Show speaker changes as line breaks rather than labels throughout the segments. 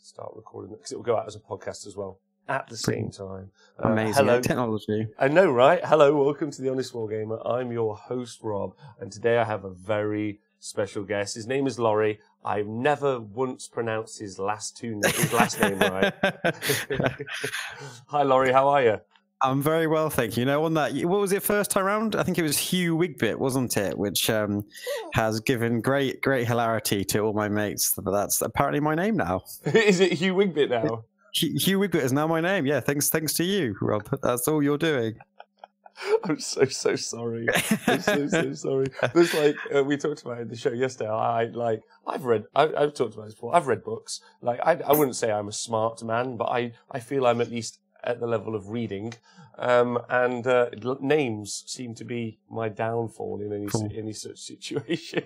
start recording it because it will go out as a podcast as well at the same time.
Amazing
hello.
Technology.
I know, right? Hello, welcome to The Honest Wargamer. I'm your host, Rob, and today I have a very special guest. His name is Laurie. I've never once pronounced his last name right. Hi, Laurie. How are you?
I'm very well, thank you. On that, what was it first time round? I think it was Hugh Wigbit, wasn't it? Which has given great hilarity to all my mates. But that's apparently my name now.
Is it Hugh Wigbit now?
Hugh Wigbit is now my name. Yeah, thanks to you, Rob. That's all you're doing.
I'm so sorry. I'm so sorry. There's we talked about it in the show yesterday. I've talked about this before. I've read books. I wouldn't say I'm a smart man, but I feel I'm at least at the level of reading. And names seem to be my downfall in any such situation.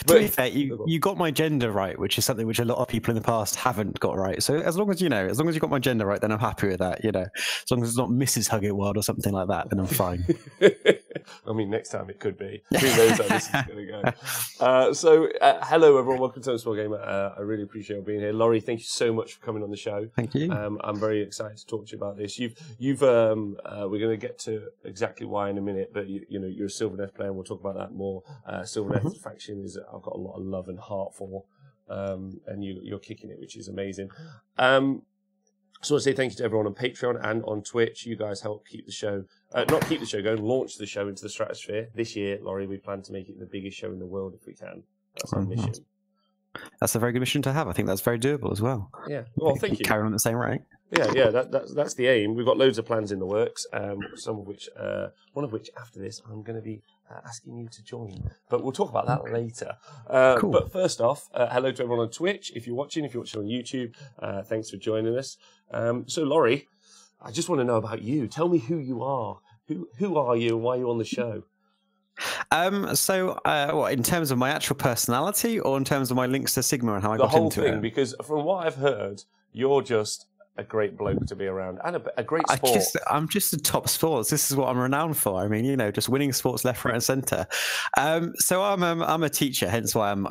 To be fair, you got my gender right, which is something which a lot of people in the past haven't got right. So as long as you got my gender right, then I'm happy with that. As long as it's not Mrs. Huggetwild or something like that, then I'm fine.
I mean, next time it could be. Who knows how this is going to go? Hello everyone, welcome to Honest Wargamer. I really appreciate you being here. Laurie, thank you so much for coming on the show.
Thank you.
I'm very excited to talk to you about this. We're going to get to exactly why in a minute, but you're a Sylvaneth player, and we'll talk about that more. Sylvaneth faction is I've got a lot of love and heart for, and you're kicking it, which is amazing. So I want to say thank you to everyone on Patreon and on Twitch. You guys help keep the show, not keep the show going, launch the show into the stratosphere. This year, Laurie, we plan to make it the biggest show in the world if we can. That's our mission. That's
a very good mission to have. I think that's very doable as well.
Yeah. Well, thank you.
Carry on the same rate.
Yeah. That's the aim. We've got loads of plans in the works. Some of which, one of which after this, I'm going to be asking you to join. But we'll talk about that later.
Cool.
But first off, hello to everyone on Twitch. If you're watching on YouTube, thanks for joining us. So Laurie, I just want to know about you. Tell me who you are. Who are you and why are you on the show?
What, in terms of my actual personality or in terms of my links to Sigma and how I got into it?
The whole thing, because from what I've heard, you're just a great bloke to be around and a great sport.
I'm just a top sports. This is what I'm renowned for. I mean, just winning sports left, right, and centre. So I'm a teacher, hence why I'm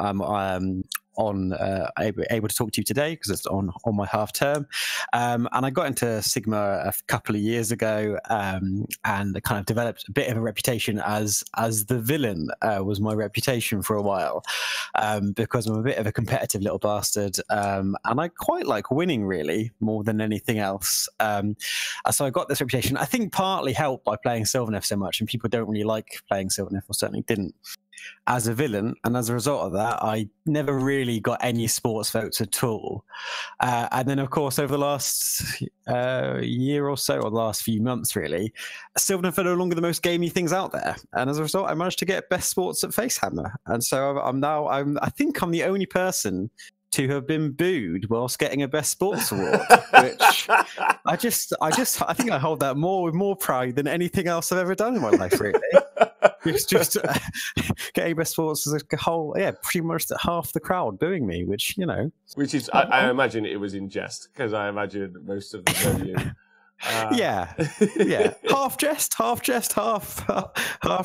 able to talk to you today because it's on my half term. And I got into Sigma a couple of years ago, and I kind of developed a bit of a reputation as the villain. Was my reputation for a while, because I'm a bit of a competitive little bastard, and I quite like winning really more than anything else. So I got this reputation. I think partly helped by playing Sylvaneth so much, and people don't really like playing Sylvaneth, or certainly didn't, as a villain, and as a result of that, I never really got any sports votes at all. And then, of course, over the last year or so, or the last few months, really, Sylvaneth are no longer the most gamey things out there. And as a result, I managed to get best sports at Facehammer. And so I think I'm the only person to have been booed whilst getting a best sports award, which I think I hold that with more pride than anything else I've ever done in my life, really. It's just getting best sports as a whole, pretty much half the crowd booing me, which
Which is, I imagine it was in jest, because I imagine most of the podium.
Yeah, half jest, half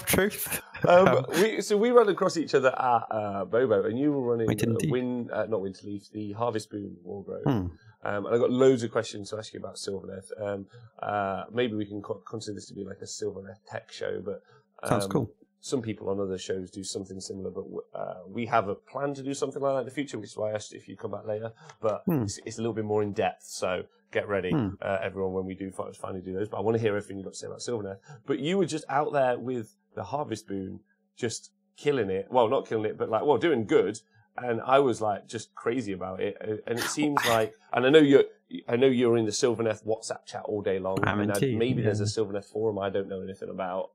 truth.
We ran across each other at Bobo, and you were running not Winterleaf, the Harvest Boon Wargrove. And I got loads of questions to ask you about Sylvaneth. Maybe we can consider this to be like a Sylvaneth tech show, but
sounds cool.
Some people on other shows do something similar, but we have a plan to do something like that in the future, which is why I asked if you come back later. But it's a little bit more in depth, so get ready, everyone, when we do finally do those. But I want to hear everything you've got to say about Sylvaneth. But you were just out there with the Harvest Boon, just killing it. Well, not killing it, but doing good. And I was just crazy about it. And it seems like, and I know you're in the Sylvaneth WhatsApp chat all day long. Maybe there's a Sylvaneth forum I don't know anything about.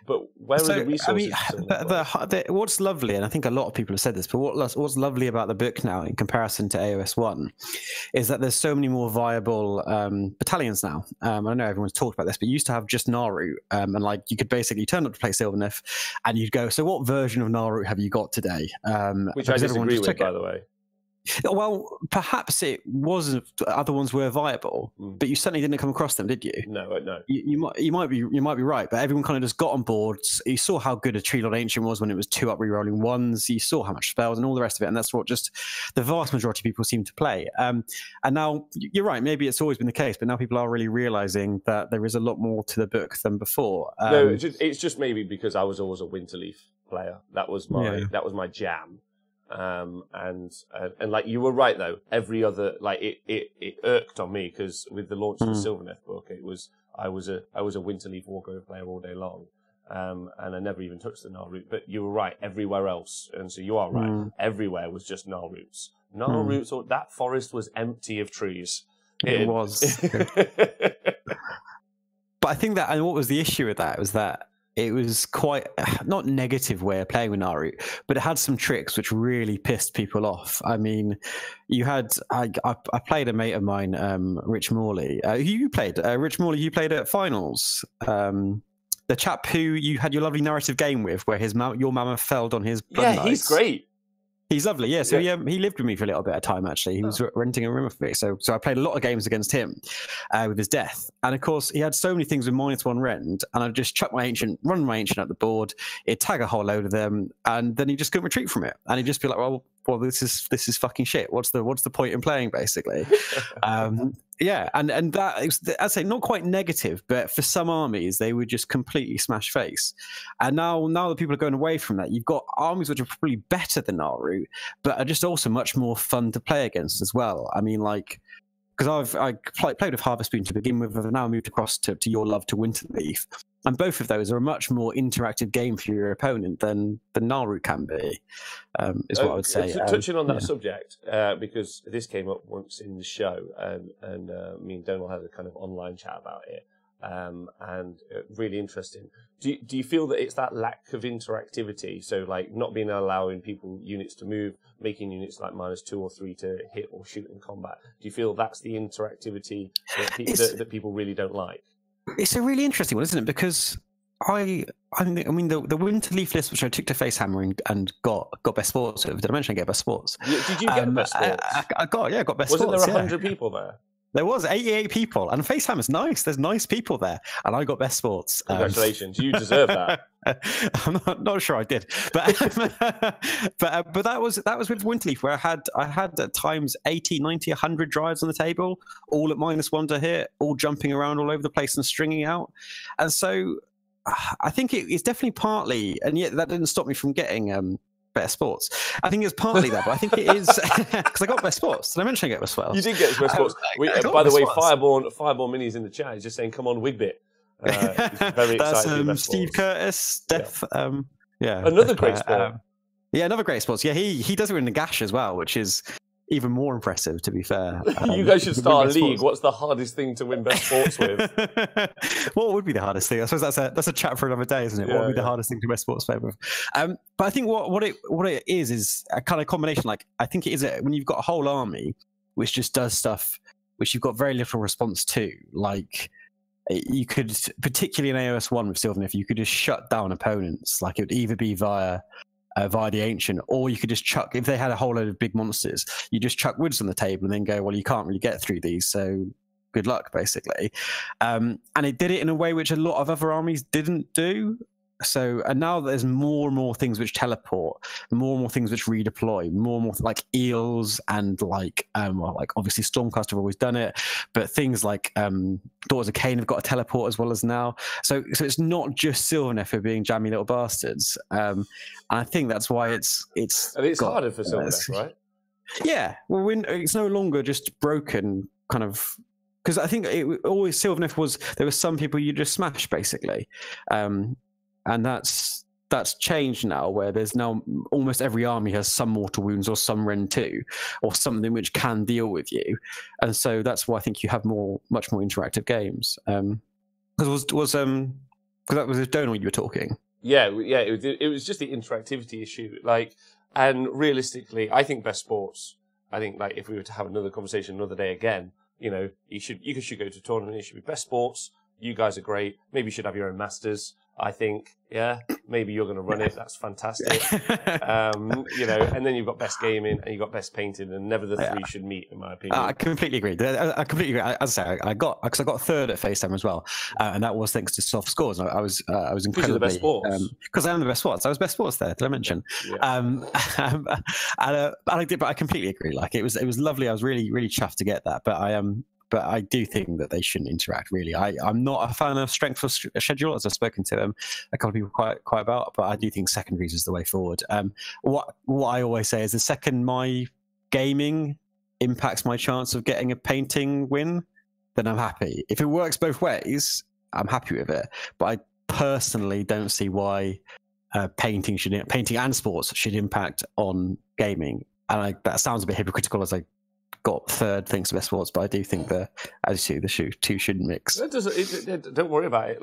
But where are the resources? I mean,
what's lovely, and I think a lot of people have said this, but what's lovely about the book now in comparison to AOS 1 is that there's so many more viable battalions now. I know everyone's talked about this, but you used to have just Naru, and you could basically turn up to play Sylvaneth, and you'd go, so what version of Naru have you got today?
Which I disagree with, by the way.
Well, perhaps it wasn't. Other ones were viable, but you certainly didn't come across them, did you?
No.
You might be right, but everyone kind of just got on board. You saw how good a Tree Lord Ancient was when it was 2 up rerolling 1s. You saw how much spells and all the rest of it, and that's what just the vast majority of people seem to play. And now you're right. Maybe it's always been the case, but now people are really realizing that there is a lot more to the book than before.
No, it's just maybe because I was always a Winterleaf player. That was my jam. And like you were right though, every other, like it irked on me because with the launch of the Sylvaneth book, I was a Winterleaf Wargamer player all day long, and I never even touched the Gnarl Root. But you were right, everywhere else, and so you are right, everywhere was just Gnarl Roots. Gnarl Roots, or that forest was empty of trees.
It was. But I think that, and what was the issue with that was that it was quite not negative way of playing with Naru, but it had some tricks which really pissed people off. I mean, you had I played a mate of mine, Rich Morley. Who you played? Rich Morley, you played at finals. The chap who you had your lovely narrative game with, where your mammoth felled on his blood knights.
He's great.
He's lovely, yeah. So he lived with me for a little bit of time, actually. He was renting a room for me. So I played a lot of games against him with his death. And, of course, he had so many things with -1 rend, and I'd just chuck my Ancient, run my Ancient at the board, it'd tag a whole load of them, and then he just couldn't retreat from it. And he'd just be like, well, this is fucking shit. What's the point in playing, basically? Yeah, and that is, I'd say, not quite negative, but for some armies, they would just completely smash face. And now that people are going away from that, you've got armies which are probably better than Naru, but are just also much more fun to play against as well. I mean, like, because I played with Harvest Moon to begin with, I've now moved across to your love to Winterleaf. And both of those are a much more interactive game for your opponent than Naru can be, is what I would say.
Touching on that subject, because this came up once in the show, and me and Donal had a kind of online chat about it, and really interesting. Do you feel that it's that lack of interactivity? So, like, not being allowing units to move, making units like -2 or 3 to hit or shoot in combat. Do you feel that's the interactivity that people really don't like?
It's a really interesting one, isn't it? Because I mean the Winterleaf list, which I took to Facehammer and got best sports with. Did I mention I get best sports?
Did you get best sports?
I got best sports.
Wasn't there 100 people there?
There was 88 people, and Facehammer's nice. There's nice people there, and I got best sports.
Congratulations, you deserve that.
I'm not sure I did, but but that was with Winterleaf, where I had at times 80, 90, 100 drives on the table, all at -1 to hit, all jumping around all over the place and stringing out, and so I think it's definitely partly, and yet that didn't stop me from getting better sports. I think it's partly that, but I think it is because I got best sports. Did I mention I get best sports?
You did get best sports. By the way, Fireborn Minis in the chat is just saying, "Come on, Wigbit." Very
That's
excited.
Steve Curtis, Death. Yeah,
another great sport.
Yeah, another great sports. Yeah, he does it in the Gash as well, which is even more impressive, to be fair.
You guys should start a league. What's the hardest thing to win best sports with?
What would be the hardest thing? I suppose that's a chat for another day, isn't it? What would be the hardest thing to win best sports with? But I think what it is a kind of combination. Like, I think it is when you've got a whole army which just does stuff which you've got very little response to. Like, you could, particularly in AOS1 with Sylvaneth, you could just shut down opponents. Like, it would either be via the Ancient, or you could just chuck, if they had a whole load of big monsters, you just chuck woods on the table and then go, well, you can't really get through these, so good luck, basically. And it did it in a way which a lot of other armies didn't do. So, and now there's more and more things which teleport, more and more things which redeploy, more and more like eels and like obviously Stormcast have always done it, but things like Daughters of Cain have got a teleport as well as now. So it's not just Sylvaneth for being jammy little bastards. And I think that's why it's
harder for Sylvaneth, right?
Yeah, well, it's no longer just broken, kind of. Because I think always Sylvaneth was, there were some people you just smash, basically. And that's changed now, where there's now almost every army has some mortal wounds or some rend 2 or something which can deal with you, and so that's why I think you have much more interactive games. Because that was Donal you were talking.
Yeah, it was just the interactivity issue. Like, and realistically, I think best sports. I think, like, if we were to have another conversation another day again, you know, you should go to a tournament. It should be best sports. You guys are great. Maybe you should have your own masters. I think, yeah, maybe you're going to run it. That's fantastic. And then you've got best gaming and you've got best painting, and never the three should meet, in my opinion.
I completely agree. I completely agree. As I say, I got third at FaceTime as well, and that was thanks to soft scores. I was incredibly
because you're the best sports.
Because I am the best sports. I was best sports there. Did I mention? Yeah. But I completely agree. Like it was lovely. I was really chuffed to get that. But I do think that they shouldn't interact, really. I'm not a fan of strength for schedule, as I've spoken to a couple of people quite about, but I do think secondaries is the way forward. What I always say is the second my gaming impacts my chance of getting a painting win, then I'm happy. If it works both ways, I'm happy with it. But I personally don't see why painting and sports should impact on gaming. And that sounds a bit hypocritical as I got third thanks to best sports, but I do think the two shouldn't mix.
Don't worry about it.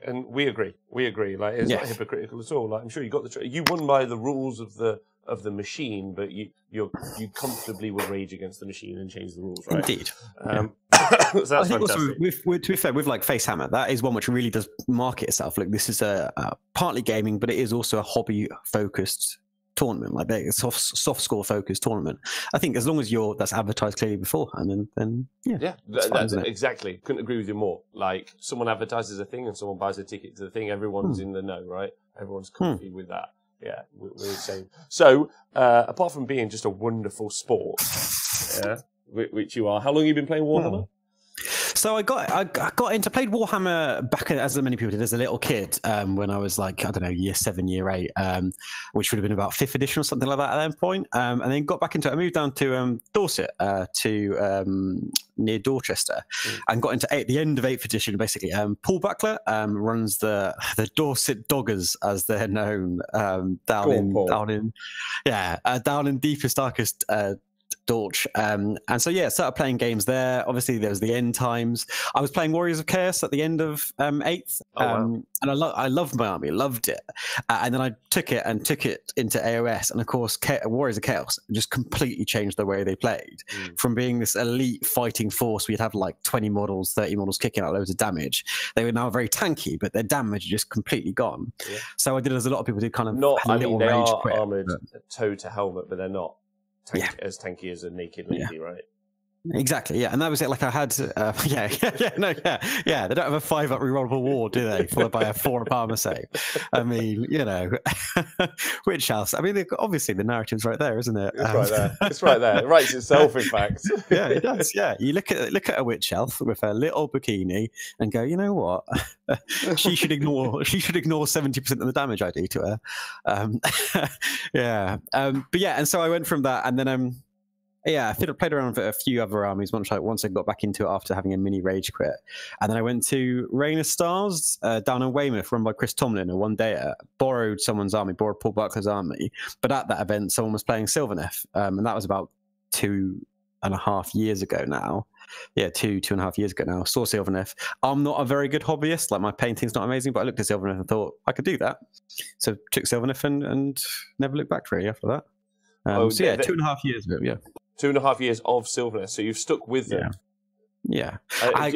And we agree. Like it's not hypocritical at all. Like I'm sure you got you won by the rules of the machine, but you comfortably would rage against the machine and change the rules, right?
Indeed.
So that's
I think
fantastic.
Also, to be fair, with like Facehammer, that is one which really does market itself. Like this is a partly gaming, but it is also a hobby focused tournament, like a soft score focused tournament. I think as long as that's advertised clearly beforehand, then
exactly. Couldn't agree with you more. Like someone advertises a thing and someone buys a ticket to the thing, everyone's in the know, right? Everyone's comfy with that. Yeah, we're the same. So apart from being just a wonderful sport, which you are, how long have you been playing Warhammer?
So I played Warhammer back as many people did as a little kid when I was like, I don't know, year 7, year 8, which would have been about 5th edition or something like that at that point. And then got back into it. I moved down to Dorset near Dorchester and got into the end of 8th edition basically. Paul Buckler runs the Dorset Doggers as they're known down in deepest, darkest Dorch. And so started playing games there. Obviously there was the end times. I was playing Warriors of Chaos at the end of 8th. And I loved my army, loved it. And then I took it into AOS, and of course Warriors of Chaos just completely changed the way they played. From being this elite fighting force, we'd have like 20 models, 30 models kicking out loads of damage. They were now very tanky, but their damage just completely gone. So I did as a lot of people did, kind of
they are armoured toe to helmet, but they're not as tanky as a naked lady, right?
Exactly, yeah. And that was it. Like I had, they don't have a 5-up rerollable ward, do they? Followed by a 4-up armor save. I mean, which else? I mean, obviously the narrative's right there, isn't it?
It's right there. It's right there. It writes itself, in fact.
Yeah, it does. Yeah, you look at a witch elf with a little bikini and go, you know what? she should ignore 70% of the damage I do to her. And so I went from that, and then I played around with a few other armies once I got back into it after having a mini rage quit. And then I went to Reign of Stars down in Weymouth, run by Chris Tomlin, a one-dayer. Borrowed Paul Buckler's army. But at that event, someone was playing Sylvaneth. And that was about 2.5 years ago now. Yeah, 2.5 years ago now. Saw Sylvaneth. I'm not a very good hobbyist. Like, my painting's not amazing, but I looked at Sylvaneth and thought, I could do that. So took Sylvaneth and never looked back really after that. 2.5 years of it, yeah.
2.5 years of Sylvaneth, so you've stuck with them.
Yeah. I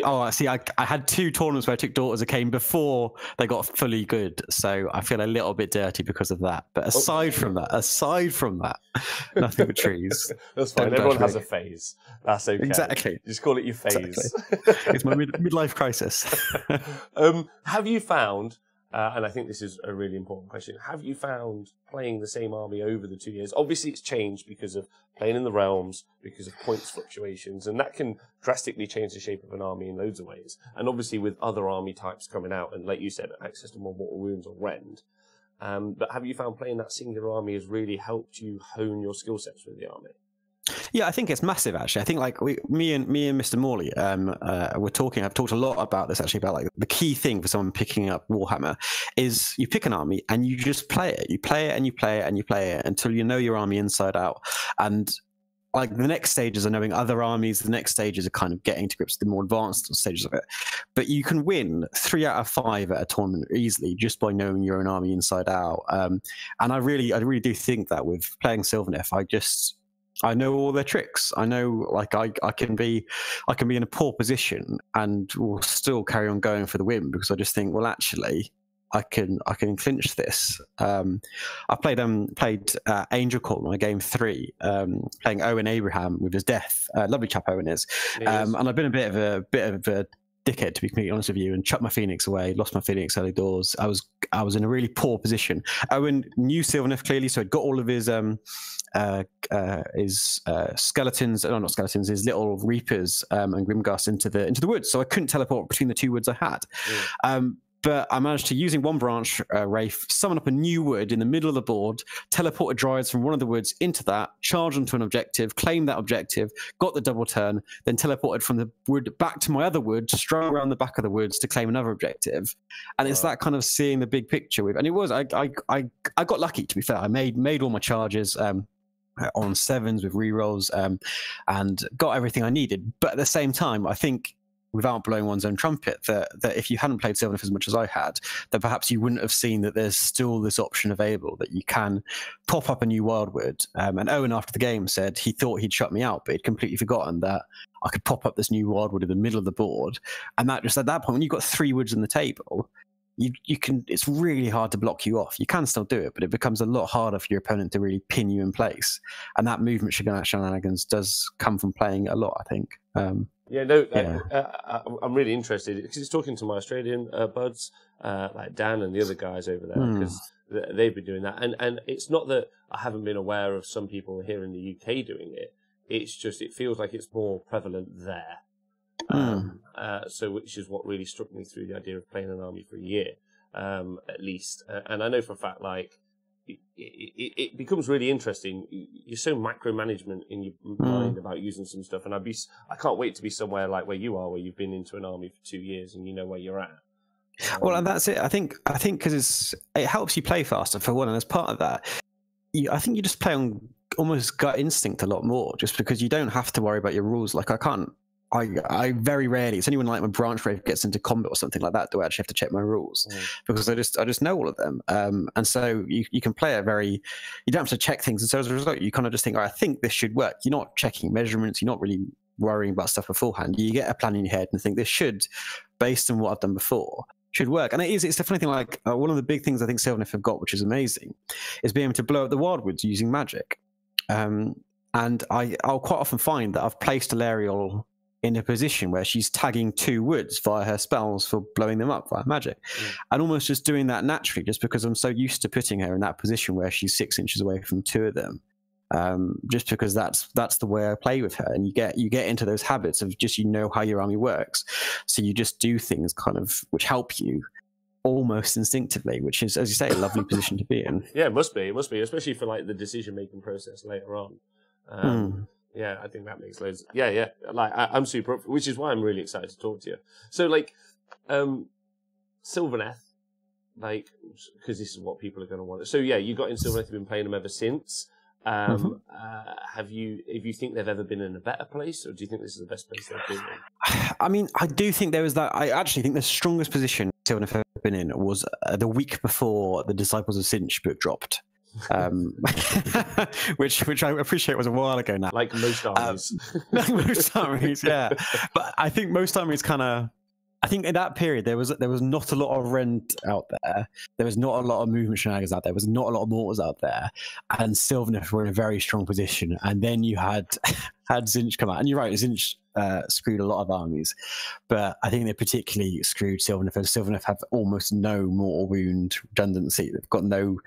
had 2 tournaments where I took Daughters of Cain before they got fully good, so I feel a little bit dirty because of that. But aside from that, nothing but trees.
That's fine. Everyone has a phase. That's okay.
Exactly.
Just call it your phase.
Exactly. It's my midlife crisis.
Have you found? And I think this is a really important question. Have you found playing the same army over the 2 years? Obviously, it's changed because of playing in the realms, because of points fluctuations, and that can drastically change the shape of an army in loads of ways. And obviously, with other army types coming out, and like you said, access to more mortal wounds or rend. But have you found playing that singular army has really helped you hone your skill sets with the army?
Yeah, I think it's massive. Actually, I think like me and Mr. Morley, we're talking. I've talked a lot about this actually. About like the key thing for someone picking up Warhammer is you pick an army and you just play it. You play it and you play it and you play it until you know your army inside out. And like the next stages are knowing other armies. The next stages are kind of getting to grips with the more advanced stages of it. But you can win 3 out of 5 at a tournament easily just by knowing your own army inside out. And I really do think that with playing Sylvaneth, I know all their tricks. I know, like, I can be in a poor position and will still carry on going for the win because I just think, well, actually, I can clinch this. I played Angel Call on game 3, playing Owen Abraham with his death. Lovely chap Owen is, and I've been a bit of a dickhead, to be completely honest with you, and chucked my Phoenix away, lost my Phoenix early doors. I was in a really poor position. Owen knew Sylvaneth clearly, so he'd got all of his skeletons, no, not skeletons, his little reapers and Grimghast into the woods, so I couldn't teleport between the 2 woods I had. But I managed to, using one branch Wraith, summon up a new wood in the middle of the board, teleported Dryads from one of the woods into that, charged onto an objective, claimed that objective, got the double turn, then teleported from the wood back to my other wood, strung around the back of the woods to claim another objective. And it's that kind of seeing the big picture with, and it was, I got lucky, to be fair. I made all my charges on 7s with rerolls, and got everything I needed. But at the same time, I think, without blowing one's own trumpet, that if you hadn't played Sylvaneth as much as I had, that perhaps you wouldn't have seen that there's still this option available, that you can pop up a new Wildwood. And Owen, after the game, said he thought he'd shut me out, but he'd completely forgotten that I could pop up this new Wildwood in the middle of the board. And that just, at that point, when you've got 3 woods on the table, you can, it's really hard to block you off. You can still do it, but it becomes a lot harder for your opponent to really pin you in place. And that movement shenanigans does come from playing a lot, I think.
I'm really interested because he's talking to my Australian buds, like Dan and the other guys over there, because they've been doing that. And it's not that I haven't been aware of some people here in the UK doing it. It's just, it feels like it's more prevalent there. So which is what really struck me through the idea of playing an army for a year, at least. And I know for a fact, like, it becomes really interesting. You're so micromanagement in your mind about using some stuff, and I can't wait to be somewhere like where you are, where you've been into an army for 2 years and you know where you're at.
Well, and that's it. I think because it helps you play faster for one, and as part of that, I think you just play on almost gut instinct a lot more, just because you don't have to worry about your rules. Like I very rarely, it's only when like my branch Wraith gets into combat or something like that do I actually have to check my rules, because I just know all of them. And so you can play you don't have to check things. And so as a result, you kind of just think, I think this should work. You're not checking measurements. You're not really worrying about stuff beforehand. You get a plan in your head and think this should, based on what I've done before, should work. And it's the funny thing, like one of the big things I think Sylvaneth have got, which is amazing, is being able to blow up the Wildwoods using magic. And I'll quite often find that I've placed Alariel in a position where she's tagging 2 woods via her spells for blowing them up via magic, and almost just doing that naturally, just because I'm so used to putting her in that position where she's 6 inches away from 2 of them, just because that's the way I play with her. And you get into those habits of just, how your army works, so you just do things kind of which help you almost instinctively, which is, as you say, a lovely position to be in.
Yeah, it must be, especially for like the decision making process later on. Yeah, I think that makes loads. Yeah. Like I'm super, which is why I'm really excited to talk to you. So like, Sylvaneth, like, because this is what people are going to want. So yeah, you got in Sylvaneth, you've been playing them ever since. Have you think they've ever been in a better place, or do you think this is the best place they've been in?
I mean, I do think there was that. I actually think the strongest position Sylvaneth have ever been in was the week before the Disciples of Sinch book dropped. Which I appreciate was a while ago now.
Like most armies.
Most armies, yeah. But I think most armies I think in that period there was not a lot of rent out there. There was not a lot of movement shenanigans out there. There was not a lot of mortars out there. And Sylvaneth were in a very strong position. And then you had Zinch come out. And you're right, Zinch screwed a lot of armies. But I think they particularly screwed Sylvaneth. Sylvaneth have almost no mortal wound redundancy. They've got no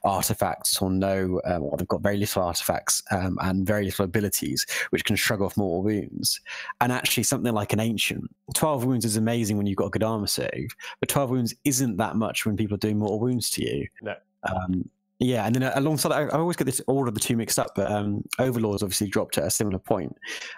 artifacts or they've got very little artifacts and very little abilities, which can shrug off mortal wounds. And actually something like an Ancient, 12 wounds is amazing when you've got a good armor save, but 12 wounds isn't that much when people are doing mortal wounds to you.
No.
Yeah, and then alongside, I always get this order of the two mixed up, but Overlords obviously dropped at a similar point,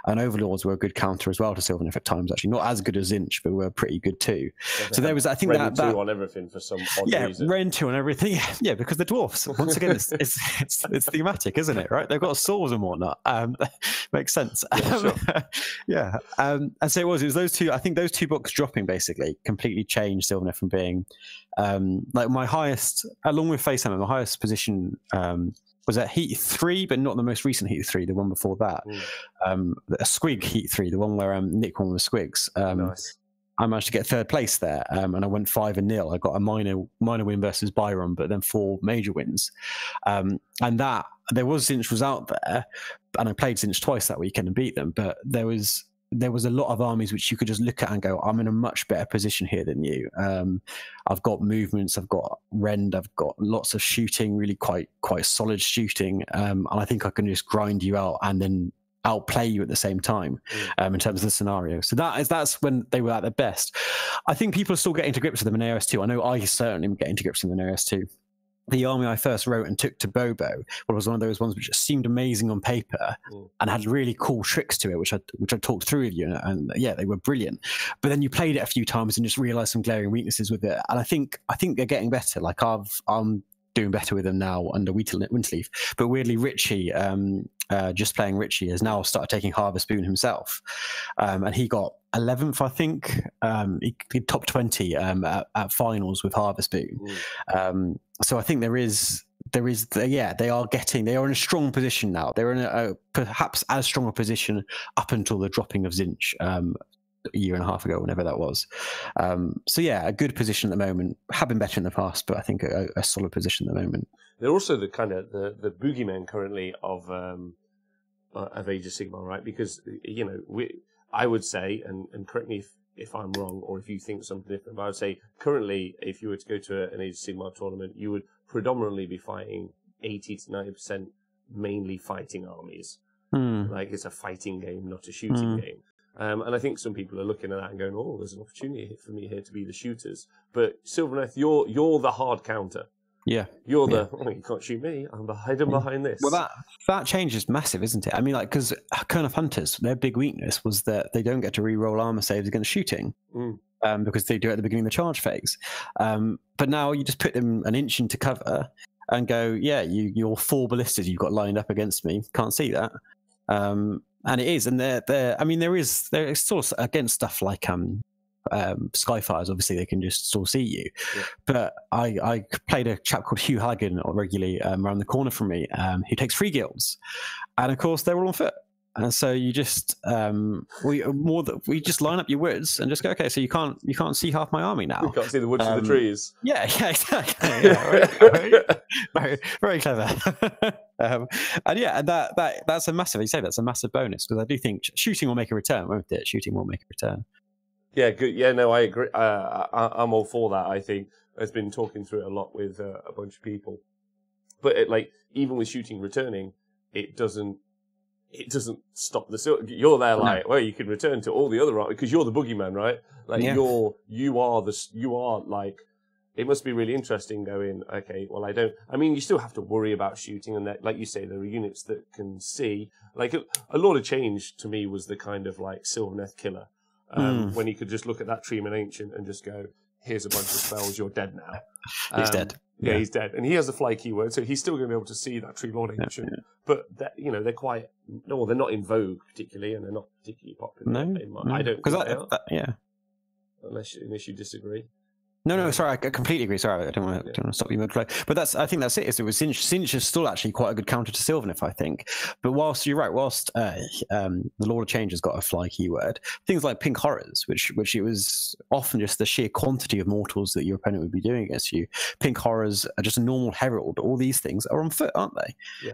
and Overlords were a good counter as well to Sylvaneth at times. Actually, not as good as Zinch, but were pretty good too. Yeah, so there was, I think,
Ren 2 on everything for some odd reason.
Ren 2 on everything. Yeah, because the dwarfs. Once again, it's thematic, isn't it? Right? They've got swords and whatnot. Makes sense.
Yeah, sure.
Yeah. And so it was those two. I think those 2 books dropping basically completely changed Sylvaneth from being like my highest, along with Facehammer, my highest position was at Heat 3, but not the most recent Heat 3, the one before that. A Squig Heat 3, the one where Nick won with Squigs.
Nice.
I managed to get third place there, and I went 5-0. I got a minor win versus Byron, but then 4 major wins. And that there was Zinch was out there, and I played Zinch twice that weekend and beat them. But there was a lot of armies which you could just look at and go, I'm in a much better position here than you. I've got movements, I've got rend, I've got lots of shooting, really quite solid shooting, and I think I can just grind you out and then outplay you at the same time in terms of the scenario. So that's when they were at their best. I think people are still getting to grips with them in AOS2. I know I certainly am getting to grips with them in AOS2. The army I first wrote and took to Bobo was one of those ones which seemed amazing on paper and had really cool tricks to it, which I talked through with you, and yeah, they were brilliant. But then you played it a few times and just realised some glaring weaknesses with it. And I think they're getting better. Like I'm doing better with them now under Winterleaf. But weirdly, Richie, just playing Richie, has now started taking Harvest Boon himself, and he got 11th, I think. He top 20 at finals with Harvest Boon. So I think they are in a strong position now. They're in a perhaps as strong a position up until the dropping of Zinch a year and a half ago, whenever that was. So yeah, a good position at the moment. Have been better in the past, but I think a solid position at the moment.
They're also the kind of the boogeyman currently of Age of Sigmar, right? Because I would say, and correct me if I'm wrong or if you think something different, but I would say currently, if you were to go to an Age of Sigmar tournament, you would predominantly be fighting 80 to 90% mainly fighting armies. Like it's a fighting game, not a shooting game. And I think some people are looking at that and going, "Oh, there's an opportunity for me here to be the shooters." But Sylvaneth, you're the hard counter.
Yeah,
you're you can't shoot me. I'm hiding behind this.
Well, that change is massive, isn't it? I mean, like, because Kern of Hunters, their big weakness was that they don't get to re-roll armor saves against shooting, because they do it at the beginning of the charge phase. But now you just put them an inch into cover and go, "Yeah, you're 4 ballistas you've got lined up against me. Can't see that." And it is, and they're still against stuff like Skyfires. Obviously, they can just still see you. Yeah. But I played a chap called Hugh Halligan regularly around the corner from me, who takes 3 guilds, and of course they're all on foot. And so you just we just line up your woods and just go, okay, so you can't see half my army now.
You can't see the woods from the trees.
Yeah, exactly. Yeah, very, very clever. And that's a massive. You say that's a massive bonus, because I do think shooting will make a return, won't it? Shooting will make a return. Yeah,
good. Yeah, no, I agree. I'm all for that. I think I've been talking through it a lot with a bunch of people, but even with shooting returning, it doesn't stop you're there like, well, you can return to all the other because you're the boogeyman, right? Like you are like, it must be really interesting going, okay, well, you still have to worry about shooting, and that, like you say, there are units that can see. Like a lot of change to me was the kind of like Sylvaneth killer, when you could just look at that Treeman Ancient and just go, here's a bunch of spells, you're dead now.
He's dead.
Yeah, he's dead. And he has a fly keyword, so he's still going to be able to see that Tree Lord Ancient. Yeah. But, they're quite... No, they're not in vogue, particularly, and they're not particularly popular.
No.
I don't think they are.
Yeah.
Unless you disagree.
No, sorry, I completely agree. Sorry, I don't want to stop you mid-flow. But I think that's it. It was Zinch is still actually quite a good counter to Sylvaneth, I think. But you're right, the Lord of Change has got a fly keyword, things like Pink Horrors, which it was often just the sheer quantity of mortals that your opponent would be doing against you. Pink Horrors are just a normal herald. All these things are on foot, aren't they?
Yeah.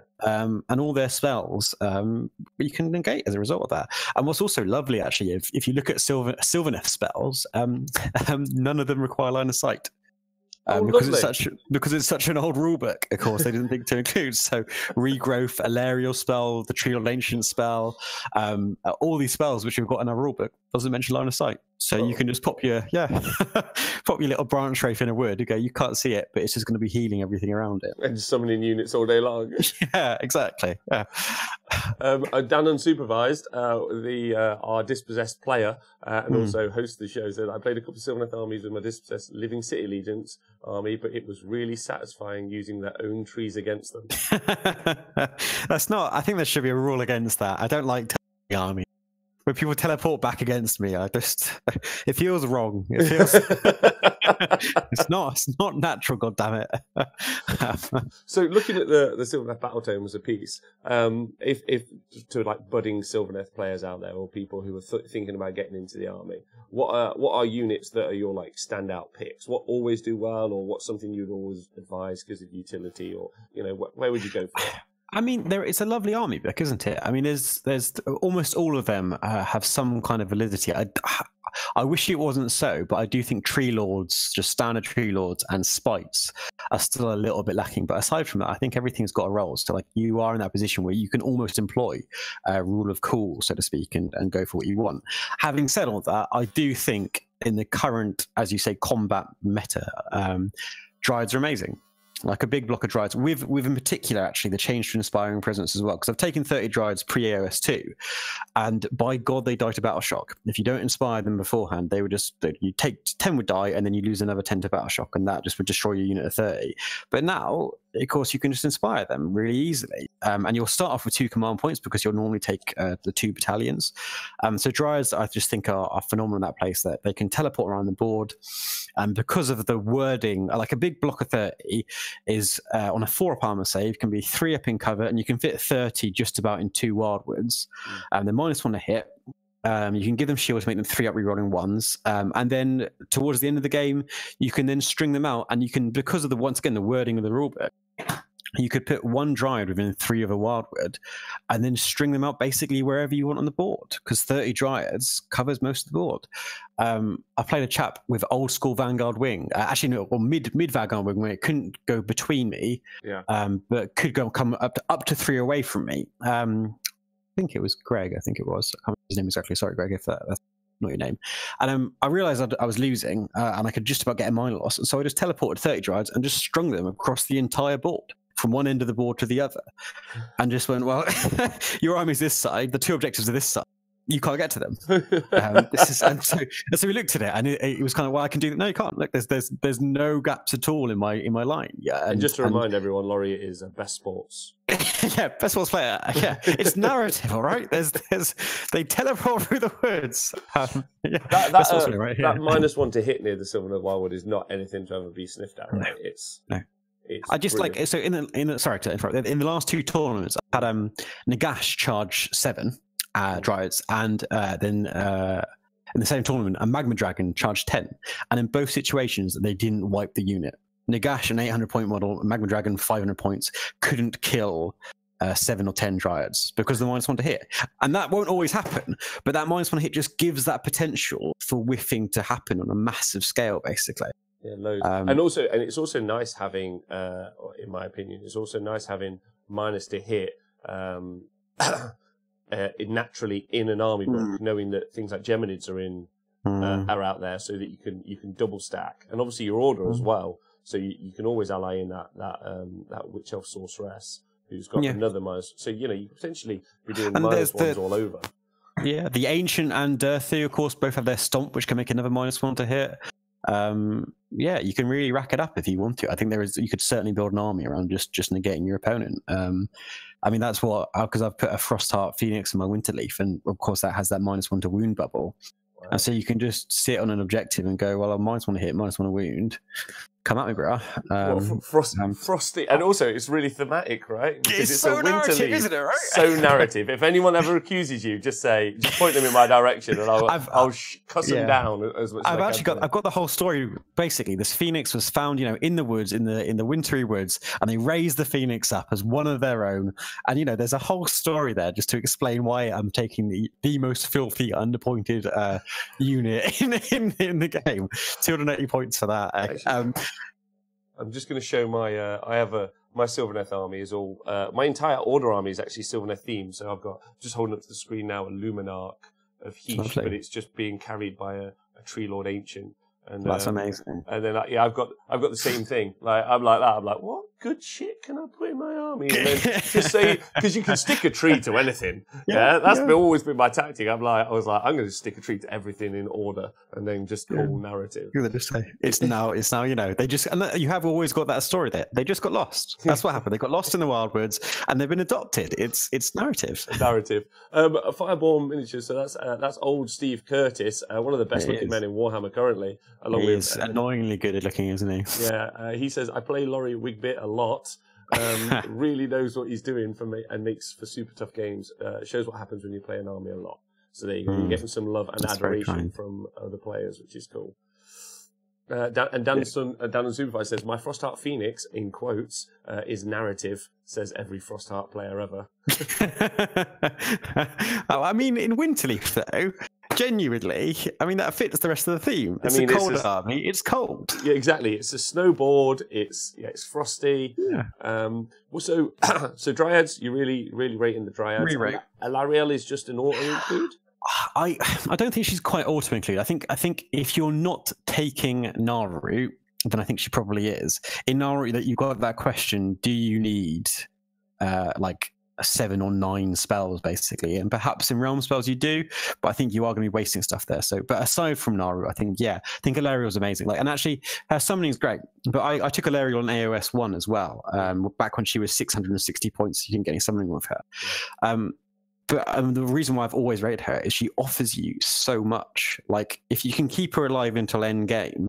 And all their spells, you can negate as a result of that. And what's also lovely, actually, if you look at Sylvaneth spells, none of them require line of sight. Because it's such an old rule book, of course, they didn't think to include. So Regrowth, Alarial spell, the Tree of Ancient spell, all these spells which we've got in our rule book doesn't mention line of sight. So you can just pop your little branch wraith in a wood. You go, you can't see it, but it's just going to be healing everything around it.
And just summoning units all day long.
Yeah, exactly. Yeah.
Dan Unsupervised, our dispossessed player, and also host of the show, said, I played a couple of Sylvaneth armies with my dispossessed Living City Legions army, but it was really satisfying using their own trees against them.
I think there should be a rule against that. I don't like army. when people teleport back against me, it feels wrong. It feels it's not natural. God damn it!
So looking at the Sylvaneth battle tome as a piece, if to like budding Sylvaneth players out there or people who are thinking about getting into the army, what are units that are your like standout picks? What always do well, or what's something you'd always advise because of utility, or where would you go for it?
I mean, it's a lovely army book, isn't it? I mean, there's almost all of them have some kind of validity. I wish it wasn't so, but I do think Tree Lords, just standard Tree Lords and Spites, are still a little bit lacking. But aside from that, I think everything's got a role. So like you are in that position where you can almost employ a rule of cool, so to speak, and go for what you want. Having said all that, I do think in the current, as you say, combat meta, Dryads are amazing. Like a big block of Dryads, with in particular, actually, the change to Inspiring Presence as well. Because I've taken 30 Dryads pre-AOS2, and by God, they die to Battle Shock. If you don't inspire them beforehand, they would you take 10 would die, and then you lose another 10 to Battle Shock, and that just would destroy your unit of 30. But now, of course, you can just inspire them really easily. And you'll start off with 2 command points because you'll normally take the 2 battalions. So Dryads, I just think, are phenomenal in that place, that they can teleport around the board. And because of the wording, like a big block of 30 is on a 4-up armor save, can be 3 up in cover, and you can fit 30 just about in 2 wildwoods. And they're -1 to hit. You can give them shield to make them 3 up rerolling 1s, and then towards the end of the game, you can then string them out, and you can, because of the, once again, the wording of the rulebook, you could put 1 Dryad within 3 of a wildwood, and then string them out basically wherever you want on the board, because 30 Dryads covers most of the board. I played a chap with old school Vanguard Wing, actually no, or mid Vanguard Wing, where it couldn't go between me, but could come up to 3 away from me. I think it was Greg. I think it was. I can't remember his name exactly. Sorry, Greg, if that's not your name. And I realized I was losing, and I could just about get a minor loss. And so I just teleported 30 Dryads and just strung them across the entire board, from one end of the board to the other, and just went, well, your army's this side, the 2 objectives are this side. You can't get to them. And so we looked at it, and it was kind of, well, I can do that. No, you can't. Look, there's no gaps at all in my line. Yeah,
and just to remind everyone, Laurie is a best sports.
Yeah, best sports player. Yeah, it's narrative, all right. They teleport through the woods.
That -1 to hit near the Sylvaneth Wildwood is not anything to ever be sniffed at. Right?
No. I just brilliant. Like so in the sorry to interrupt. In the last 2 tournaments, I had Nagash charge 7. Dryads, and then in the same tournament, a Magma Dragon charged 10, and in both situations, they didn't wipe the unit. Nagash, an 800-point model, Magma Dragon, 500 points, couldn't kill 7 or 10 Dryads because of the -1 to hit, and that won't always happen. But that -1 hit just gives that potential for whiffing to happen on a massive scale, basically.
Yeah, loads. And it's also nice having, in my opinion, it's also nice having minus to hit. Naturally in an army book, knowing that things like Geminids are out there, so that you can double stack, and obviously your order as well. So you can always ally in that Witch Elf Sorceress who's got another minus. So you can potentially be doing -1s all over.
Yeah, the Ancient and Dirthy, of course, both have their Stomp, which can make another -1 to hit. Yeah, you can really rack it up if you want to. I think you could certainly build an army around just negating your opponent. I mean, that's what, because I've put a Frostheart Phoenix in my Winterleaf, and of course that has that -1 to wound bubble. Wow. And so you can just sit on an objective and go, well, I'm -1 to hit, -1 to wound. Come at me, bro.
Frosty, and also it's really thematic, right?
Because it's so narrative, isn't it? Right?
So narrative. If anyone ever accuses you, just point them in my direction, and I'll cuss them down as much.
I've got the whole story. Basically, this Phoenix was found, in the woods, in the wintry woods, and they raised the Phoenix up as one of their own. And there's a whole story there just to explain why I'm taking the most filthy underpointed unit in the game. 280 points for that.
I'm just going to show my. I have my Sylvaneth army is all. My entire order army is actually Sylvaneth themed. So I've got, just holding up to the screen now, a Luminarch of Heath, but it's just being carried by a Tree Lord Ancient. And
that's amazing.
And then yeah, I've got the same thing. Like I'm like that. I'm like, what good shit can I put in my army? And then just say, because you can stick a tree to anything. Yeah, that's always been my tactic. I was like, I'm going to stick a tree to everything in order, and then just call narrative.
You're going to say it's now. You know, they just, and you have always got that story there. They just got lost. That's what happened. They got lost in the Wildwoods, and they've been adopted. It's narrative.
Narrative. A Fireborn miniature. So that's old Steve Curtis, one of the best looking men in Warhammer currently. Along with
annoyingly good at looking, isn't he?
Yeah, he says I play Laurie Wigbit a lot. Really knows what he's doing for me and makes for super tough games. Shows what happens when you play an army a lot. So there you go. You're getting some love and adoration from other players, which is cool. Dan and Supervisor says, my Frostheart Phoenix, in quotes, is narrative, says every Frostheart player ever.
I mean, in Winterleaf, though, genuinely, I mean, that fits the rest of the theme. It's a cold army. It's cold.
Yeah, exactly. It's a snowboard. It's frosty.
Yeah.
So Dryads, you're really rating the Dryads.
Re-rate.
Alarielle is just an auto include.
I don't think she's quite auto include. I think if you're not taking Naru, then I think she probably is. In Naru, that you've got that question: do you need like 7 or 9 spells, basically? And perhaps in realm spells you do, but I think you are going to be wasting stuff there. So, but aside from Naru, I think Alarielle's amazing. Like, and actually, her summoning's great. But I took Alarielle on AOS 1 as well. Back when she was 660 points, you didn't get any summoning with her. But the reason why I've always rated her is she offers you so much. Like, if you can keep her alive until end game,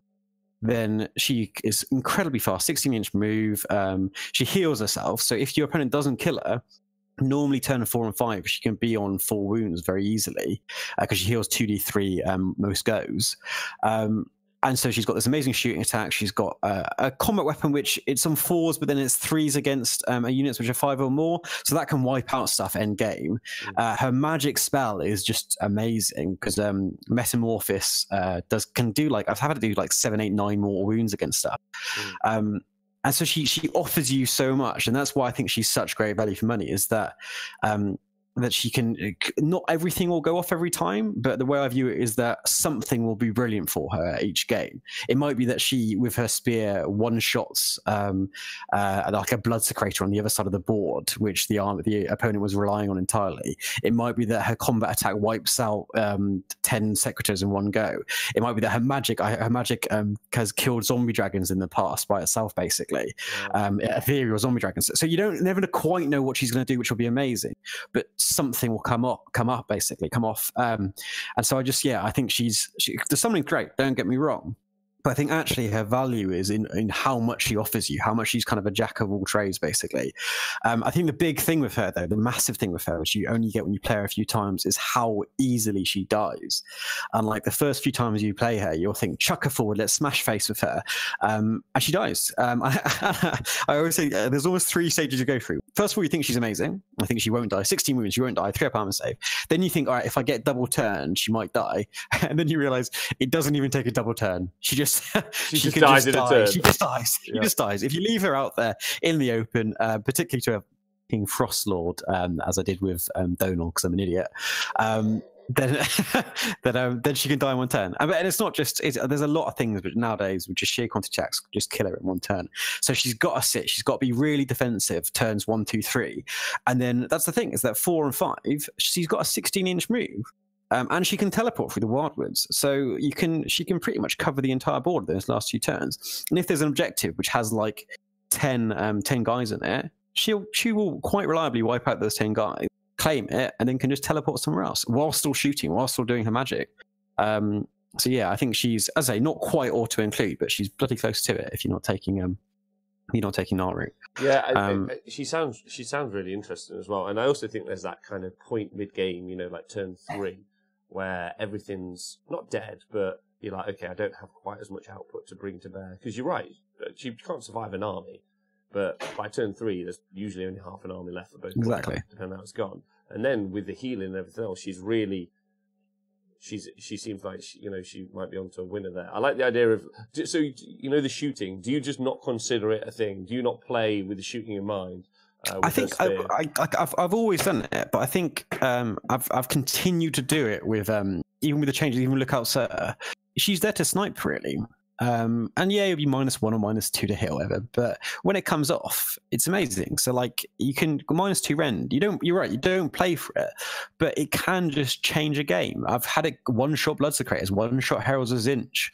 then she is incredibly fast, 16-inch move. She heals herself. So if your opponent doesn't kill her, normally turn 4 and 5, she can be on 4 wounds very easily because she heals 2d3 most goes. And so she's got this amazing shooting attack. She's got a combat weapon, which it's on 4s, but then it's 3s against units which are 5 or more. So that can wipe out stuff end game. Her magic spell is just amazing because Metamorphosis can do like, I've had to do like 7, 8, 9 more wounds against stuff. And so she offers you so much, and that's why I think she's such great value for money. Is that that she can, not everything will go off every time, but the way I view it is that something will be brilliant for her each game. It might be that she, with her spear, one-shots like a blood secretor on the other side of the board, which the opponent was relying on entirely. It might be that her combat attack wipes out 10 secretors in one go. It might be that her magic has killed zombie dragons in the past by itself, basically. Ethereal zombie dragons. So you don't never quite know what she's going to do, which will be amazing. But something will come off. And so I think the summoning's great, don't get me wrong. But I think actually her value is in how much she offers you, how much she's kind of a jack of all trades, basically. I think the big thing with her, though, the massive thing with her, which you only get when you play her a few times, is how easily she dies. And like the first few times you play her, you'll think, chuck her forward, let's smash face with her. And she dies. I always say there's almost 3 stages you go through. First of all, you think she's amazing. I think she won't die. 16 wounds, she won't die. 3 up armor save. Then you think, all right, if I get double turn, she might die. And then you realize it doesn't even take a double turn. She just dies in a turn. She just dies. She just dies. If you leave her out there in the open, particularly to a King Frostlord, as I did with Donal, because I'm an idiot, then she can die in 1 turn. And it's not just, there's a lot of things but nowadays with just sheer quantity attacks just kill her in 1 turn. So she's got to sit, she's got to be really defensive, turns 1, 2, 3. And then that's the thing, is that 4 and 5, she's got a 16-inch move. And she can teleport through the Wildwoods, so she can pretty much cover the entire board those last 2 turns. And if there's an objective which has like 10 guys in it, she will quite reliably wipe out those 10 guys, claim it, and then can just teleport somewhere else while still shooting, while still doing her magic. So yeah, I think she's, as I say, not quite auto include, but she's bloody close to it if you're not taking Naru.
Yeah, she sounds really interesting as well. And I also think there's that kind of point mid game, like turn 3. Where everything's not dead, but you're like, okay, I don't have quite as much output to bring to bear. Because you're right, she can't survive an army, but by turn 3, there's usually only half an army left for both.
Exactly.
Depending on how it's gone. And then with the healing and everything else, she seems like she might be onto a winner there. I like the idea of, so the shooting. Do you just not consider it a thing? Do you not play with the shooting in mind? I think
I've always done it, but I think I've continued to do it with even with the changes, even Lookout Sir, she's there to snipe really. And yeah, it'll be -1 or -2 to hit or whatever. But when it comes off, it's amazing. So like you can -2 rend. You're right. You don't play for it, but it can just change a game. I've had it one-shot Bloodsecrators, one-shot Heralds of Zinch.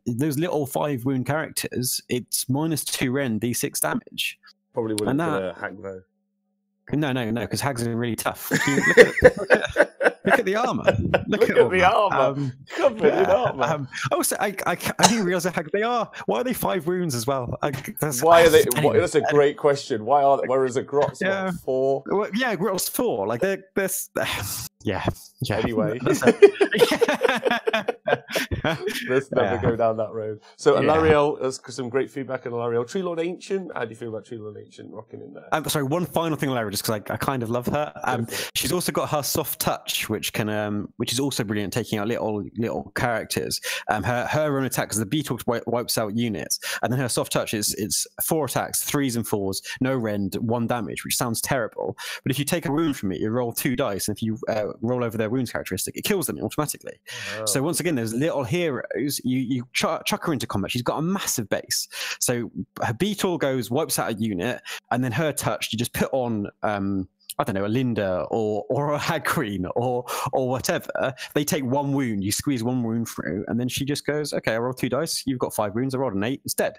Those little 5 wound characters. It's -2 rend, D6 damage.
Probably wouldn't put a hack though.
No, because hags are really tough. Look at the armor.
Look at the armor. Covered in armor.
Also, I didn't realize how they are. Why are they 5 wounds as well?
Why are they? That's a great question. Why are they? Whereas a Grot's 4.
Well, yeah, Grot's 4. Like they're yeah.
Anyway, let's never go down that road. So Alarielle, there's some great feedback on Alarielle. Tree Lord Ancient. How do you feel about Tree Lord Ancient rocking in there?
Sorry, one final thing on Alarielle, just because I kind of love her. She's also got her soft touch, which is also brilliant, taking out little characters. Her own attack, because the Beetle wipes out units, and then her soft touch it's 4 attacks, 3s and 4s, no rend, 1 damage, which sounds terrible. But if you take a wound from it, you roll 2 dice, and if you roll over their wounds characteristic, it kills them automatically. Oh. So once again, there's little heroes. You chuck her into combat. She's got a massive base. So her Beetle wipes out a unit, and then her touch, you just put on I don't know, a Linda or a Hag Queen or whatever. They take 1 wound, you squeeze 1 wound through, and then she just goes, okay, I rolled 2 dice, you've got 5 wounds, I rolled an 8, it's dead.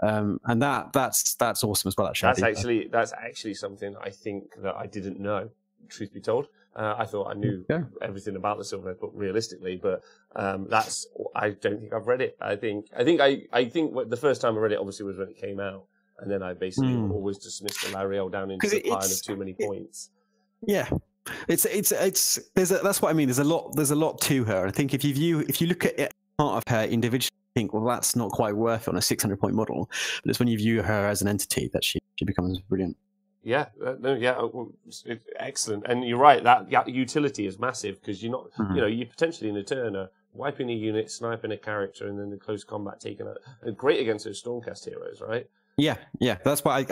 And that's awesome as well. Actually,
that's actually something I think that I didn't know. Truth be told, I thought I knew everything about the Silver book realistically, but I don't think I've read it. I think the first time I read it obviously was when it came out, and then I basically always dismissed Alarielle down into the pile of too many points.
Yeah. That's what I mean. There's a lot to her. I think if you look at it, part of her individually, think, well, that's not quite worth it on a 600-point model. But it's when you view her as an entity that she becomes brilliant.
Yeah, it's excellent. And you're right, that utility is massive, because you're not, you're potentially in a turn wiping a unit, sniping a character, and then the close combat taking out. Great against those Stormcast heroes, right?
Yeah. That's why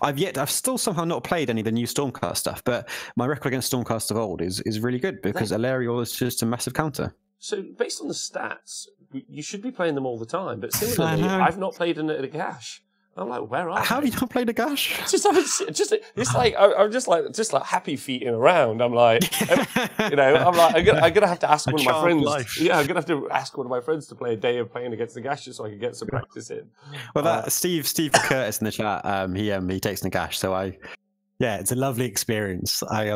I've still somehow not played any of the new Stormcast stuff, but my record against Stormcast of old is really good, because Alarielle is just a massive counter.
So based on the stats, you should be playing them all the time. But similarly, I've not played an Nagash. I'm like, where are
How have you not played Nagash?
It's like I'm just like happy feeting around. I'm like, I'm gonna have to ask one of my friends. Life. Yeah, I'm gonna have to ask one of my friends to play a day of playing against Nagash just so I can get some practice in.
Well, Steve Curtis in the chat, he takes Nagash, so it's a lovely experience. I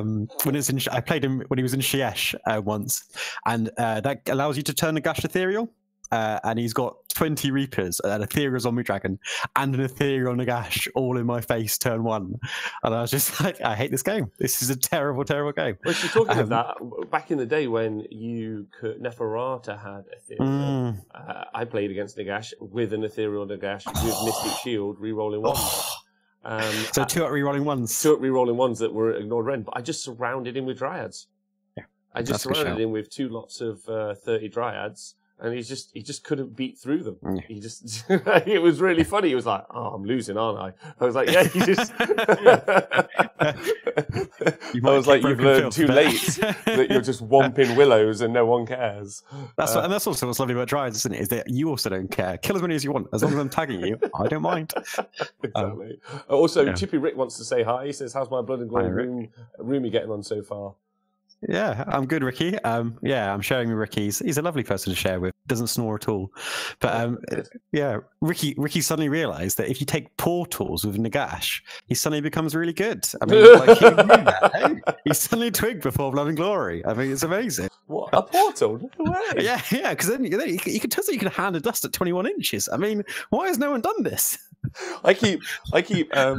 played him when he was in Shiesh once, and that allows you to turn Nagash ethereal. And he's got 20 Reapers, an Ethereal Zombie Dragon, and an Ethereal Nagash all in my face turn 1. And I was just like, I hate this game. This is a terrible, terrible game.
Well, if you're talking of that, back in the day when Neferata had Ethereal, I played against Nagash with an Ethereal Nagash with Mystic Shield, re-rolling 1s.
So 2 re-rolling 1s.
2 re-rolling 1s that were ignored rend, but I just surrounded him with Dryads.
Yeah,
I just surrounded him with 2 lots of 30 Dryads. And he just couldn't beat through them. He just it was really funny. He was like, "Oh, I'm losing, aren't I?" I was like, "Yeah, you just." I was like, "You've learned too late that you're just whomping willows and no one cares."
And that's also what's lovely about Dryads, isn't it? Is that you also don't care. Kill as many as you want, as long as I'm tagging you. I don't mind.
Exactly. Also, Chippy Rick wants to say hi. He says, "How's my Blood and Glory roomie getting on so far?"
Yeah, I'm good, Ricky. I'm sharing with Ricky. He's a lovely person to share with. Doesn't snore at all. But Ricky suddenly realised that if you take portals with Nagash, he suddenly becomes really good. I mean, he suddenly twigged before Blood and Glory. I mean, it's amazing.
What, a portal? No way.
Yeah, because then you can tell that you can hand a dust at 21 inches. I mean, why has no one done this?
I'm in a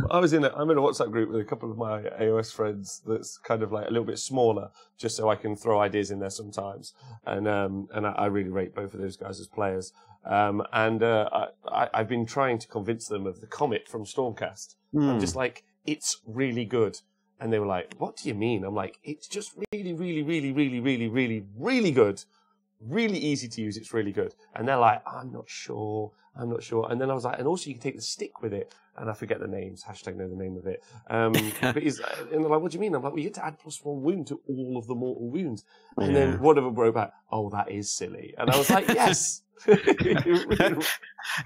WhatsApp group with a couple of my AOS friends that's kind of like a little bit smaller, just so I can throw ideas in there sometimes. And I really rate both of those guys as players. I've been trying to convince them of the Comet from Stormcast. I'm just like, it's really good. And they were like, what do you mean? I'm like, it's just really, really, really, really, really, really, really good. really easy to use. It's really good. And they're like, I'm not sure. And then I was like, and also you can take the stick with it. And I forget the names. Hashtag know the name of it. And they're like, what do you mean? I'm like, well, you get to add +1 wound to all of the mortal wounds. And then one of them wrote back, oh, that is silly. And I was like, yes.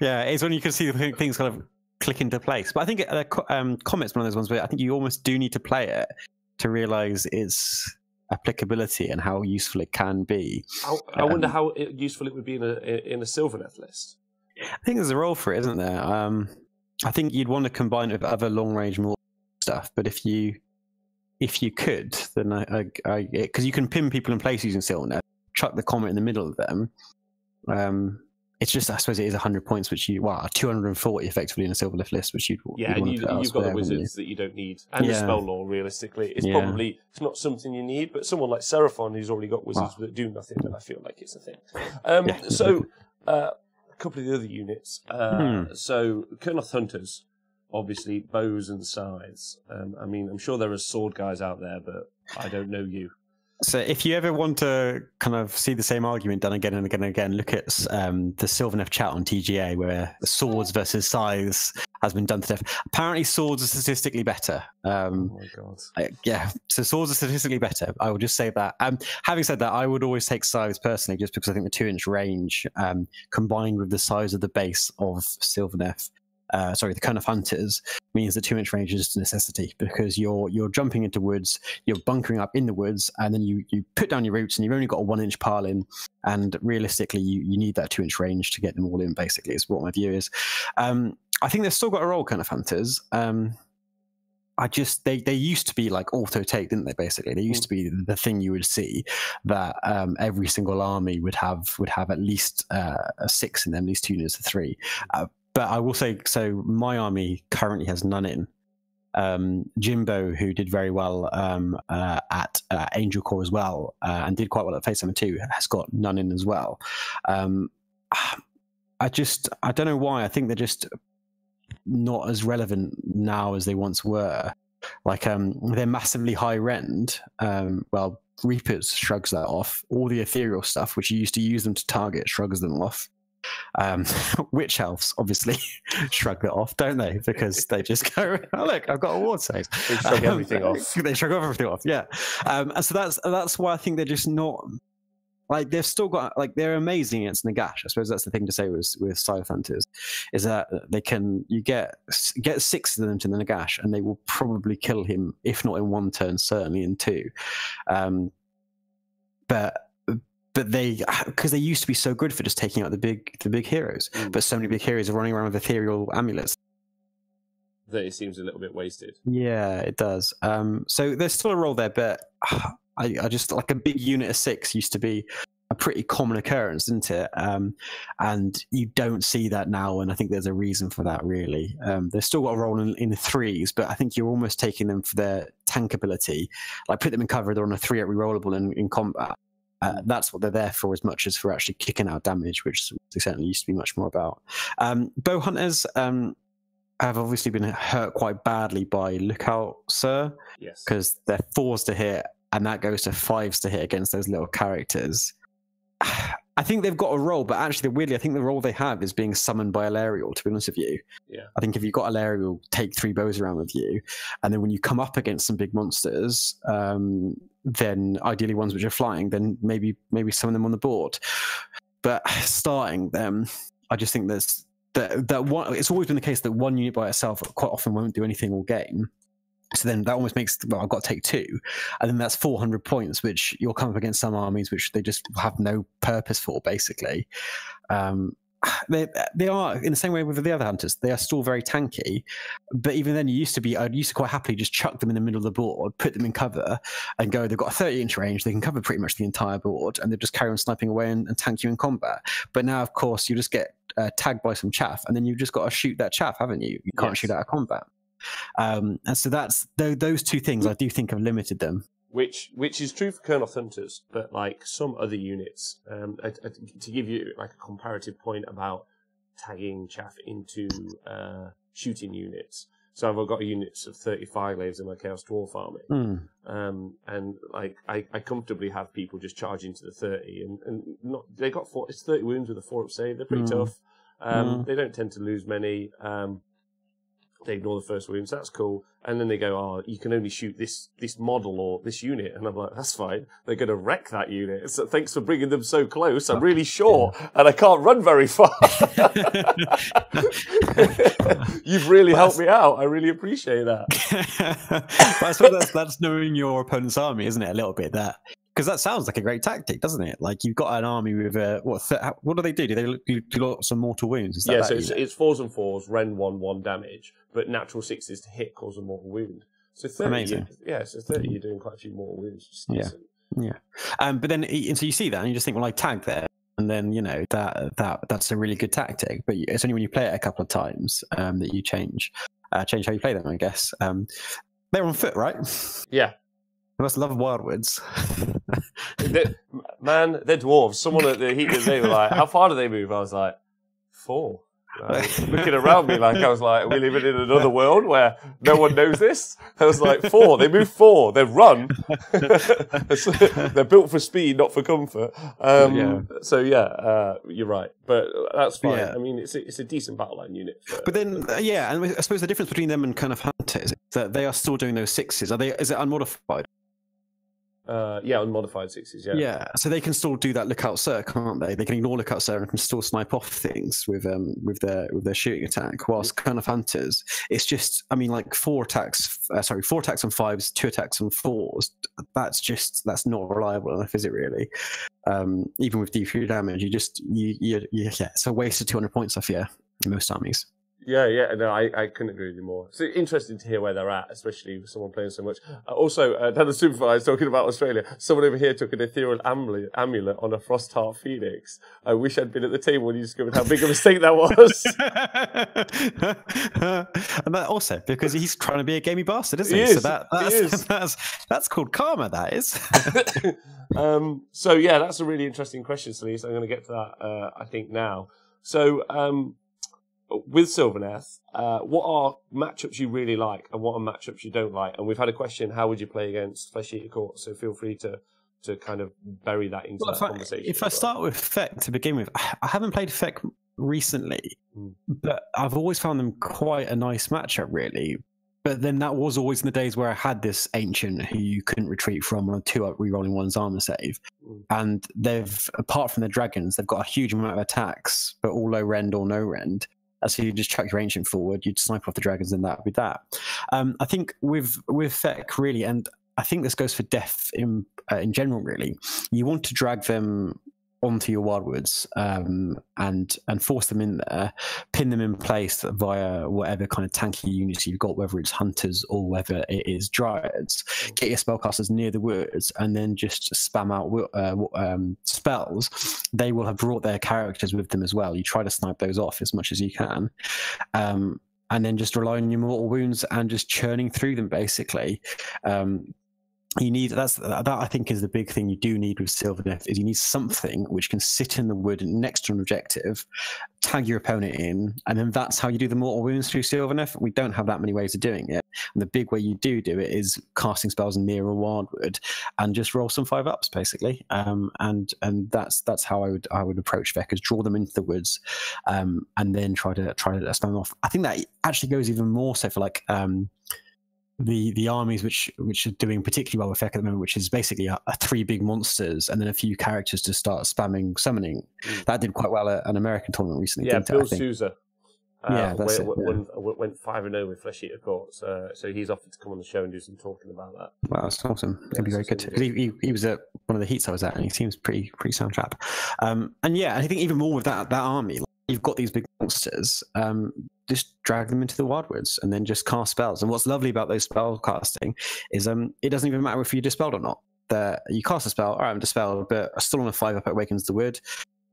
Yeah, it's when you can see things kind of click into place. But I think Comet's one of those ones where I think you almost do need to play it to realize its applicability and how useful it can be.
I wonder how useful it would be in a Sylvaneth list.
I think there's a role for it, isn't there? I think you'd want to combine it with other long range more stuff, but if you could, then because you can pin people in place using Sylvaneth, chuck the Comet in the middle of them. It's just, I suppose it is 100 points, which 240 effectively in a Sylvaneth list, which you'd
and you've got the wizards that you don't need, and the spell law. Realistically, it's probably not something you need, but someone like Seraphon who's already got wizards that do nothing, then I feel like it's a thing. So a couple of the other units. So Kurnoth Hunters, obviously bows and scythes. I mean, I'm sure there are sword guys out there, but I don't know you.
So if you ever want to kind of see the same argument done again and again and again, look at the Sylvaneth chat on TGA where the swords versus scythes has been done to death. Apparently swords are statistically better.
Oh my God.
So swords are statistically better. I will just say that. Having said that, I would always take scythes personally just because I think the 2-inch range combined with the size of the base of Sylvaneth, the Kurnoth Hunters, means that 2-inch range is a necessity because you're jumping into woods, you're bunkering up in the woods, and then you put down your roots, and you've only got a 1-inch pile in, and realistically, you need that 2-inch range to get them all in. Basically, is what my view is. I think they've still got a role, Kurnoth Hunters. They used to be like auto take, didn't they? Basically, they used to be the thing you would see that every single army would have at least a 6 in them, at least 2 units of 3. But I will say, so my army currently has none in. Jimbo, who did very well at Angel Corps as well, and did quite well at Phase 7 has got none in as well. I don't know why. I think they're just not as relevant now as they once were. Like they're massively high rend. Reapers shrugs that off. All the ethereal stuff, which you used to use them to target, shrugs them off. Witch elves obviously shrug that off, don't they? Because they just go, oh look, I've got a ward save.
They shrug everything off.
They shrug everything off, yeah. And so that's why I think they're just not like, they've still got, like, they're amazing against Nagash. I suppose that's the thing to say with Scythe Hunters, is that you get 6 of them to the Nagash and they will probably kill him, if not in 1 turn, certainly in 2. But because they used to be so good for just taking out the big heroes, but so many big heroes are running around with ethereal amulets
that it seems a little bit wasted.
Yeah, it does. So there's still a role there, but I just, like, a big unit of 6 used to be a pretty common occurrence, didn't it? And you don't see that now, and I think there's a reason for that, really. They've still got a role in 3s, but I think you're almost taking them for their tank ability. Like, put them in cover, they're on a 3 at rerollable in combat. That's what they're there for, as much as for actually kicking out damage, which they certainly used to be much more about. Bow hunters have obviously been hurt quite badly by Lookout Sir,
yes,
because they're 4s to hit, and that goes to 5s to hit against those little characters. I think they've got a role, but actually, weirdly, I think the role they have is being summoned by Alariel, to be honest with you.
Yeah.
I think if you've got Alariel, take 3 bows around with you, and then when you come up against some big monsters, then ideally ones which are flying, then maybe summon them on the board. But starting them, I just think that one, it's always been the case that 1 unit by itself quite often won't do anything all game. So then that almost makes, well, I've got to take 2. And then that's 400 points, which you'll come up against some armies which they just have no purpose for, basically. They are, in the same way with the other hunters, they are still very tanky. But even then, I used to quite happily just chuck them in the middle of the board, put them in cover, and go, they've got a 30-inch range, they can cover pretty much the entire board, and they just carry on sniping away and tank you in combat. But now, of course, you just get tagged by some chaff, and then you've just got to shoot that chaff, haven't you? You can't shoot out of combat. And so that's those 2 things I do think have limited them.
Which is true for Kurnoth Hunters, but like some other units, to give you like a comparative point about tagging chaff into shooting units. So I've got units of 35 glaives in my Chaos Dwarf army. And like I comfortably have people just charge into the 30, and not they got it's 30 wounds with a 4-up save. They're pretty tough. They don't tend to lose many. They ignore the first wounds. That's cool. And then they go, "Oh, you can only shoot this model or this unit." And I'm like, "That's fine. They're going to wreck that unit. So thanks for bringing them so close. I'm really short, and I can't run very far." You've really helped me out. I really appreciate that.
But I suppose that's knowing your opponent's army, isn't it? A little bit that. Because that sounds like a great tactic, doesn't it? Like you've got an army with what do they do? Do they do lots of mortal wounds?
Yeah, so it's 4s and 4s, Ren 1 damage, but natural 6s to hit cause a mortal wound. So 30,
amazing.
So 30, you're doing quite a few mortal wounds.
Yeah. But then, and so you see that, and you just think, well, I tag there, and then that's a really good tactic. But it's only when you play it a couple of times that you change how you play them, I guess. They're on foot, right?
Yeah.
I must love wildwoods.
Man, they're dwarves. Someone at the heat, they were like, "How far do they move?" I was like, 4. Looking around me, like I was like, "Are we living in another world where no one knows this?" I was like, 4. They move 4. They run. They're built for speed, not for comfort. So you're right, but that's fine. Yeah. I mean, it's a decent battle line unit.
But then, and I suppose the difference between them and kind of hunters is that they are still doing those 6s. Is it unmodified?
Unmodified 6s,
Yeah, so they can still do that lookout sir, can't they? They can ignore lookout sir and can still snipe off things with their shooting attack. Whilst kind of hunters, it's just, I mean, like 4 attacks on 5s, 2 attacks on 4s. That's not reliable enough, is it really? Even with D3 damage, it's a waste of 200 points, I fear, in most armies.
No, I couldn't agree with you more. It's interesting to hear where they're at, especially with someone playing so much. Also, down the Superfly, talking about Australia, someone over here took an ethereal amulet on a Frostheart Phoenix. I wish I'd been at the table when you discovered how big a mistake that was.
And that also, because he's trying to be a gamey bastard, isn't he? So that's called karma, that is.
That's a really interesting question, Celise. I'm going to get to that, I think, now. So, with Sylvaneth, what are matchups you really like and what are matchups you don't like? And we've had a question, how would you play against Flesh Eater Court? So feel free to kind of bury that into that conversation.
If I start with Feck to begin with, I haven't played Feck recently, but I've always found them quite a nice matchup, really. But then that was always in the days where I had this ancient who you couldn't retreat from on a 2-up rerolling one's armor save. And they've, apart from the dragons, they've got a huge amount of attacks, but all low rend or no rend. So you just chuck your ancient forward, you'd snipe off the dragons, and that would be that. I think with Feck, really, and I think this goes for Death in general, really, you want to drag them onto your wildwoods and force them in there, pin them in place via whatever kind of tanky units you've got, whether it's hunters or whether it is dryads. Get your spellcasters near the woods and then just spam out spells. They will have brought their characters with them as well. You try to snipe those off as much as you can. And then just rely on your mortal wounds and just churning through them, basically. You need that I think is the big thing you do need with Sylvaneth, is you need something which can sit in the wood next to an objective, tag your opponent in, and then that's how you do the mortal wounds through Sylvaneth. We don't have that many ways of doing it, and the big way you do it is casting spells near a wildwood and just roll some 5-ups, basically. And that's how I would approach Veckers, draw them into the woods, and then try to spam off. I think that actually goes even more so for like the armies which are doing particularly well with Feck at the moment, which is basically a 3 big monsters and then a few characters to start spamming summoning. That did quite well at an American tournament recently.
Yeah, Bill Souza.
That's
went 5-0 with Flesh Eater Court, so he's offered to come on the show and do some talking about that.
Wow, that's awesome. It'd be very good. He was at one of the heats I was at, and he seems pretty sound chap. And I think even more with that army, like, you've got these big monsters. Just drag them into the wildwoods and then just cast spells. And what's lovely about those spell casting is it doesn't even matter if you're dispelled or not. You cast a spell, all right, I'm dispelled, but I'm still on a 5-up, it awakens the wood.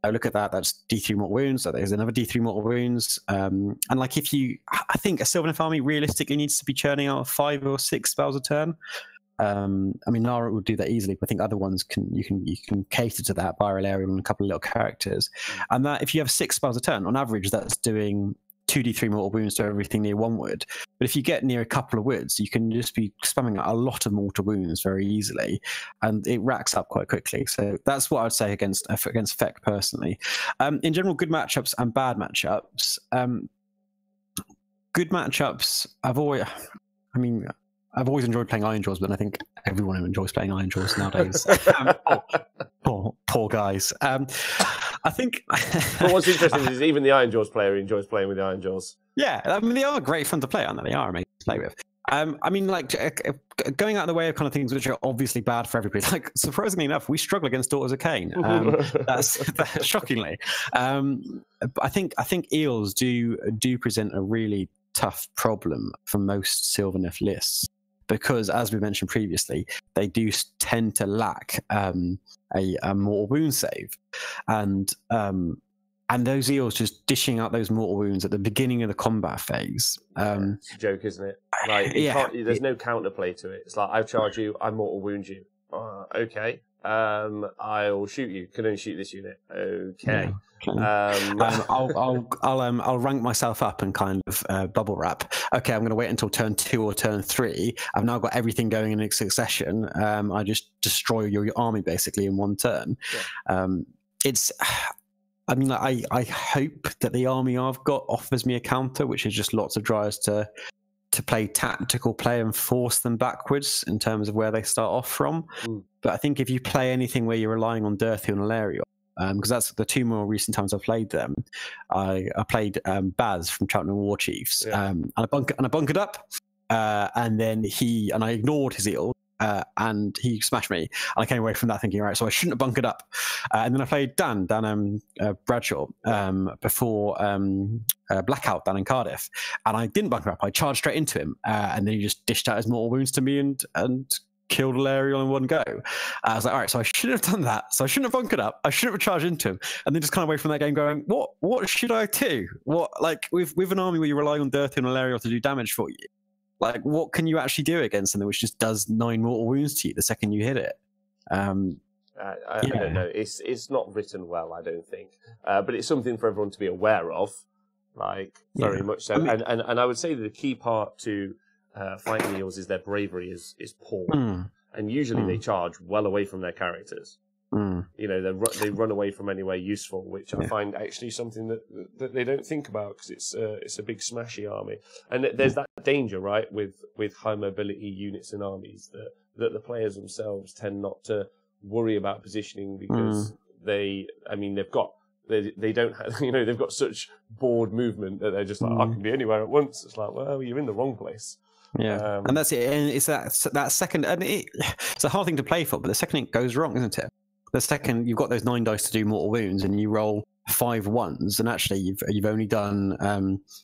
Look at that, that's D3 mortal wounds. So there's another D3 mortal wounds. And like I think a Sylvaneth army realistically needs to be churning out 5 or 6 spells a turn. I mean, Nara will do that easily, but I think other ones you can cater to that by Ilarion and a couple of little characters. And that if you have 6 spells a turn, on average, that's doing 2d3 mortal wounds to everything near 1 wood. But if you get near a couple of woods, you can just be spamming out a lot of mortal wounds very easily, and it racks up quite quickly. So that's what I'd say against Feck personally. In general, good matchups and bad matchups. Good matchups, I've always enjoyed playing Iron Jaws, but I think everyone enjoys playing Iron Jaws nowadays. Poor guys. I think.
But what's interesting is even the Iron Jaws player enjoys playing with the Iron Jaws.
Yeah, I mean they are great fun to play, aren't they? They are amazing to play with. I mean, like going out of the way of kind of things which are obviously bad for everybody. Like surprisingly enough, we struggle against Daughters of Cain. That's shockingly. I think eels do present a really tough problem for most Sylvaneth lists, because as we mentioned previously, they do tend to lack a mortal wound save, and those eels just dishing out those mortal wounds at the beginning of the combat phase.
It's a joke, isn't it? Like there's no counterplay to it. It's like, I charge you, I mortal wound you. Okay. I'll shoot you. Can only shoot this unit. Okay.
I'll rank myself up and kind of bubble wrap. Okay, I'm going to wait until turn 2 or turn 3. I've now got everything going in succession. I just destroy your army basically in 1 turn. Yeah. I mean, I hope that the army I've got offers me a counter, which is just lots of dryers to play tactical play and force them backwards in terms of where they start off from. But I think if you play anything where you're relying on Dirthiel and Alariel, because that's the 2 more recent times I've played them. I played Baz from Cheltenham War Chiefs, and I bunkered up, and then I ignored his eel, and he smashed me. I came away from that thinking, right, so I shouldn't have bunkered up. And then I played Dan Bradshaw before Blackout down in Cardiff, and I didn't bunker up. I charged straight into him, and then he just dished out his mortal wounds to me and killed Alariel in 1 go. I was like, all right, so I shouldn't have done that. So I shouldn't have bunkered up. I shouldn't have charged into him. And then just kind of away from that game going, what should I do? What, like, with an army where you rely on Dirthiel and Alariel to do damage for you, like, what can you actually do against something which just does 9 mortal wounds to you the second you hit it? I
don't know. It's not written well, I don't think. But it's something for everyone to be aware of, like, very much so. I mean, and I would say that the key part to fighting eels is their bravery is poor. And usually they charge well away from their characters. You know, they run away from anywhere useful, which I find actually something that they don't think about, because it's a big smashy army. And there's that danger, right, with high mobility units and armies, that the players themselves tend not to worry about positioning, because they've got such broad movement that they're just like, I can be anywhere at once. It's like, well, you're in the wrong place.
Yeah, and that's it. And it's that second, and it's a hard thing to play for, but the second it goes wrong, isn't it? The second you've got those 9 dice to do mortal wounds, and you roll 5 ones, and actually you've only done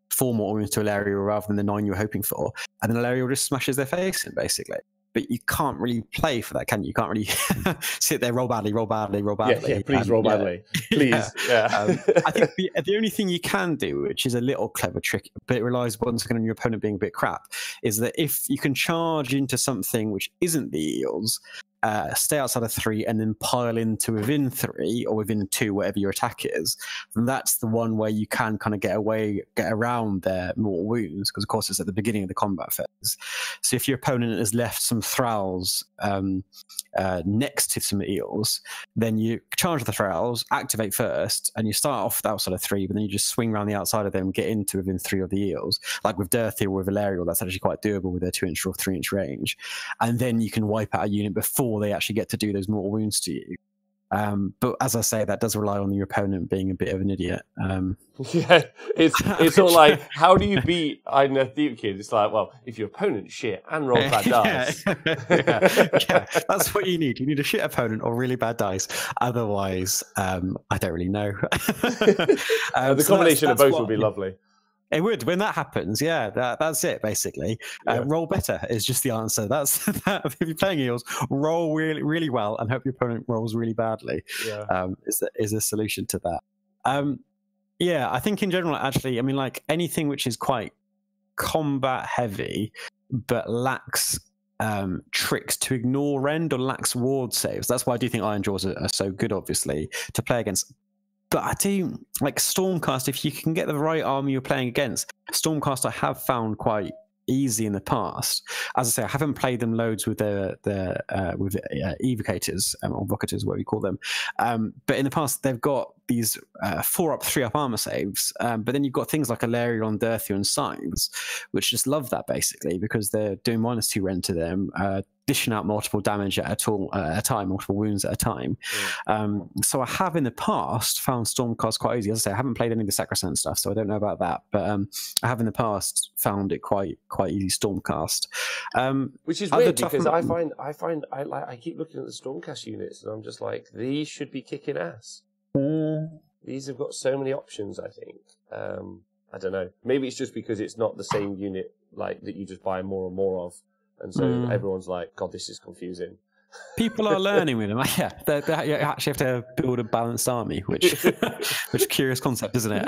4 mortal wounds to Alariel rather than the 9 you were hoping for, and then Alariel just smashes their face in basically. But you can't really play for that, can you? You can't really sit there, roll badly.
Yeah, please roll badly. Please.
I think the only thing you can do, which is a little clever trick, but it relies once again on your opponent being a bit crap, is that if you can charge into something which isn't the eels, stay outside of 3 and then pile into within 3 or within 2, whatever your attack is, then that's the one where you can kind of get around their mortal wounds, because of course it's at the beginning of the combat phase. So if your opponent has left some thralls next to some eels, then you charge the thralls, activate first, and you start off outside of 3, but then you just swing around the outside of them, get into within 3 of the eels. Like with Dirthiel or with Valerial, that's actually quite doable with their 2-inch or 3-inch range. And then you can wipe out a unit before they actually get to do those mortal wounds to you. But as I say, that does rely on your opponent being a bit of an idiot.
Yeah, it's all like, how do you beat Iden Thief Kid? It's like, well, if your opponent's shit and rolls bad dice.
Yeah, that's what you need. You need a shit opponent or really bad dice. Otherwise, I don't really know.
The combination of both would be lovely.
It would. When that happens, yeah, that's it, basically. Roll better is just the answer. That's that. If you're playing eels, roll really, really well and hope your opponent rolls really badly. Is a solution to that. I think in general, actually, I mean, like anything which is quite combat heavy but lacks tricks to ignore rend or lacks ward saves. That's why I do think Iron Jaws are so good, obviously, to play against But I do like Stormcast. If you can get the right army you're playing against, Stormcast I have found quite easy in the past. As I say, I haven't played them loads with the evocators or vocators, what we call them. But in the past, they've got these 4-up, 3-up armor saves. But then you've got things like Alarion, Dirthier, and Signs, which just love that basically because they're doing -2 rend to them, dishing out multiple damage at a time, multiple wounds at a time. So I have in the past found Stormcast quite easy. As I say, I haven't played any of the Sacrosanct stuff, so I don't know about that. But I have in the past found it quite easy Stormcast.
Which is weird because I keep looking at the Stormcast units and I'm just like, these should be kicking ass. These have got so many options, I think. I don't know. Maybe it's just because it's not the same unit like that you just buy more and more of. And so everyone's like, God, this is confusing.
People are learning with them. Yeah, you actually have to build a balanced army, which a curious concept, isn't it?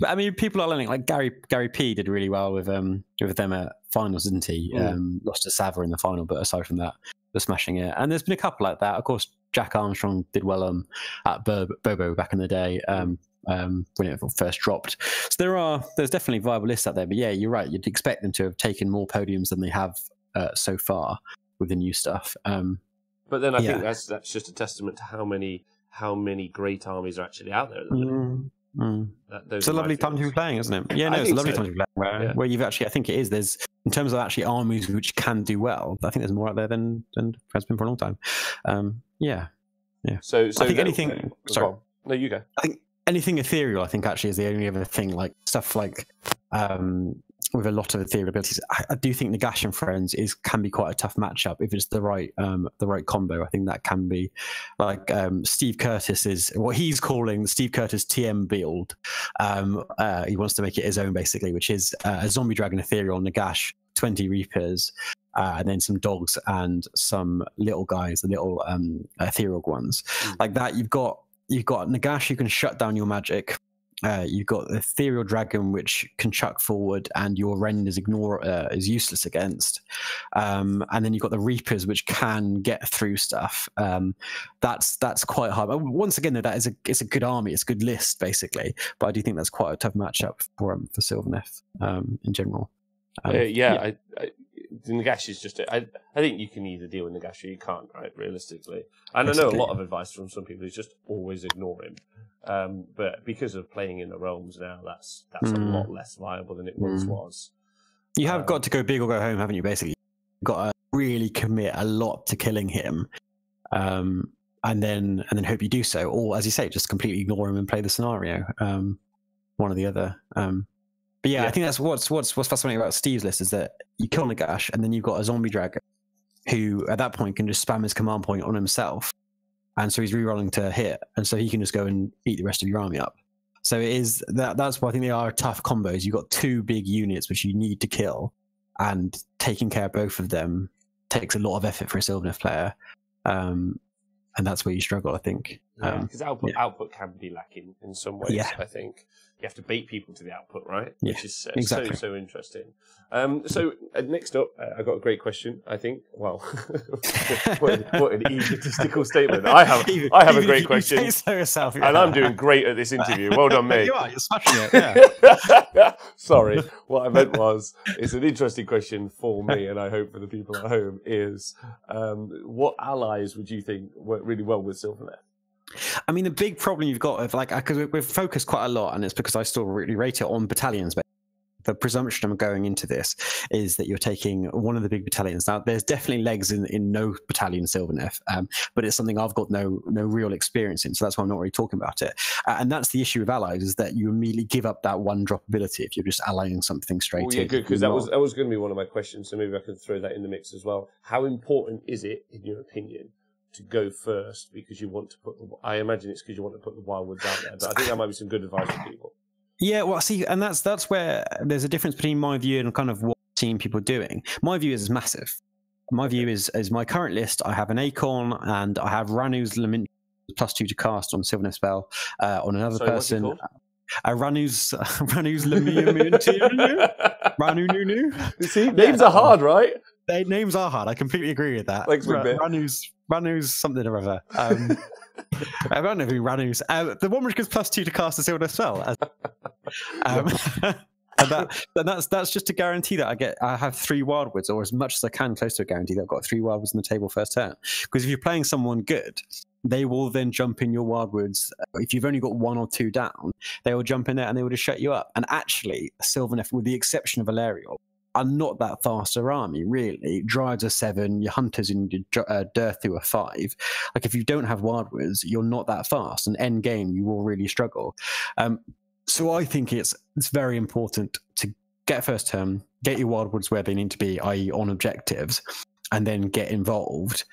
But I mean, people are learning. Like Gary P did really well with them at finals, didn't he? Lost to Sava in the final, but aside from that, they're smashing it. And there's been a couple like that. Of course, Jack Armstrong did well at Bobo back in the day. When it first dropped. So there's definitely viable lists out there, but yeah, you're right. You'd expect them to have taken more podiums than they have so far with the new stuff.
But then I think that's just a testament to how many great armies are actually out there at the minute.
It's a lovely time to be playing, isn't it? Yeah, no, it's a lovely time to be playing where you've actually, I think it is. There's in terms of actually armies which can do well. I think there's more out there than has been for a long time. Yeah.
So
I think anything. Sorry,
no, you go.
I think anything ethereal, I think, actually is the only other thing, like stuff like with a lot of ethereal abilities. I do think Nagash and Friends can be quite a tough matchup if it's the right combo. I think that can be like Steve Curtis is what he's calling the Steve Curtis TM build. He wants to make it his own basically, which is a zombie dragon ethereal Nagash, 20 Reapers, and then some dogs and some little guys, the little ethereal ones. Like that, you've got Nagash who can shut down your magic. You've got the Ethereal Dragon, which can chuck forward, and your Rend is useless against. And then you've got the Reapers, which can get through stuff. That's quite hard. But once again, though, it's a good army. It's a good list, basically. But I do think that's quite a tough matchup for Sylvaneth in general.
The Nagash is just. I think you can either deal with Nagash or you can't, right? Realistically, and I know a lot of advice from some people is just always ignore him. But because of playing in the realms now, that's a lot less viable than it once was.
You have got to go big or go home, haven't you? Basically, you've got to really commit a lot to killing him, and then hope you do so, or as you say, just completely ignore him and play the scenario. One or the other. But yeah, I think that's what's fascinating about Steve's list is that you kill Nagash and then you've got a zombie dragon who at that point can just spam his command point on himself, and so he's rerolling to hit, and so he can just go and eat the rest of your army up. So it is that's why I think they are tough combos. You've got two big units which you need to kill, and taking care of both of them takes a lot of effort for a Sylvaneth player, and that's where you struggle, I think.
Because output can be lacking in some ways. I think you have to bait people to the output, right? Which is so interesting. So next up, I got a great question. I think. Wow, what an egotistical statement. I have a great question,
you say so yourself,
and I'm doing great at this interview. Well done, mate.
You're smashing it. Yeah.
Sorry, what I meant was it's an interesting question for me, and I hope for the people at home is what allies would you think work really well with Sylvaneth?
I mean, the big problem you've got of because we've focused quite a lot, and it's because I still really rate it on battalions. But the presumption I'm going into this is that you're taking one of the big battalions. Now, there's definitely legs in no battalion Sylvaneth, but it's something I've got no real experience in, so that's why I'm not really talking about it. And that's the issue with allies, is that you immediately give up that one drop ability if you're just allying something straight in.
Yeah, good, because that was going to be one of my questions, so maybe I could throw that in the mix as well. How important is it, in your opinion, to go first because you want to I imagine it's because you want to put the wildwoods out there, but I think that might be some good advice for people.
Yeah, well, see, and that's where there's a difference between my view and kind of what I've seen people doing. My view is massive. My view is my current list. I have an Acorn and I have Ranu's Lament +2 to cast on Sylvaneth spell on another person. Ranu's Lament. Ranu Nunu.
You see, names are hard, right?
names are hard. I completely agree with that.
Thanks,
Ranu's something or other. I don't know who Ranu's. The one which gives +2 to cast a Sylvan spell. And that's just to guarantee that I have 3 wildwoods, or as much as I can close to a guarantee that I've got 3 wildwoods on the table first turn. Because if you're playing someone good, they will then jump in your wildwoods. If you've only got 1 or 2 down, they will jump in there and they will just shut you up. And actually, Sylvaneth, with the exception of Valerial, are not that faster army, really. Dryads are 7, your hunters and your Durthu are 5. Like, if you don't have wildwoods, you're not that fast. And end game, you will really struggle. So I think it's very important to get first turn, get your wildwoods where they need to be, i.e. on objectives, and then get involved.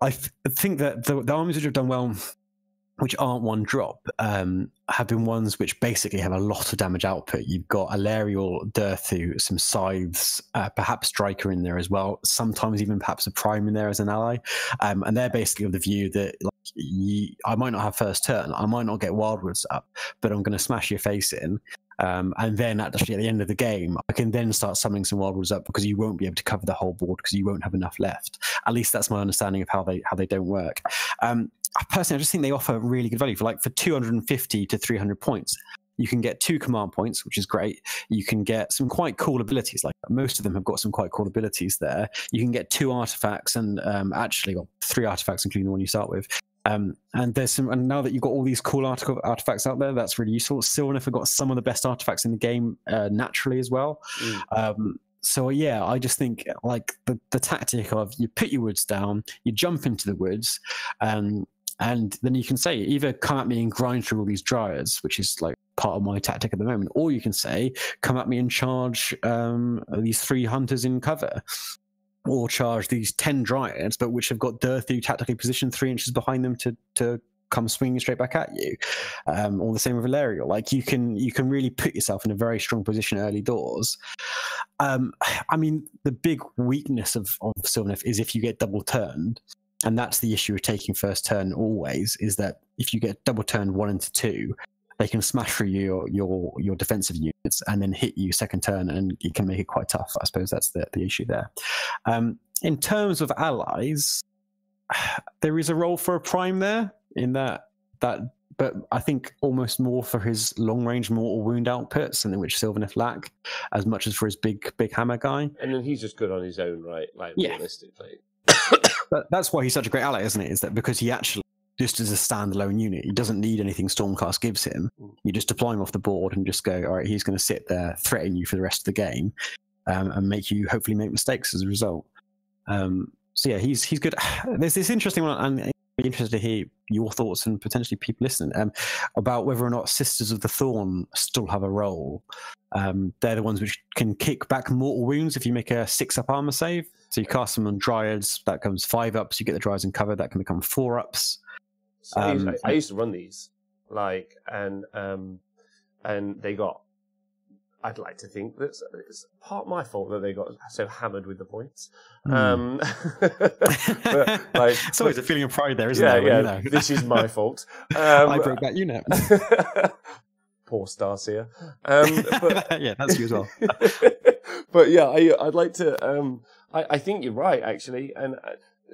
I think that the armies which have done well, which aren't 1-drop, have been ones which basically have a lot of damage output. You've got Alarial, Durthu, some Scythes, perhaps Striker in there as well, sometimes even perhaps a Prime in there as an ally. And they're basically of the view that I might not have first turn, I might not get wildwoods up, but I'm going to smash your face in. And then actually at the end of the game, I can then start summoning some wildwoods up because you won't be able to cover the whole board because you won't have enough left. At least that's my understanding of how they don't work. Personally, I just think they offer really good value for 250 to 300 points. You can get 2 command points, which is great. You can get some quite cool abilities. Like most of them have got some quite cool abilities there. You can get 2 artifacts and actually 3 artifacts, including the one you start with. And there's some, and now that you've got all these cool artifacts out there, that's really useful. Sylvaneth have got some of the best artifacts in the game naturally as well. So yeah, I just think like the tactic of you put your woods down, you jump into the woods, and then you can say either come at me and grind through all these dryads, which is like part of my tactic at the moment, or you can say come at me and charge these 3 hunters in cover. Or charge these 10 dryads, but which have got Durthu tactically positioned 3 inches behind them to come swinging straight back at you. Or the same with Valerial. Like you can really put yourself in a very strong position early doors. I mean, the big weakness of Sylvaneth is if you get double turned, and that's the issue of taking first turn always, is that if you get double turned 1 into 2, they can smash through your defensive units and then hit you second turn, and you can make it quite tough. I suppose that's the issue there. In terms of allies, there is a role for a Prime there in that, but I think almost more for his long range mortal wound output, something which Sylvaneth lack, as much as for his big hammer guy.
And then he's just good on his own, right? Like realistically.
But that's why he's such a great ally, isn't it? Is that because he actually, just as a standalone unit, he doesn't need anything Stormcast gives him. You just deploy him off the board and just go, all right, he's going to sit there, threaten you for the rest of the game, and make you hopefully make mistakes as a result. So yeah, he's good. There's this interesting one, and I'd be interested to hear your thoughts and potentially people listening about whether or not Sisters of the Thorn still have a role. They're the ones which can kick back mortal wounds if you make a 6-up armor save. So you cast them on Dryads, that comes 5-ups. You get the Dryads in cover, that can become 4-ups.
So I used to run these, and they got. I'd like to think that it's part my fault that they got so hammered with the points. But,
it's always a feeling of pride there, isn't
there?
Yeah,
you know. This is my fault.
I broke that unit.
Poor Starseer.
Yeah, that's you as well.
But yeah, I'd like to. I think you're right, actually, and.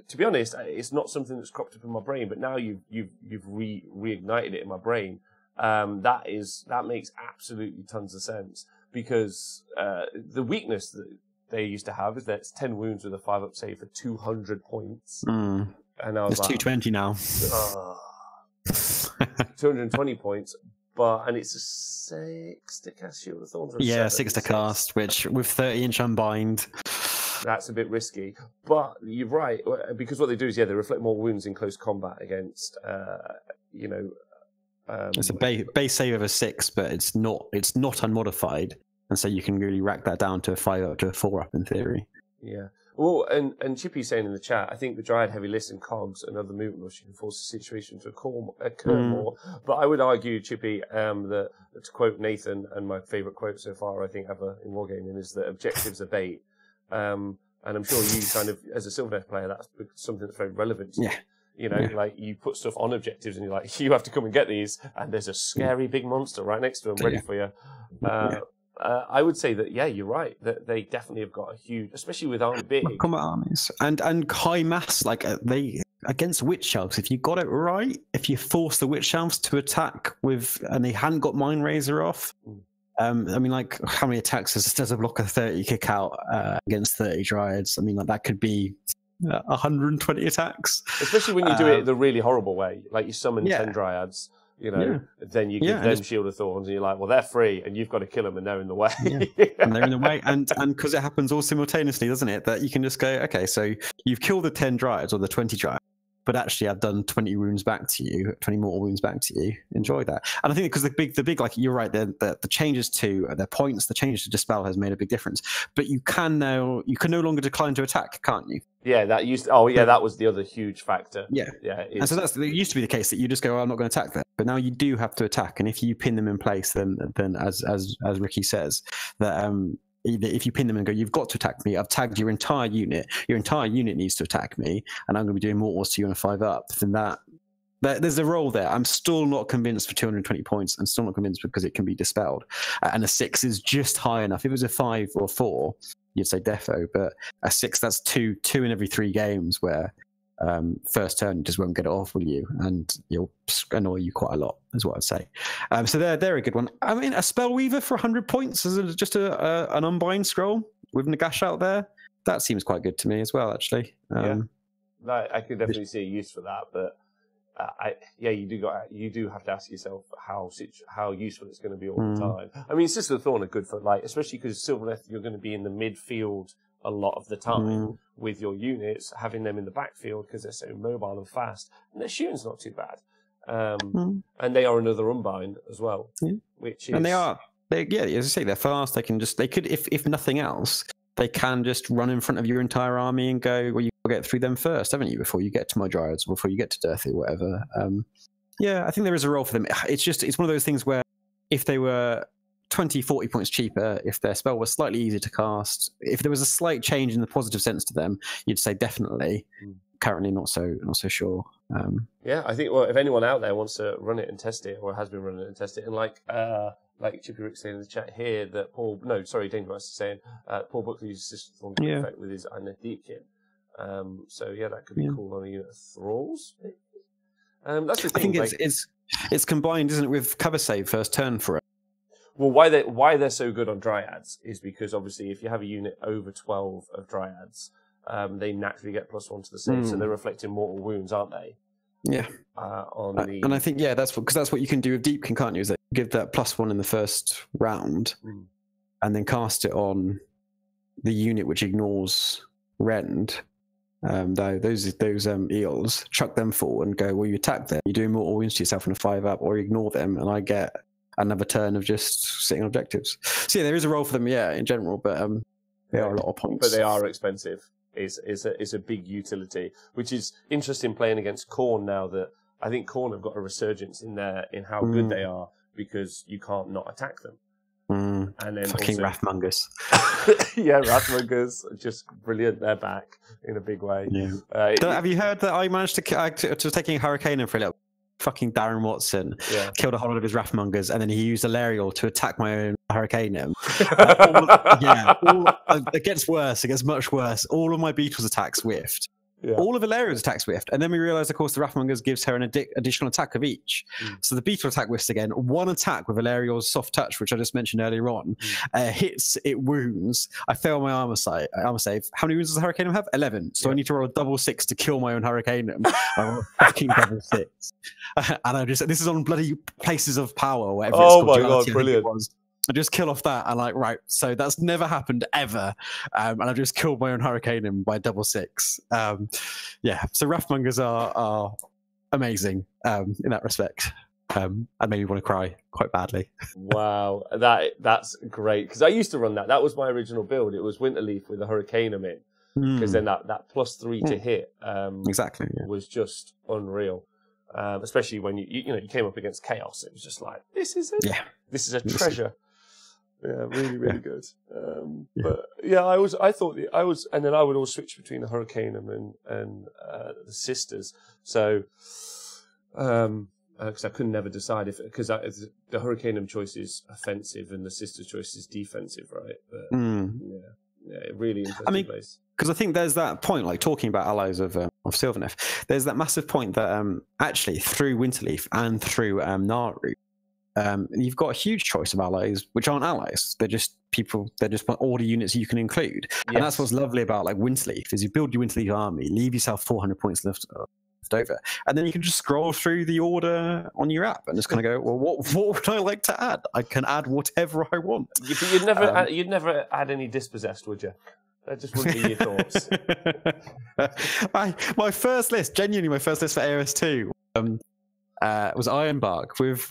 To be honest, it's not something that's cropped up in my brain, but now you've reignited it in my brain. That makes absolutely tons of sense, because the weakness that they used to have is that it's 10 wounds with a 5-up save for 200 points. And I was
it's 220 now.
220 points. And it's a 6 to cast Shield of Thorns.
Yeah, 6 to cast, which with 30-inch unbind.
That's a bit risky, but you're right, because what they do is, they reflect more wounds in close combat against,
it's a base save of a 6, but it's not unmodified, and so you can really rack that down to a 5-up to a 4-up in theory.
Yeah. Well, and Chippy's saying in the chat, I think the Dryad heavy list and cogs and other movement rush can force the situation to occur more. But I would argue, Chippy, that to quote Nathan, and my favourite quote so far, I think, ever in Wargaming, is that objectives are bait. And I'm sure you kind of, as a Sylvaneth player, that's something that's very relevant to you. You know, like you put stuff on objectives and you're like, you have to come and get these, and there's a scary big monster right next to them ready for you. I would say that, yeah, you're right. That they definitely have got a huge, especially with army big.
Combat armies. And high mass, like they against witch elves, if you got it right, if you force the witch elves to attack with, and they hadn't got Mind Razor off, I mean, like, how many attacks does a blocker 30 kick out against 30 Dryads? I mean, like, that could be 120 attacks.
Especially when you do it the really horrible way. Like, you summon 10 Dryads, you know, then you give them Shield of Thorns, and you're like, well, they're free, and you've got to kill them, and they're in the way.
And they're in the way. And because it happens all simultaneously, doesn't it? That you can just go, okay, so you've killed the 10 Dryads or the 20 Dryads, but actually I've done 20 wounds back to you, 20 mortal wounds back to you. Enjoy that. And I think because the big, like, you're right, the changes to their points, the changes to Dispel has made a big difference. But you can no longer decline to attack, can't you?
Yeah, that was the other huge factor.
Yeah. And so it used to be the case that you just go, oh, I'm not going to attack them. But now you do have to attack. And if you pin them in place, then as Ricky says, that if you pin them and go, you've got to attack me, I've tagged your entire unit needs to attack me, and I'm going to be doing mortals to you on a 5-up, then that there's a role there. I'm still not convinced for 220 points. I'm still not convinced because it can be dispelled. And a 6 is just high enough. If it was a 5 or 4, you'd say defo, but a 6, that's two in every 3 games where first turn you just won't get it off, will you? And you'll annoy you quite a lot, is what I'd say. So they're a good one. I mean, a Spellweaver for 100 points is just an Unbind scroll with Nagash out there. That seems quite good to me as well, actually.
I could definitely see a use for that, but you do have to ask yourself how useful it's going to be all the time. I mean, Sister of Thorn are good for, like, especially because Sylvaneth, you're going to be in the midfield a lot of the time with your units, having them in the backfield because they're so mobile and fast, and their shooting's not too bad. And they are another Unbind as well, which is, and
as I say, they're fast. They could, if nothing else, they can just run in front of your entire army and go, well, you've got to get through them first, haven't you, before you get to my Dryads, before you get to Dirthy, whatever. I think there is a role for them. It's one of those things where if they were 20, 40 points cheaper, if their spell was slightly easier to cast, if there was a slight change in the positive sense to them, you'd say definitely. Currently not so sure.
I think, well, if anyone out there wants to run it and test it, or has been running it and test it, and like Chippy Rick saying in the chat here that Danger Mouse is saying Paul Buckley uses Sister Thorn effect with his Deepkin. That could be cool on a unit of Thralls. That's the thing.
I think it's combined, isn't it, with cover save first turn for it.
Well, why they're so good on Dryads is because obviously if you have a unit over 12 of Dryads, they naturally get +1 to the save, so they're reflecting mortal wounds, aren't they?
Yeah. And I think that's what you can do with Deepkin, can't you? Is that give that +1 in the first round, and then cast it on the unit which ignores Rend. Those eels, chuck them forward and go, well, you attack them, you do mortal wounds to yourself in a 5-up, or ignore them, and I get another turn of just sitting on objectives. So there is a role for them, in general, but they are a lot of points.
But they are expensive. Is a big utility, which is interesting playing against Khorne now that I think Khorne have got a resurgence in how good they are because you can't not attack them. And then
fucking Wrathmongers.
Wrathmongers are just brilliant. They're back in a big way. Have you heard that I managed to taking Hurricane for a little? Fucking Darren Watson killed a whole lot of his Wrathmongers, and then he used Alariel to attack my own Hurricaneum. It gets worse. It gets much worse. All of my Beetle's attacks whiffed. All of Alariel's attacks whiffed. And then we realized, of course, the Wrathmongers gives her an additional attack of each. So the Beetle attack whiffs again. One attack with Alariel's soft touch, which I just mentioned earlier on, hits, it wounds. I fail my armor save. How many wounds does the Hurricaneum have? 11. So I need to roll a double 6 to kill my own Hurricaneum. I roll a fucking double 6. And this is on bloody Places of Power, whatever it's called. Oh my God, brilliant.
I just kill off that. I'm like, right, so that's never happened ever. And I just killed my own Hurricaneum by double 6. So Wrathmongers are amazing in that respect. And made me want to cry quite badly.
Wow, that's great. Because I used to run that. That was my original build. It was Winterleaf with a Hurricaneum in. Because then that +3 to hit was just unreal. Especially when you came up against Chaos. It was just like, this is a treasure. Yeah, really, really good. But and then I would all switch between the Hurricaneum and the Sisters. So, because I couldn't never decide because the Hurricanum choice is offensive and the Sister choice is defensive, right? But yeah, really interesting place.
Because I think there's that point, like talking about allies of Sylvaneth, there's that massive point that actually through Winterleaf and through Naru, you've got a huge choice of allies which aren't allies. They're just people. They're just order units you can include, and that's what's lovely about like Winterleaf is you build your Winterleaf army, leave yourself 400 points left over, and then you can just scroll through the order on your app and just kind of go, well, what would I like to add? I can add whatever I want.
But you'd never add any dispossessed, would you? That just wouldn't be your thoughts.
My first list for AOS2 was Ironbark with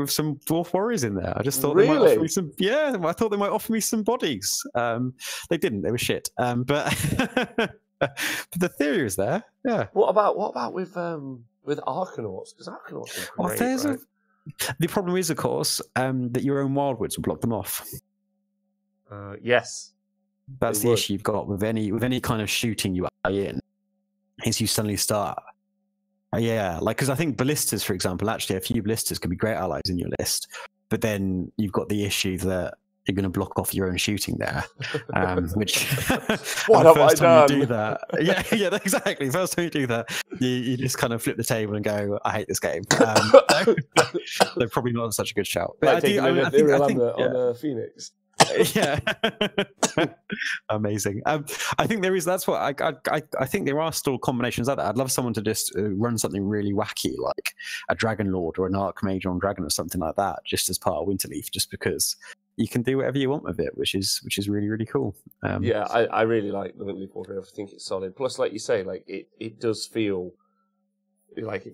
some Dwarf Warriors in there. I just thought they might offer me some. Yeah, I thought they might offer me some bodies. They didn't. They were shit. But the theory is there. Yeah.
What about with Arcanauts? Because Arcanauts are great. Right?
The problem is, of course, that your own Wildwoods will block them off.
Yes.
That's the issue you've got with any kind of shooting you are in. Is you suddenly start. Yeah, like because I think ballistas, for example, actually a few ballistas could be great allies in your list, but then you've got the issue that you're going to block off your own shooting there, which
what have I done?
You do that, yeah, exactly. First time you do that, you just kind of flip the table and go, "I hate this game." They're probably not such a good shout. But
like I think on a Phoenix.
Yeah, amazing. I think there is. That's what I think there are still combinations out there. I'd love someone to just run something really wacky, like a Dragon Lord or an Archmage on Dragon or something like that, just as part of Winterleaf, just because you can do whatever you want with it, which is really really cool.
Yeah, I really like the Winterleaf Warfare. I think it's solid. Plus, like you say, like it does feel like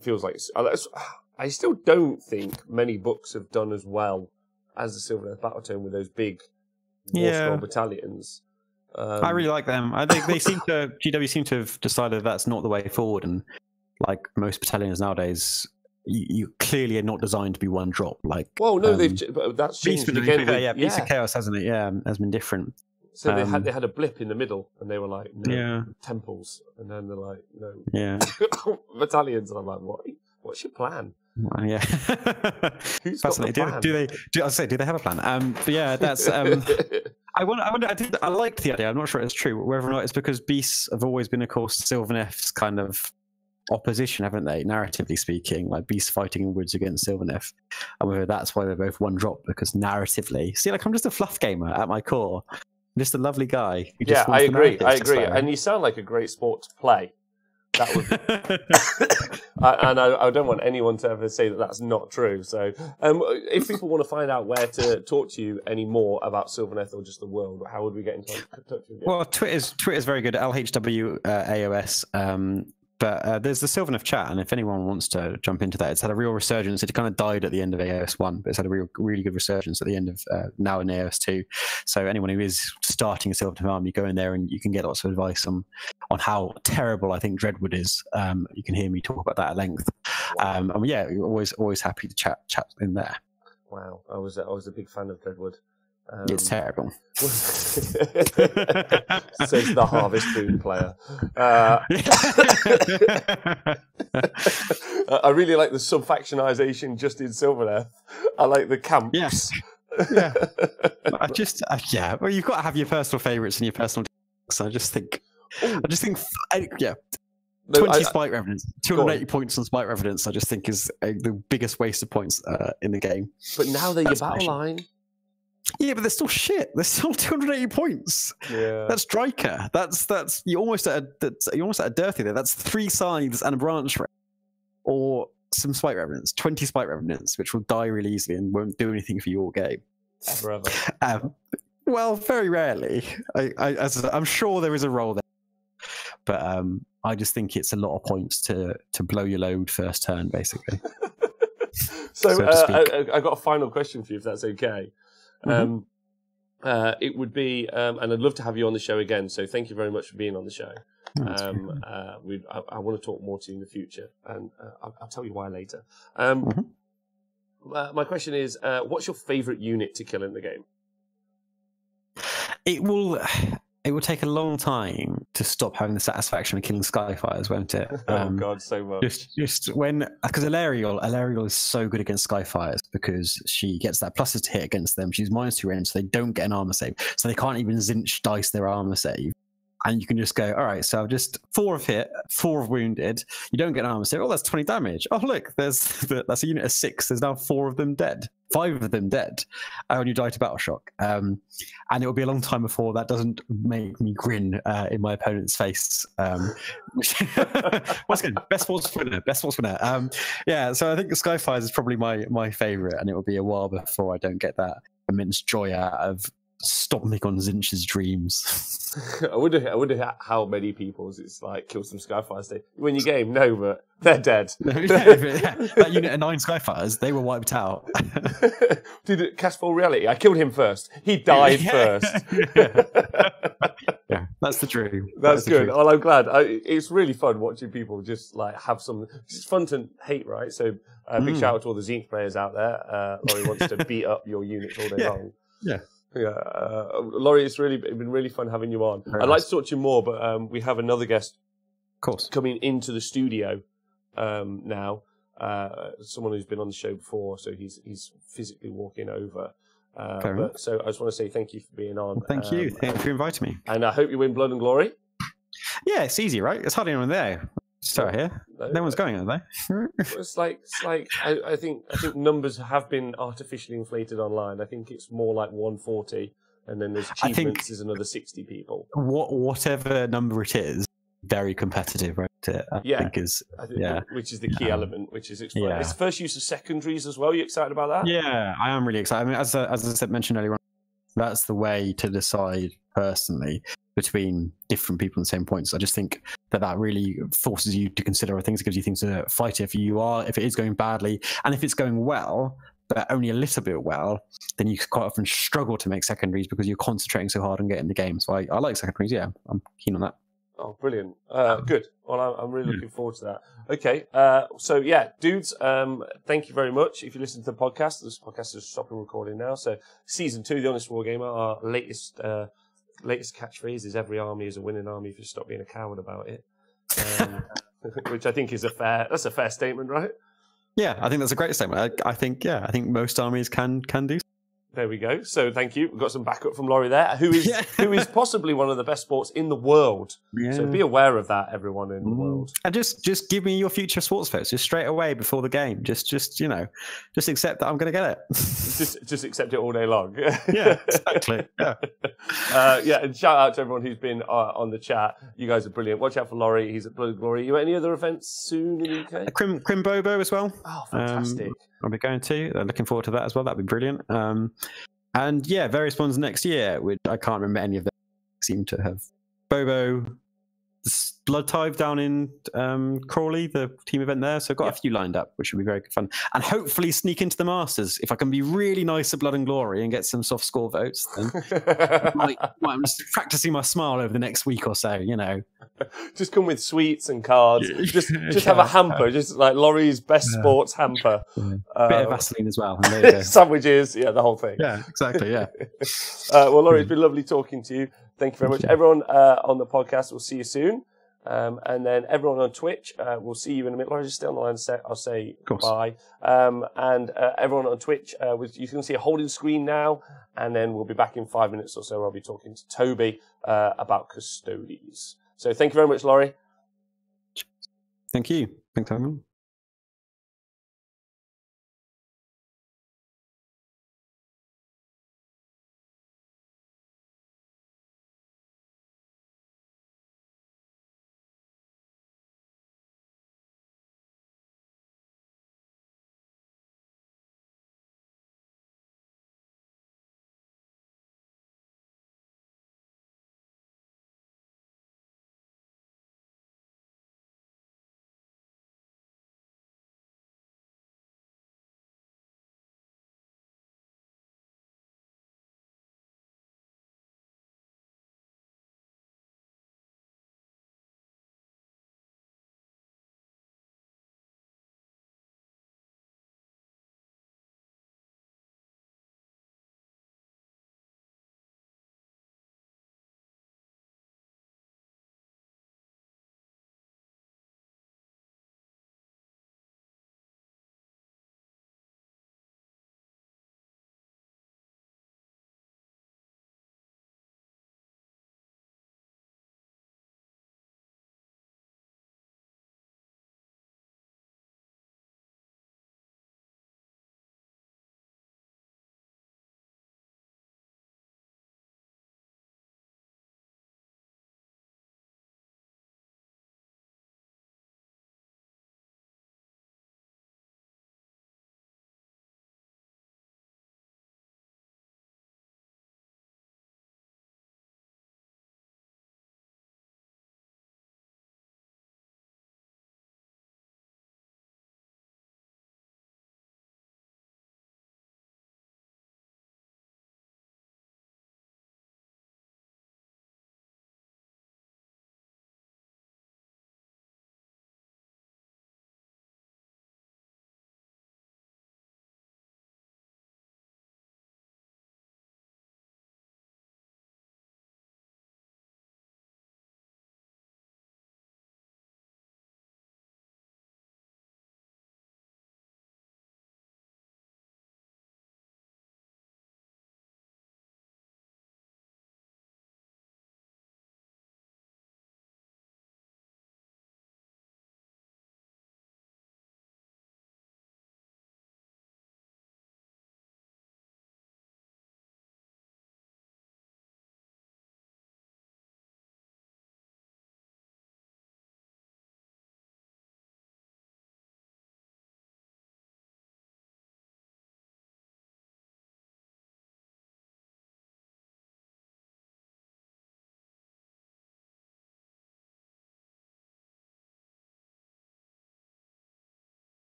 I still don't think many books have done as well as the Sylvaneth Battletome with those big War battalions.
I really like them. I think GW seem to have decided that's not the way forward, and like most battalions nowadays, you clearly are not designed to be one drop. Like,
well, no, that's changed again.
Beast of Chaos, hasn't it? Yeah, has been different.
So they had a blip in the middle, and they were like, no, temples, and then they're like, no, battalions, and I'm like, what's your plan?
Yeah,
who's fascinating.
Got the plan? Do they have a plan? But yeah, that's. I wonder. I liked the idea. I'm not sure it's true. Whether or not it's because beasts have always been, of course, Sylvaneth's kind of opposition, haven't they? Narratively speaking, like beasts fighting in woods against Sylvaneth, and whether that's why they're both one drop. Because narratively, see, like I'm just a fluff gamer at my core. I'm just a lovely guy. Who just
I agree. And you sound like a great sport to play. That would be... and I don't want anyone to ever say that that's not true. So if people want to find out where to talk to you any more about Sylvaneth or just the world, how would we get in touch with you?
Well, Twitter's very good, LHW AOS. But there's the Sylvaneth chat, and if anyone wants to jump into that, it's had a real resurgence. It kind of died at the end of AOS 1, but it's had a really good resurgence at the end of now in AOS 2. So anyone who is starting a Sylvaneth army, go in there and you can get lots of advice on how terrible I think Dreadwood is. You can hear me talk about that at length. And yeah, always happy to chat in there.
Wow, I was a big fan of Dreadwood.
It's terrible.
Says the Harvest Moon player. I really like the sub-factionization just in Sylvaneth. I like the camps.
Yes. Yeah. Well, you've got to have your personal favourites and your personal. So I just think, 20 Spike Revenants, 280 points on Spike Revenants. I just think is the biggest waste of points in the game.
But now they're your battle line.
Yeah, but they're still shit. They're still 280 points.
Yeah,
that's Striker. That's you're almost at a dirty there. That's 3 scythes and a branch ring, or some Spike Revenants, 20 Spike Revenants, which will die really easily and won't do anything for your game.
Forever.
Well, very rarely. I'm sure there is a role there, but I just think it's a lot of points to blow your load first turn, basically.
So I got a final question for you, if that's okay. It would be, and I'd love to have you on the show again. So thank you very much for being on the show. I want to talk more to you in the future, and I'll tell you why later. My question is, what's your favourite unit to kill in the game?
It will. it will take a long time to stop having the satisfaction of killing Skyfires, won't it?
Oh God, so much.
Just when, because Alariel is so good against Skyfires because she gets that pluses to hit against them. She's -2 range, so they don't get an armor save, so they can't even Zinch dice their armor save. And you can just go, all right, so I've just 4 have hit, 4 have wounded. You don't get an armor save. Oh, that's 20 damage. Oh, look, that's a unit of 6. There's now 4 of them dead. 5 of them dead. And you die to battle shock. And it will be a long time before that doesn't make me grin in my opponent's face. Once again, best sports winner. Yeah, so I think Skyfires is probably my favorite, and it will be a while before I don't get that immense joy out of stomping on Zinch's dreams.
I wonder how many people's it's like kill some Skyfires. They win your game, no, but they're dead.
That unit of 9 Skyfires, they were wiped out.
Did it cast full reality? I killed him first. He died first.
Yeah, that's the truth.
That's good. Well, I'm glad. It's really fun watching people just like have some. It's fun to hate, right? So big shout out to all the Zinch players out there. Laurie wants to beat up your units all day long.
Yeah.
Yeah, Laurie, it's been really fun having you on. I'd like to talk to you more, but we have another guest,
of course,
coming into the studio now. Someone who's been on the show before, so he's physically walking over. So I just want to say thank you for being on.
Well, thank you for inviting me.
And I hope you win Blood and Glory.
Yeah, it's easy, right? There's hardly anyone there. Sorry, here. No one's going, are they?
It's like I think numbers have been artificially inflated online. I think it's more like 140, and then there's achievements is another 60 people.
Whatever number it is, very competitive, right?
Which is the key element, which is it's the first use of secondaries as well. Are you excited about that?
Yeah, I am really excited. I mean, as I mentioned earlier on, that's the way to decide personally between different people in the same points. I just think that really forces you to consider other things. It gives you things to fight if it is going badly, and if it's going well, but only a little bit well, then you quite often struggle to make secondaries because you're concentrating so hard on getting the game. So I like secondaries. Yeah, I'm keen on that.
Oh, brilliant. Good. Well, I'm really looking forward to that. Okay. So, yeah, dudes, thank you very much. If you listen to the podcast, this podcast is stopping recording now. So, Season 2, The Honest Wargamer, our latest catchphrase is every army is a winning army if you stop being a coward about it. Which I think is a fair statement, right?
Yeah, I think that's a great statement. I think most armies can do.
There we go. So thank you. We've got some backup from Laurie there, who is possibly one of the best sports in the world. Yeah. So be aware of that, everyone in the world.
And just give me your future sports votes, just straight away before the game. Just accept that I'm going to get it.
just accept it all day long.
Yeah, exactly. Yeah.
And shout out to everyone who's been on the chat. You guys are brilliant. Watch out for Laurie. He's at Blood and Glory. You at any other events soon in the UK?
Crim Bobo as well.
Oh, fantastic.
I'll be going to. Looking forward to that as well. That'd be brilliant. And yeah, various ones next year, which I can't remember any of them. Seem to have Bobo, Blood Tithe down in Crawley, the team event there. So I've got a few lined up, which will be very good fun. And hopefully sneak into the Masters. If I can be really nice at Blood and Glory and get some soft score votes, then I'm just practicing my smile over the next week or so,
Just come with sweets and cards. Just have a hamper, just like Laurie's best sports hamper.
Bit of Vaseline as well. And there you go.
Sandwiches, the whole thing.
Yeah, exactly, yeah.
Well, Laurie, it's been lovely talking to you. Thank you very much. Everyone on the podcast, we'll see you soon. And then everyone on Twitch, we'll see you in a minute. Laura, just stay on the line. I'll say bye. And everyone on Twitch, you can see a holding screen now. And then we'll be back in 5 minutes or so. I'll be talking to Toby about Custodes. So thank you very much, Laurie.
Thank you. Thanks for having me.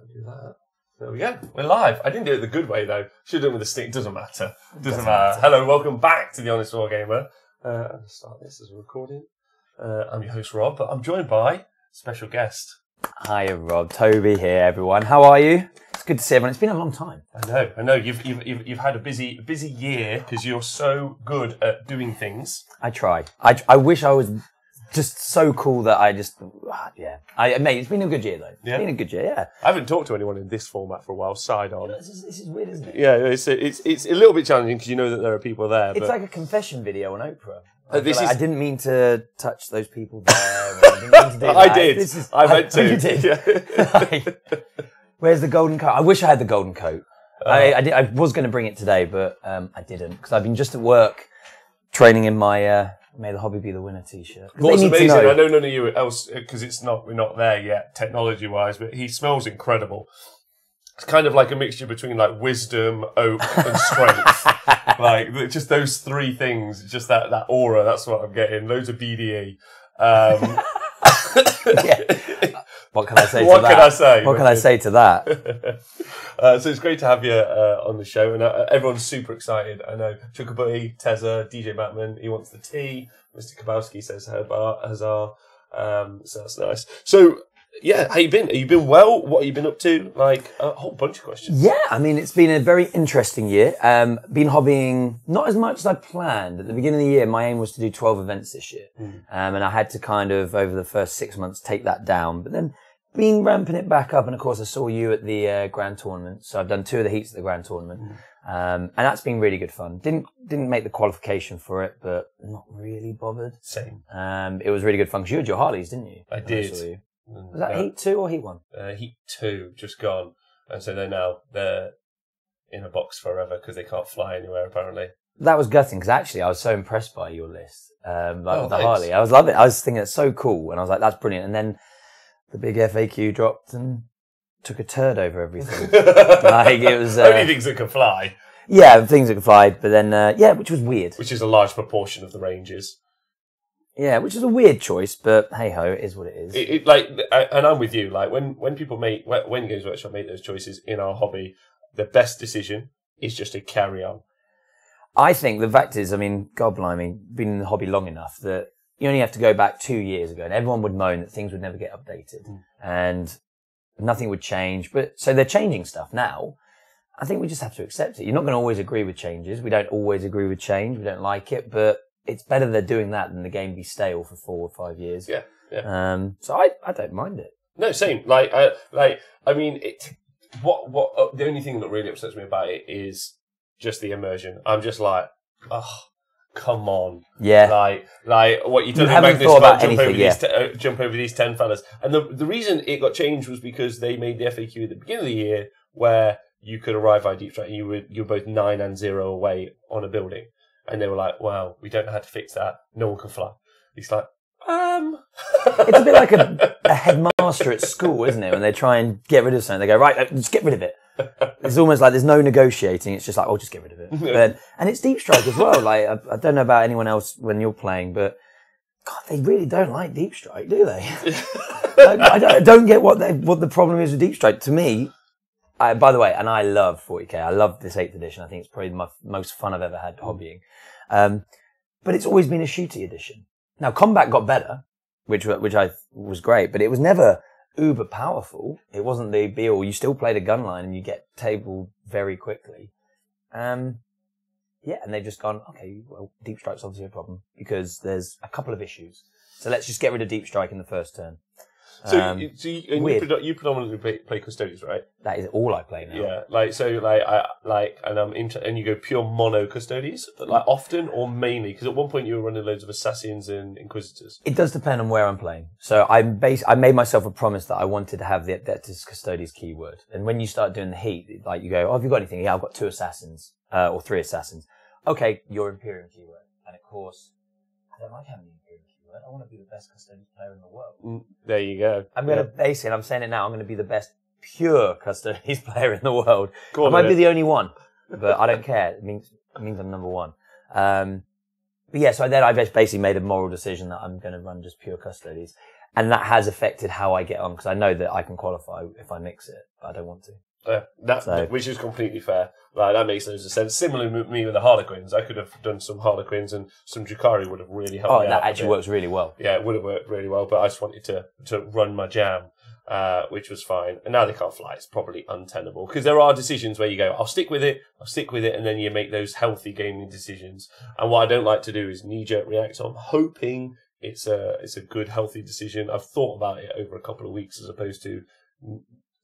Don't do that. There we go. We're live. I didn't do it the good way, though. Should have done it with a stick. Doesn't matter. Doesn't matter. Hello, welcome back to The Honest Wargamer. I'm going to start this as a recording. I'm your host, Rob, but I'm joined by special guest.
Hiya, Rob. Toby here, everyone. How are you? It's good to see everyone. It's been a long time.
I know. You've had a busy year because you're so good at doing things.
I try. I wish I was just so cool that I just, mate, it's been a good year though. It's been a good year, yeah.
I haven't talked to anyone in this format for a while, side on.
This is weird, isn't it?
Yeah, it's a little bit challenging because you know that there are people there.
It's like a confession video on Oprah.
I
didn't mean to touch those people there. I didn't mean to do that.
I did. I meant to.
You did?
Yeah.
Where's the golden coat? I wish I had the golden coat. I was going to bring it today, but I didn't because I've been just at work training in my May the Hobby Be the Winner t-shirt.
What's amazing, I know none of you else, because we're not there yet, technology-wise, but he smells incredible. It's kind of like a mixture between like wisdom, oak, and strength. Like just those three things, just that aura. That's what I'm getting. Loads of BDE.
What can I say?
What can I say?
What can I say to that?
So it's great to have you on the show, and everyone's super excited. I know Chukabutty, Tezza, DJ Batman, he wants the tea. Mr. Kabowski says Hazar. So that's nice. So yeah, how you been? Have you been well? What have you been up to? Like a whole bunch of questions.
Yeah, I mean it's been a very interesting year. Been hobbying not as much as I planned. At the beginning of the year, my aim was to do 12 events this year, and I had to kind of over the first 6 months take that down. But then been ramping it back up, and of course I saw you at the Grand Tournament. So I've done 2 of the heats at the Grand Tournament, and that's been really good fun. Didn't make the qualification for it, but not really bothered.
Same.
It was really good fun because you had your Harleys, didn't you?
I did.
Was that heat 2 or heat 1?
Heat 2, just gone. And so they're in a box forever because they can't fly anywhere, apparently.
That was gutting because actually I was so impressed by your list. With the
thanks.
Harley. I was loving it. I was thinking it's so cool. And I was like, that's brilliant. And then the big FAQ dropped and took a turd over everything. Like it was...
Only things that can fly.
Yeah, things that can fly. But then, which was weird.
Which is a large proportion of the ranges.
Yeah, which is a weird choice, but hey ho, it is what it is.
And I'm with you. Like when people when Games Workshop make those choices in our hobby, the best decision is just to carry on.
I think the fact is, I mean, God blimey, been in the hobby long enough that you only have to go back 2 years ago, and everyone would moan that things would never get updated and nothing would change. But so they're changing stuff now. I think we just have to accept it. You're not going to always agree with changes. We don't always agree with change. We don't like it, but it's better they're doing that than the game be stale for 4 or 5 years.
Yeah.
So I don't mind it.
No, same. I mean, the only thing that really upsets me about it is just the immersion. I'm just like, oh, come on.
Yeah.
Like what you told me
haven't thought about anything,
jump over these 10 fellas. And the reason it got changed was because they made the FAQ at the beginning of the year where you could arrive by deep strike and you were both 9 and 0 away on a building. And they were like, well, we don't know how to fix that. No one can fly. He's like,
It's a bit like a headmaster at school, isn't it? When they try and get rid of something, they go, right, just get rid of it. It's almost like there's no negotiating. It's just like, oh, just get rid of it. And it's Deep Strike as well. Like, I don't know about anyone else when you're playing, but God, they really don't like Deep Strike, do they? I don't get what the problem is with Deep Strike. To me, by the way, and I love 40k. I love this 8th edition. I think it's probably my most fun I've ever had hobbying. But it's always been a shooty edition. Now, combat got better, which I was great, but it was never uber powerful. It wasn't the be all. You still played a gun line and you get tabled very quickly. And they've just gone, okay, well, Deep Strike's obviously a problem because there's a couple of issues. So let's just get rid of Deep Strike in the first turn.
You predominantly play Custodians, right?
That is all I play now.
Yeah, and you go pure mono Custodians, like often or mainly? Because at one point you were running loads of Assassins and Inquisitors.
It does depend on where I'm playing. So I made myself a promise that I wanted to have the Adeptus Custodes keyword. And when you start doing the heat, like you go, oh, have you got anything? Yeah, I've got 2 Assassins, or 3 Assassins. Okay, your Imperium keyword. And of course, I don't like having the Imperium keyword. I want to be the best Custodians player in the world.
There you go.
I'm going to base it, I'm saying it now, I'm going to be the best pure Custodians player in the world. I might be the only one, but I don't care. It means I'm number 1. But yeah, so then I basically made a moral decision that I'm going to run just pure Custodians. And that has affected how I get on, because I know that I can qualify if I mix it, but I don't want to.
Which is completely fair. Like, that makes loads of sense. Similarly with me with the Harlequins, I could have done some Harlequins and some Drukhari would have really helped me out.
That actually works really well.
Yeah, it would have worked really well, but I just wanted to run my jam, which was fine. And now they can't fly. It's probably untenable. Because there are decisions where you go, I'll stick with it, and then you make those healthy gaming decisions. And what I don't like to do is knee-jerk react. So I'm hoping it's a good, healthy decision. I've thought about it over a couple of weeks as opposed to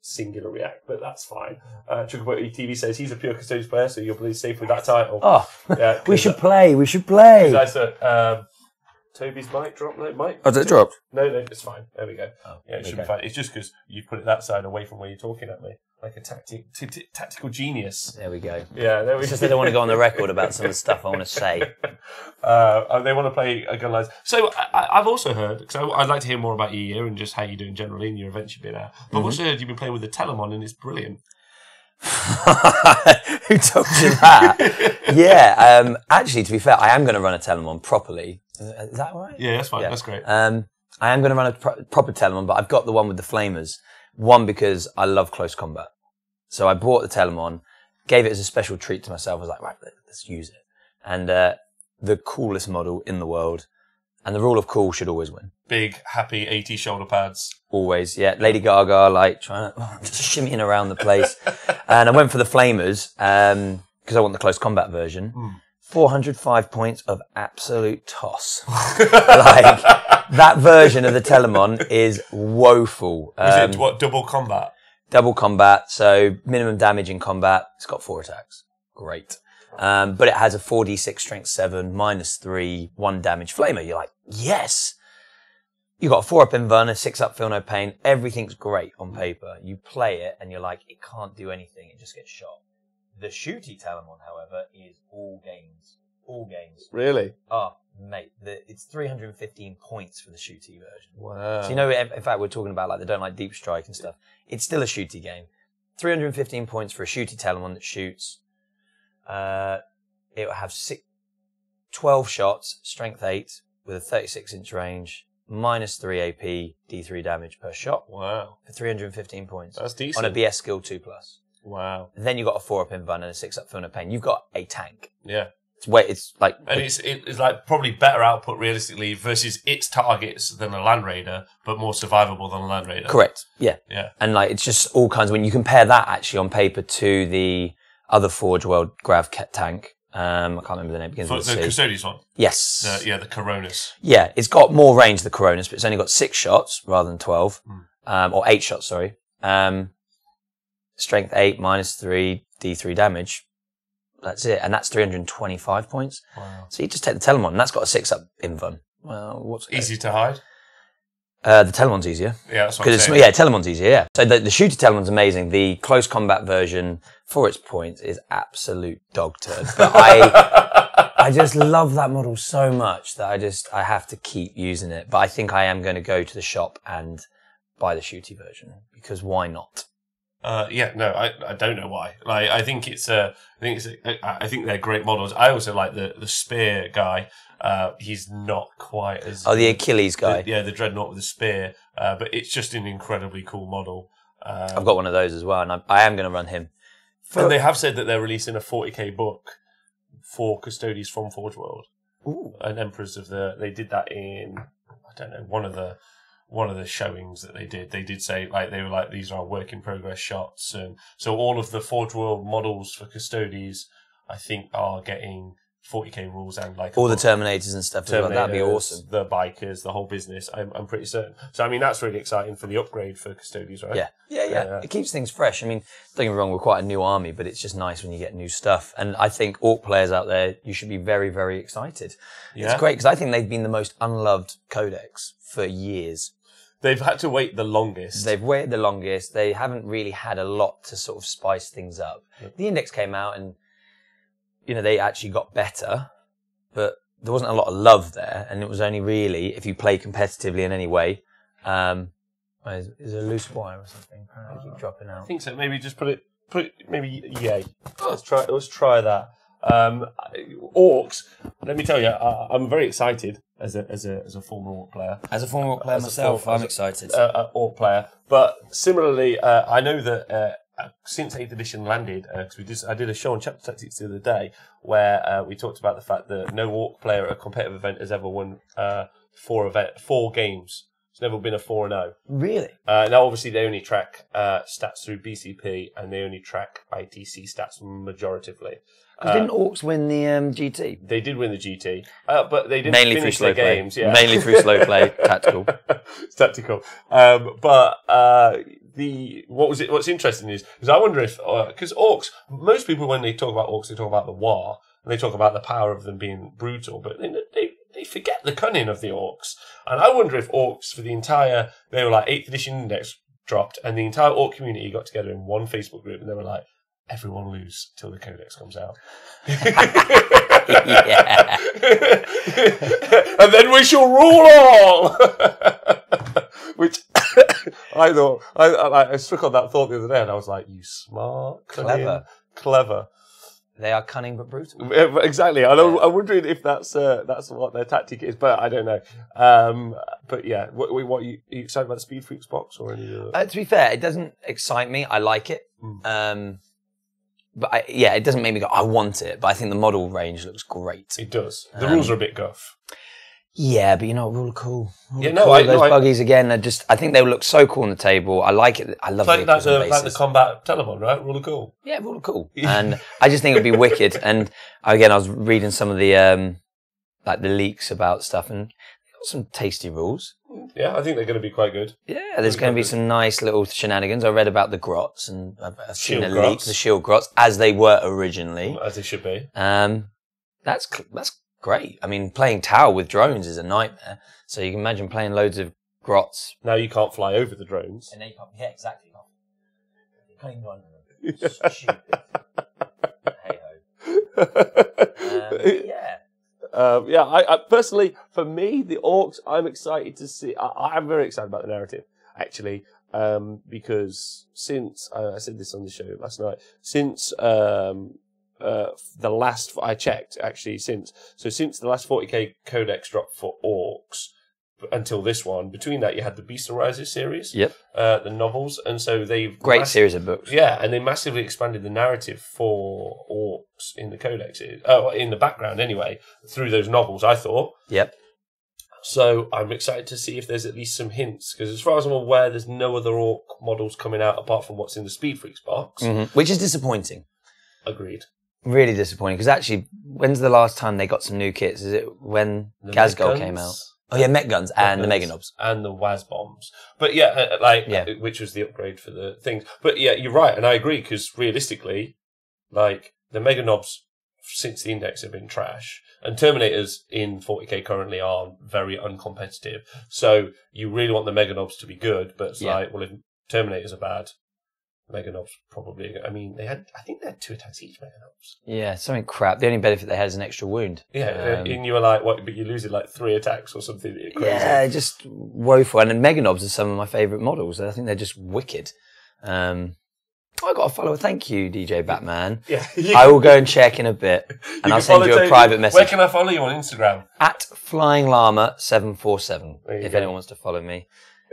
singular react, but that's fine. Chuckabutty TV says he's a pure Custodes player, so you'll be safe with that title.
Oh,
yeah,
we should play.
Toby's mic dropped. No, mic.
Oh, did it drop?
No, it's fine. There we go.
Oh,
yeah, it should be fine. It's just because you put it that side away from where you're talking at me, like a tactical genius.
There we go.
Yeah, there we go.
It's just they don't want to go on the record about some of the stuff I want to say.
They want to play a gun lines. So I've also heard, because I'd like to hear more about your year and just how you're doing generally in your events you've been at. But I've also heard you've been playing with the Telemon and it's brilliant.
Who told you that? Yeah, actually, to be fair, I am going to run a Telemon properly. Is that right?
Yeah, that's fine. Yeah. That's great.
I am going to run a proper Telemon, but I've got the one with the flamers. One, because I love close combat. So I bought the Telemon, gave it as a special treat to myself. I was like, right, let's use it. And the coolest model in the world. And the rule of cool should always win.
Big, happy 80 shoulder pads.
Always, yeah. Lady Gaga, like, trying to just shimmying around the place. And I went for the flamers, because I want the close combat version. 405 points of absolute toss. Like, that version of the Telemon is woeful.
Is it what, double combat?
Double combat, so minimum damage in combat. It's got 4 attacks. Great. But it has a 4d6 strength 7, -3, 1 damage flamer. You're like, yes! You got a 4-up invuln, a 6-up feel no pain. Everything's great on paper. You play it and you're like, it can't do anything. It just gets shot. The shooty Telemon, however, is all games. All games.
Really?
Oh, mate. It's 315 points for the shooty version.
Wow.
So, you know, in fact, we're talking about, like, they don't like deep strike and stuff. It's still a shooty game. 315 points for a shooty Telemon that shoots. It will have 12 shots, strength 8, with a 36-inch range, -3 AP, D3 damage per shot.
Wow.
For 315 points.
That's decent.
On a BS skill 2+.
Wow.
And then you've got a 4-up invuln and a 6-up feel no pain. You've got a tank.
Yeah.
It's like...
And it's like probably better output realistically versus its targets than a Land Raider, but more survivable than a Land Raider.
Correct. Yeah.
Yeah.
And like, it's just all kinds of, when you compare that actually on paper to the other Forge World Grav tank, I can't remember the name. Begins with
the Custodes one?
Yes.
The Coronas.
Yeah, it's got more range than the Coronas, but it's only got 6 shots rather than 12. Or 8 shots, sorry. Strength 8, -3, D3 damage. That's it. And that's 325 points.
Wow.
So you just take the Telemon, and that's got a 6-up invuln. Well, what's
easy to hide?
The Telemon's easier.
Yeah, that's what I'm saying.
Yeah, Telemon's easier, yeah. So the shooter Telemon's amazing. The close combat version, for its points, is absolute dog turd. But I just love that model so much that I have to keep using it. But I think I am going to go to the shop and buy the shooty version, because why not?
I don't know why. Like, I think they're great models. I also like the spear guy. He's not quite as...
Oh, the Achilles guy.
The Dreadnought with the spear. But it's just an incredibly cool model.
I've got one of those as well, and I am going to run him.
And they have said that they're releasing a 40k book for Custodes from Forge World.
Ooh.
And Emperors of the... They did that in, I don't know, one of the showings that they did say, like, they were like, these are our work in progress shots. And so all of the Forge World models for Custodes, I think, are getting 40k rules and like
all the Terminators and stuff. That'd be awesome.
The bikers, the whole business. I'm pretty certain. So I mean, that's really exciting for the upgrade for Custodes, right?
Yeah. It keeps things fresh. I mean, don't get me wrong, we're quite a new army, but it's just nice when you get new stuff. And I think Orc players out there, you should be very, very excited. Yeah. It's great because I think they've been the most unloved codex for years.
They've had to wait the longest.
They've waited the longest. They haven't really had a lot to sort of spice things up. Yep. The Index came out and, you know, they actually got better, but there wasn't a lot of love there. And it was only really, if you play competitively in any way, is there a loose wire or something? Apparently keep dropping out.
I think so. Maybe just put it, maybe, yay. Let's try that. Orcs, let me tell you, I'm very excited. as a former Orc player.
As a former Orc player myself, I'm excited.
Orc player, but similarly, I know that since 8th edition landed, because I did a show on Chapter Tactics the other day where we talked about the fact that no Orc player at a competitive event has ever won 4 games. It's never been a 4-0.
Really?
Now, obviously, they only track stats through BCP, and they only track ITC stats majoritively.
Didn't Orcs win the GT?
They did win the GT, but they didn't
mainly
finish
through slow
their
play.
games. Yeah.
Mainly through slow play, tactical.
It's tactical. What's interesting is because I wonder if because Orcs, most people when they talk about Orcs, they talk about the war and they talk about the power of them being brutal, but they forget the cunning of the Orcs. And I wonder if Orcs for the entire, they were like 8th edition index dropped, and the entire Orc community got together in one Facebook group, and they were like, everyone lose till the codex comes out.
Yeah.
And then we shall rule all! Which I thought, I struck on that thought the other day, and I was like, you smart, cunning, clever.
They are cunning but brutal.
Exactly. I'm wondering if that's what their tactic is, but I don't know. But yeah, what are you excited about the Speed Freaks box or any other?
To be fair, it doesn't excite me. I like it. But it doesn't make me go, I want it. But I think the model range looks great.
It does. The rules are a bit guff.
Yeah, but you know, rule cool.
Those
buggies again. I think they look so cool on the table. I like it. I love it.
Like the combat Telemon, right? Rule cool.
Yeah, rule cool. And I just think it would be wicked. And again, I was reading some of the like the leaks about stuff, and got some tasty rules.
Yeah, I think they're going to be quite good.
Yeah, there's going to be some nice little shenanigans. I read about the grots, and I've seen a leak, the shield grots, as they were originally.
As they should be.
That's great. I mean, playing Tau with drones is a nightmare. So you can imagine playing loads of grots.
Now you can't fly over the drones.
And yeah, exactly. You can't even go under them. Stupid. Hey-ho.
I personally, for me, the Orcs, I'm excited to see. I'm very excited about the narrative, actually, because since I said this on the show last night, since the last I checked, actually, since the last 40k codex dropped for Orcs until this one, between that you had the Beast Arises series, the novels, and so they've
great series of books,
and they massively expanded the narrative for Orcs in the codex, in the background anyway, through those novels. I thought, so I'm excited to see if there's at least some hints, because as far as I'm aware, there's no other Orc models coming out apart from what's in the Speed Freaks box,
which is disappointing.
Agreed.
Really disappointing, because actually, when's the last time they got some new kits? Is it when Gazgol came out? Oh yeah, Met Guns and the Mega Knobs.
And the Waz Bombs. But which was the upgrade for the things. But yeah, you're right, and I agree, because realistically, like, the Mega Knobs since the index have been trash, and Terminators in 40k currently are very uncompetitive. So you really want the Mega Knobs to be good, but it's like, well, if Terminators are bad, Mega Knobs probably. I mean, I think they had 2 attacks each, Mega Knobs. Yeah,
something crap. The only benefit they had is an extra wound.
Yeah, and you were like, what? But you're losing like 3 attacks or something. Crazy.
Yeah, just woeful. And Mega Knobs are some of my favourite models. I think they're just wicked. I got a follower. Thank you, DJ Batman.
Yeah,
I will go and check in a bit, and I'll send you a private message.
Where can I follow you on Instagram?
At Flying Llama 747. If anyone wants to follow me.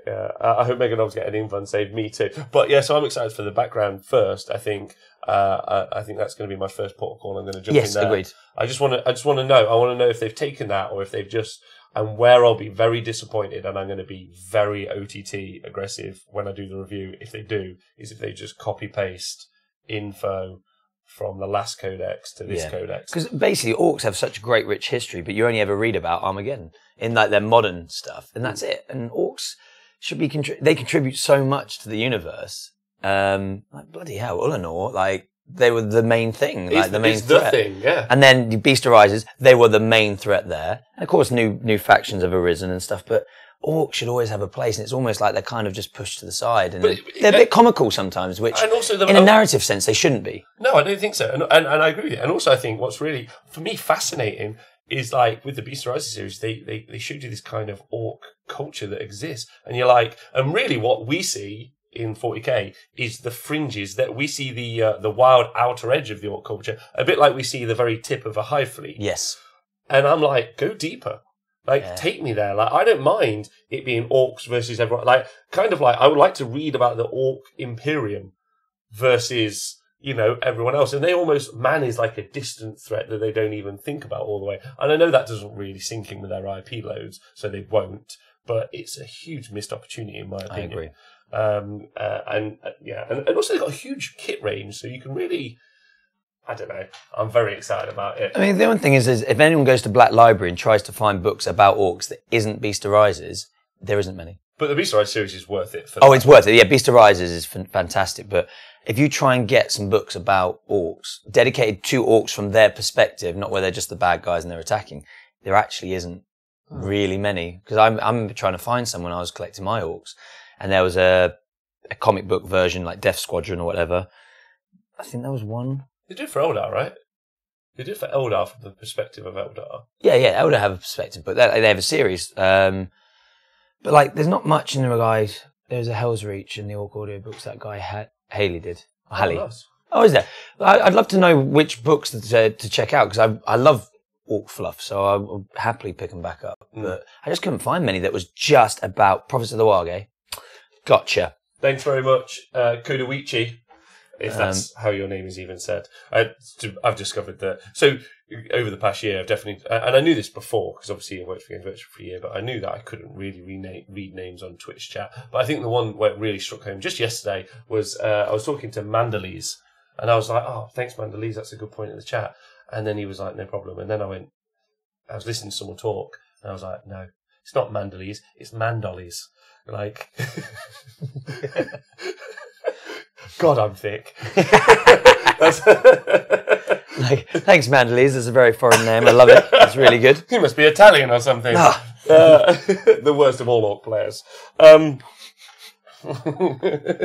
Yeah, I hope Mega Knobs get an invuln save. Me too. But yeah, so I'm excited for the background first. I think that's going to be my first port of call. I'm going to jump in there.
Yes, agreed.
I just want to know. I want to know if they've taken that or if they've just, and where I'll be very disappointed, and I'm going to be very OTT aggressive when I do the review. If they do, is if they just copy paste info from the last codex to this codex.
Because basically, Orcs have such a great, rich history, but you only ever read about Armageddon in like their modern stuff, and that's it. And Orcs should be they contribute so much to the universe. Like bloody hell, Ulanor, like they were the main thing, like the main threat.
The thing, yeah.
And then the Beast Arises, they were the main threat there. And of course, new factions have arisen and stuff, but Orcs should always have a place, and it's almost like they're kind of just pushed to the side, and they're a bit comical sometimes, which and also in a narrative sense they shouldn't be.
No, I don't think so, and I agree with you. And also, I think what's really for me fascinating is like with the Beast Arises series, they showed you this kind of Orc culture that exists, and you're like, and really what we see in 40k is the fringes, that we see the wild outer edge of the Orc culture, a bit like we see the very tip of a hive fleet.
Yes.
And I'm like, go deeper. Like, take me there. Like, I don't mind it being orcs versus everyone. Like, kind of like, I would like to read about the orc imperium versus, you know, everyone else. And they almost, man is like a distant threat that they don't even think about all the way. And I know that doesn't really sink in with their IP loads, so they won't. But it's a huge missed opportunity, in my opinion.
I agree.
And also they've got a huge kit range, so you can really... I don't know. I'm very excited about it.
I mean, the only thing is if anyone goes to Black Library and tries to find books about orcs that isn't Beast Arises, there isn't many.
But the Beast Arise series is worth it.
It's worth it. Yeah, Beast Arises is fantastic. But if you try and get some books about orcs, dedicated to orcs from their perspective, not where they're just the bad guys and they're attacking, there actually isn't really many. Because I'm trying to find some when I was collecting my orcs. And there was a comic book version, like Death Squadron or whatever. I think there was one.
They do it for Eldar, right? They do it for Eldar from the perspective of Eldar.
Yeah, Eldar have a perspective, but they have a series. But like, there's not much in the regard. There's a Hell's Reach in the Orc audio books that guy Haley did. Halley.
Nice.
Oh, is there? I'd love to know which books to check out, because I love orc fluff, so I'll happily pick them back up. But I just couldn't find many that was just about Prophets of the Wargame. Gotcha.
Thanks very much, Kudowichi. If that's how your name is even said. I've discovered that. So, over the past year, I've definitely... And I knew this before, because obviously I worked for Games Virtual for a year, but I knew that I couldn't really read names on Twitch chat. But I think the one where it really struck home just yesterday was I was talking to Mandalese, and I was like, oh, thanks, Mandalese, that's a good point in the chat. And then he was like, no problem. And then I was listening to someone talk, and I was like, no, it's not Mandalese, it's Mandollies. Like... God, I'm thick.
Like, thanks, Mandalese. That's a very foreign name. I love it. It's really good.
He must be Italian or something. The worst of all orc players.
But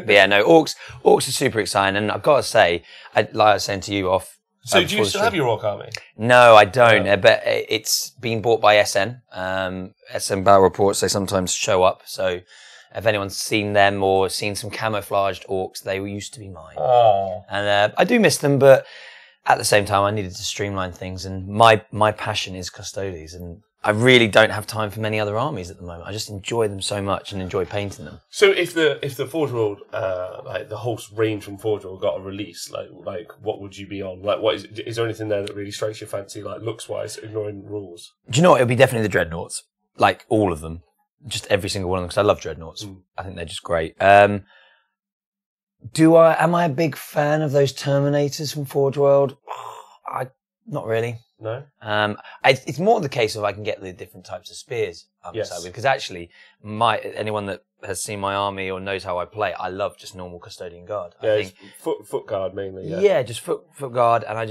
yeah, no, orcs are super exciting, and I've got to say, like I was saying to you off.
So do you still have your orc army?
No, I don't. But it's been bought by SN. SN Battle Reports. They sometimes show up. So if anyone's seen them or seen some camouflaged orcs, they used to be mine.
Oh.
And I do miss them, but at the same time, I needed to streamline things. And my passion is Custodes, and I really don't have time for many other armies at the moment. I just enjoy them so much and enjoy painting them.
So if the Forge World, like the whole range from Forge World got a release, like what would you be on? Like, what is there anything there that really strikes your fancy, like looks wise, ignoring rules? Do
you know what? It'll be definitely the Dreadnoughts, like all of them. Just every single one of them, because I love Dreadnoughts. I think they're just great. Am I a big fan of those Terminators from Forge World? Not really.
No.
It's more the case of I can get the different types of spears I'm excited with, because actually, anyone that has seen my army or knows how I play, I love just normal Custodian Guard.
Yeah, I think foot guard mainly.
Yeah, just foot guard, and I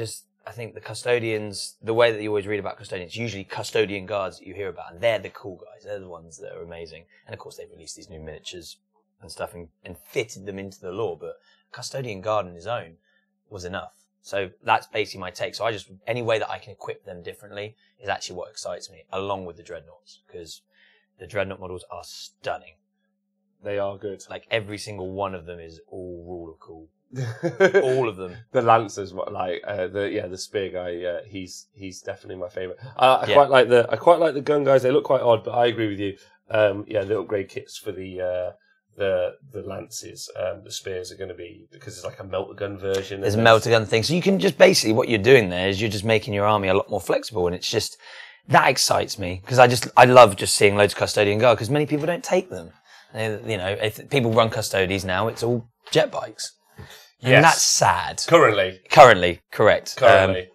think the Custodians, the way that you always read about Custodians, usually Custodian Guards that you hear about, and they're the cool guys. They're the ones that are amazing. And of course, they've released these new miniatures and stuff and fitted them into the lore, but Custodian Guard on his own was enough. So that's basically my take. So any way that I can equip them differently is actually what excites me, along with the Dreadnoughts, because the Dreadnought models are stunning.
They are good.
Like, every single one of them is all rule of cool. All of them.
The Lancers, the spear guy. He's definitely my favourite. I quite like the gun guys. They look quite odd, but I agree with you. The upgrade kits for the lances, the spears are going to be, because it's like a melter-gun version.
There's a melter-gun thing, so you can just basically, what you're doing there is you're just making your army a lot more flexible, and it's just that excites me, because I love just seeing loads of Custodian Guard, because many people don't take them. If people run Custodes now, it's all jet bikes. And that's sad.
Currently,
correct.
Currently.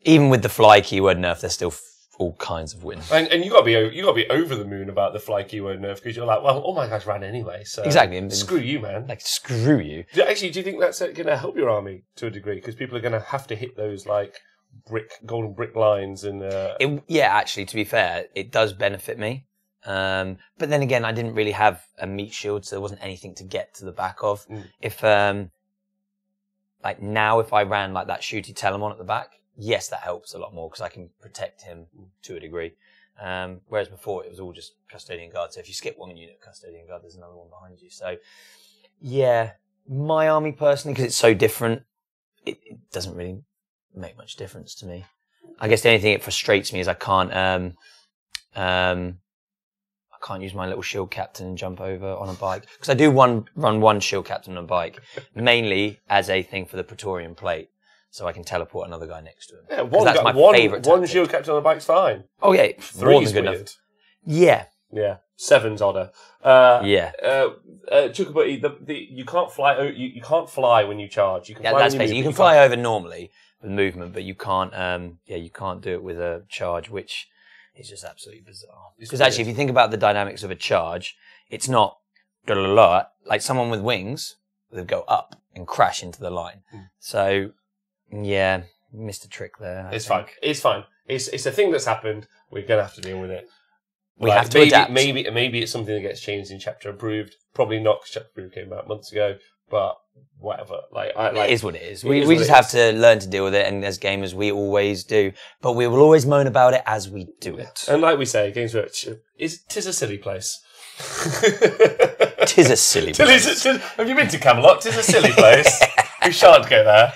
Even with the fly keyword nerf, there's still all kinds of wins.
And you got to be over the moon about the fly keyword nerf, because you're like, well, all my guys ran anyway, so
exactly.
Screw you, man.
Like, screw you.
Actually, do you think that's going to help your army to a degree? Because people are going to have to hit those like golden brick lines and.
Actually, to be fair, it does benefit me. But then again, I didn't really have a meat shield, so there wasn't anything to get to the back of. If if I ran like that shooty Telemon at the back, yes, that helps a lot more, because I can protect him to a degree. Whereas before, it was all just Custodian Guard. So if you skip one unit of Custodian Guard, there's another one behind you. So, yeah, my army personally, because it's so different, it doesn't really make much difference to me. I guess the only thing it frustrates me is I can't I can't use my little shield captain and jump over on a bike because I do run one shield captain on a bike, mainly as a thing for the Praetorian plate, so I can teleport another guy next to him.
Yeah,
that's my favourite
one
tactic.
shield captain on a bike's fine.
Oh yeah, more than good
weird.
enough. Yeah.
Yeah, 7's odder. Chukabutti, you can't fly. You can't fly when you charge. You can fly
that's
when
basically. You can fly over normally with movement, but you can't. You can't do it with a charge, which is just absolutely bizarre. Because actually, if you think about the dynamics of a charge, it's not like someone with wings would go up and crash into the line. So, yeah, missed a trick there.
It's fine. It's fine. It's a thing that's happened. We're gonna have to deal with it.
We have to adapt.
Maybe it's something that gets changed in Chapter Approved. Probably not, because Chapter Approved came out months ago. But whatever.
It is what it is. We just have to learn to deal with it, and as gamers, we always do. But we will always moan about it as we do it.
And like we say, Games Workshop tis a silly place.
Tis a silly place.
Have you been to Camelot? Tis a silly place. We shan't go there.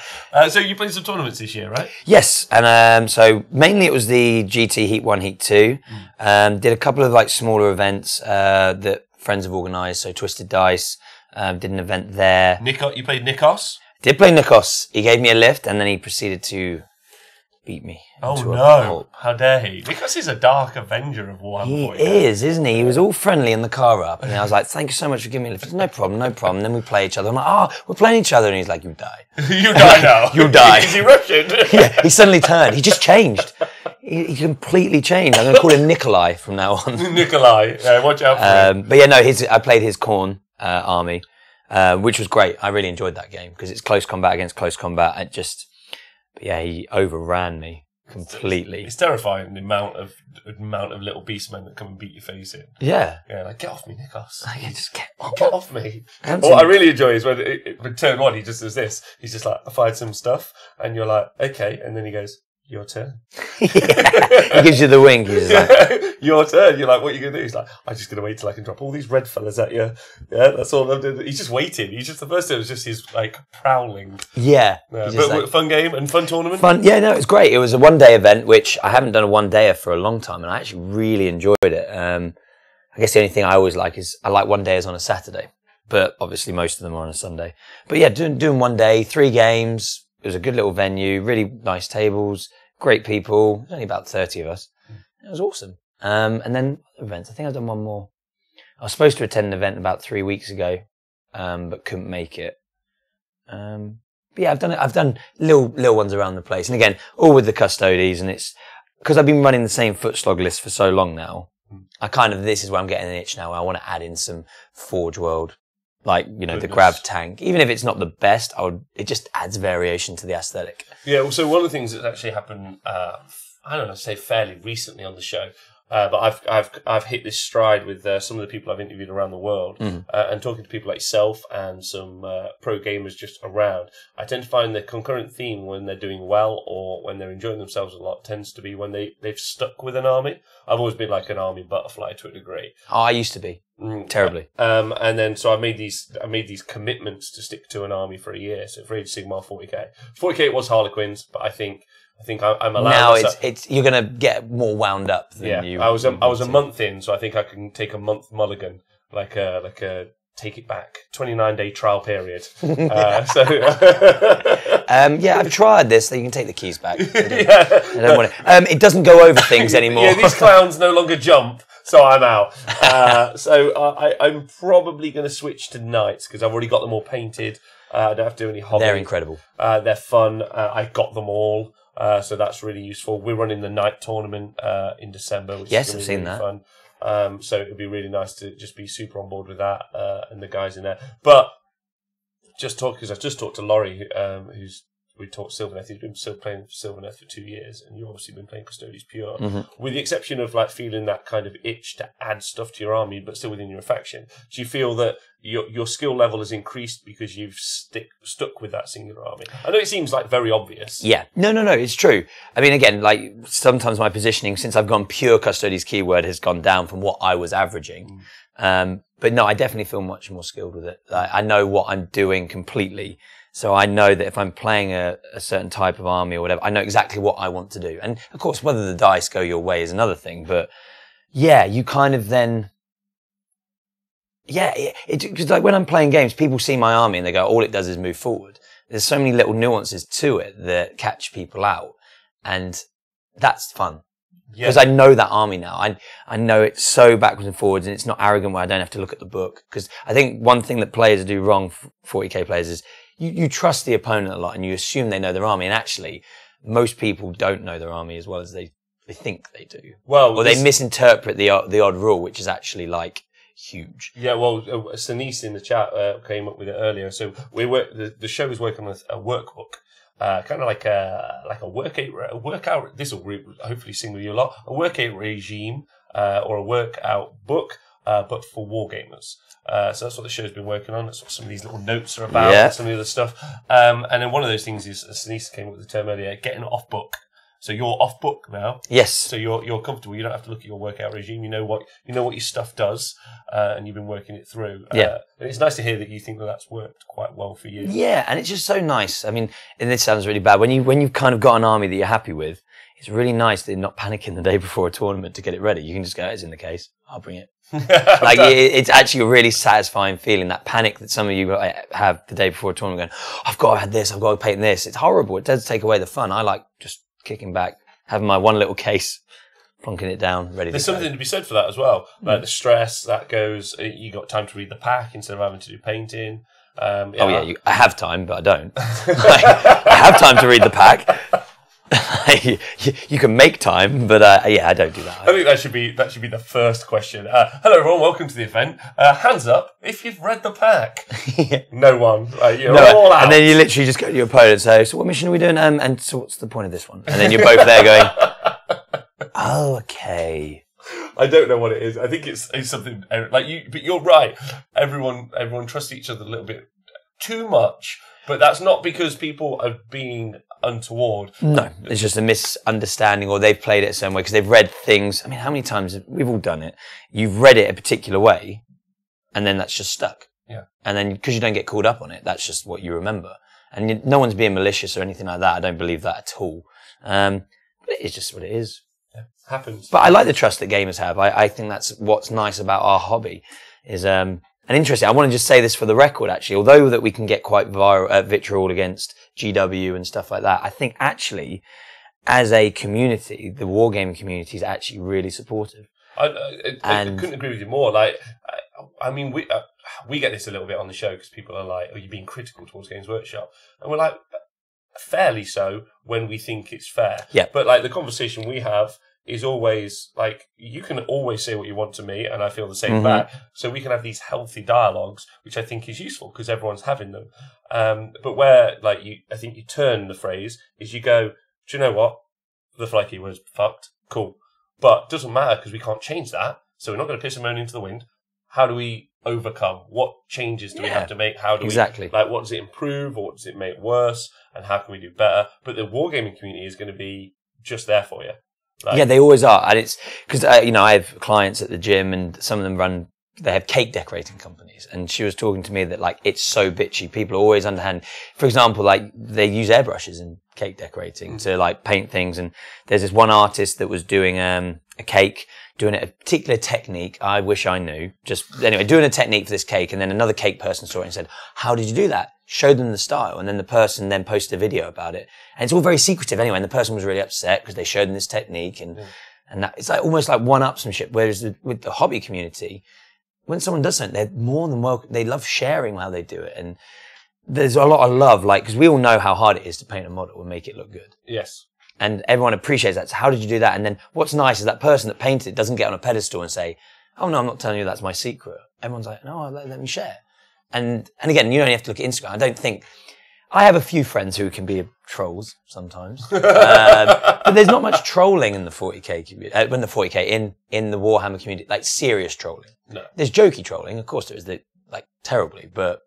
So you played some tournaments this year, right?
Yes, and so mainly it was the GT Heat 1, Heat 2. Did a couple of like smaller events that friends have organised. So Twisted Dice did an event there.
You played Nikos?
Did play Nikos. He gave me a lift, and then he proceeded to beat me.
Oh no! How dare he? Nikos is a dark avenger of Warhammer.
He is, isn't he? He was all friendly in the car up, and I was like, "Thank you so much for giving me a lift." No problem, no problem. And then we play each other. I'm like, we're playing each other," and he's like, "You die."
You die now.
You die.
Is he Russian?
Yeah, he suddenly turned. He just changed. He completely changed. I'm going to call him Nikolai from now on.
Nikolai, watch out for him.
But yeah, no, I played his Khorne army, which was great. I really enjoyed that game because it's close combat against close combat. He overran me completely.
It's terrifying, the amount of little beastmen that come and beat your face in.
Yeah.
Yeah, like, get off me, Nikos.
Just get
off me. What I really enjoy is when turn one, he just does this. He's just like, I fired some stuff, and you're like, okay, and then he goes, your turn.
He gives you the wink. He's like,
your turn. You're like, what are you going to do? He's like, I'm just going to wait till I can drop all these red fellas at you. Yeah, that's all I'm doing. He's just waiting. The first time was just his, like, prowling.
Yeah.
But fun game and fun tournament?
Fun. Yeah, no, it was great. It was a one-day event, which I haven't done a one-dayer for a long time, and I actually really enjoyed it. I guess the only thing I always like is I like one-dayers on a Saturday, but obviously most of them are on a Sunday. But yeah, doing one day, 3 games. It was a good little venue, really nice tables, great people. There's only about 30 of us. It was awesome. And then events. I think I've done one more. I was supposed to attend an event about 3 weeks ago, but couldn't make it. But yeah, I've done little ones around the place, and again, all with the custodies. And it's because I've been running the same footslog list for so long now. This is where I'm getting an itch now. I want to add in some Forge World. Like, the Grav tank. Even if it's not the best, it just adds variation to the aesthetic.
Yeah, so one of the things that's actually happened, I don't know, say fairly recently on the show, but I've hit this stride with some of the people I've interviewed around the world, and talking to people like yourself and some pro gamers just around. I tend to find the concurrent theme when they're doing well or when they're enjoying themselves a lot tends to be when they've stuck with an army. I've always been like an army butterfly to a degree.
Oh, I used to be. Terribly.
And then so I made these commitments to stick to an army for a year. So for Age of Sigmar 40k. 40k was Harlequins, but I think I'm allowed.
Now it's you're gonna get more wound up than you.
I was a month in, so I think I can take a month mulligan, like a take it back 29-day trial period.
Yeah, I've tried this. So you can take the keys back. I don't want it. It doesn't go over things anymore.
Yeah, these clowns no longer jump. So I'm out. I'm probably going to switch to knights because I've already got them all painted. I don't have to do any hobby.
They're incredible.
They're fun. I got them all, so that's really useful. We're running the night tournament in December, which is
I've seen that.
Fun. So it'd be really nice to just be super on board with that and the guys in there. But because I've just talked to Laurie, we talked Sylvaneth. He's been still playing Sylvaneth for 2 years, and you've obviously been playing Custodes Pure. With the exception of like feeling that kind of itch to add stuff to your army, but still within your faction. Do you feel that your skill level has increased because you've stuck with that singular army? I know it seems like very obvious.
Yeah, no, it's true. I mean, again, like sometimes my positioning since I've gone pure Custodes keyword has gone down from what I was averaging. But no, I definitely feel much more skilled with it. I know what I'm doing completely. So I know that if I'm playing a certain type of army or whatever, I know exactly what I want to do. And of course, whether the dice go your way is another thing. But yeah, you kind of then, yeah, because like when I'm playing games, people see my army and they go, all it does is move forward. There's so many little nuances to it that catch people out, and that's fun. Because I know that army now. I know it so backwards and forwards, and it's not arrogant where I don't have to look at the book. Because I think one thing that players do wrong, 40k players, is you trust the opponent a lot and you assume they know their army, and actually most people don't know their army as well as they think they do. Well, or they misinterpret the odd rule, which is actually like huge.
Yeah, well, Sinise in the chat came up with it earlier. So the show is working on a workbook, kind of like a workout. This will hopefully sing with you a lot. A workout regime or a workout book, but for wargamers. So that's what the show's been working on. That's what some of these little notes are about. And some of the other stuff. And then one of those things is, Sinise came up with the term earlier, getting off book. So you're off book now.
Yes.
So you're comfortable. You don't have to look at your workout regime. You know what your stuff does, and you've been working it through. And it's nice to hear that you think that that's worked quite well for you.
Yeah, and it's just so nice. I mean, and this sounds really bad. When you've kind of got an army that you're happy with, it's really nice that you're not panicking the day before a tournament to get it ready. You can just go, it's in the case. I'll bring it. Like it's actually a really satisfying feeling. That panic that some of you have the day before a tournament, going, I've got to have this. I've got to paint this. It's horrible. It does take away the fun. I like just kicking back, having my one little case, plonking it down, ready.
There's something to be said for that as well. Like the stress that goes. You got time to read the pack instead of having to do painting.
I have time, but I don't. I have time to read the pack. You can make time, but I don't do that.
I think that should be the first question. Hello everyone, welcome to the event. Hands up if you've read the pack. No one. You're all out.
And then you literally just go to your opponent and say, so what mission are we doing? And so what's the point of this one? And then you're both there going, oh, okay.
I don't know what it is. I think it's something like you, but you're right. Everyone trusts each other a little bit too much, but that's not because people are being untoward.
No, it's just a misunderstanding, or they've played it some way because they've read things. I mean, how many times we've all done it? You've read it a particular way, and then that's just stuck.
Yeah. And
then because you don't get called up on it, that's just what you remember. And no one's being malicious or anything like that. I don't believe that at all. But it is just what it is.
Yeah. Happens.
But I like the trust that gamers have. I think that's what's nice about our hobby is, and interesting. I want to just say this for the record, actually, although that we can get quite vitriol against GW and stuff like that, I think actually, as a community, the wargaming community is actually really supportive.
I couldn't agree with you more. Like, I mean, we get this a little bit on the show because people are like, "Oh, you're being critical towards Games Workshop," and we're like, fairly so when we think it's fair.
Yeah.
But like the conversation we have is always like, you can always say what you want to me and I feel the same back. So we can have these healthy dialogues, which I think is useful because everyone's having them. But where like I think you turn the phrase is you go, do you know what? The fly keyword's fucked. Cool. But doesn't matter because we can't change that. So we're not going to piss and moan into the wind. How do we overcome? What changes do we have to make? How do we, like, what does it improve or what does it make worse? And how can we do better? But the wargaming community is going to be just there for you. Like,
yeah, they always are. And it's because, I have clients at the gym and some of them they have cake decorating companies. And she was talking to me that like, it's so bitchy. People are always underhand. For example, like they use airbrushes in cake decorating to like paint things. And there's this one artist that was doing, a cake, doing a particular technique. I wish I knew. Doing a technique for this cake. And then another cake person saw it and said, how did you do that? Showed them the style. And then the person then posted a video about it. And it's all very secretive anyway. And the person was really upset because they showed them this technique and that it's like almost like one-upsmanship. Whereas with the hobby community, when someone does something, they're more than welcome. They love sharing how they do it. And there's a lot of love, like, because we all know how hard it is to paint a model and make it look good.
Yes.
And everyone appreciates that. So how did you do that? And then what's nice is that person that painted it doesn't get on a pedestal and say, oh no, I'm not telling you that's my secret. Everyone's like, no, let me share. And again, you only have to look at Instagram. I have a few friends who can be trolls sometimes. But there's not much trolling in the 40k community, when the 40k in the Warhammer community, like serious trolling.
No.
There's jokey trolling, of course there is, like terribly, but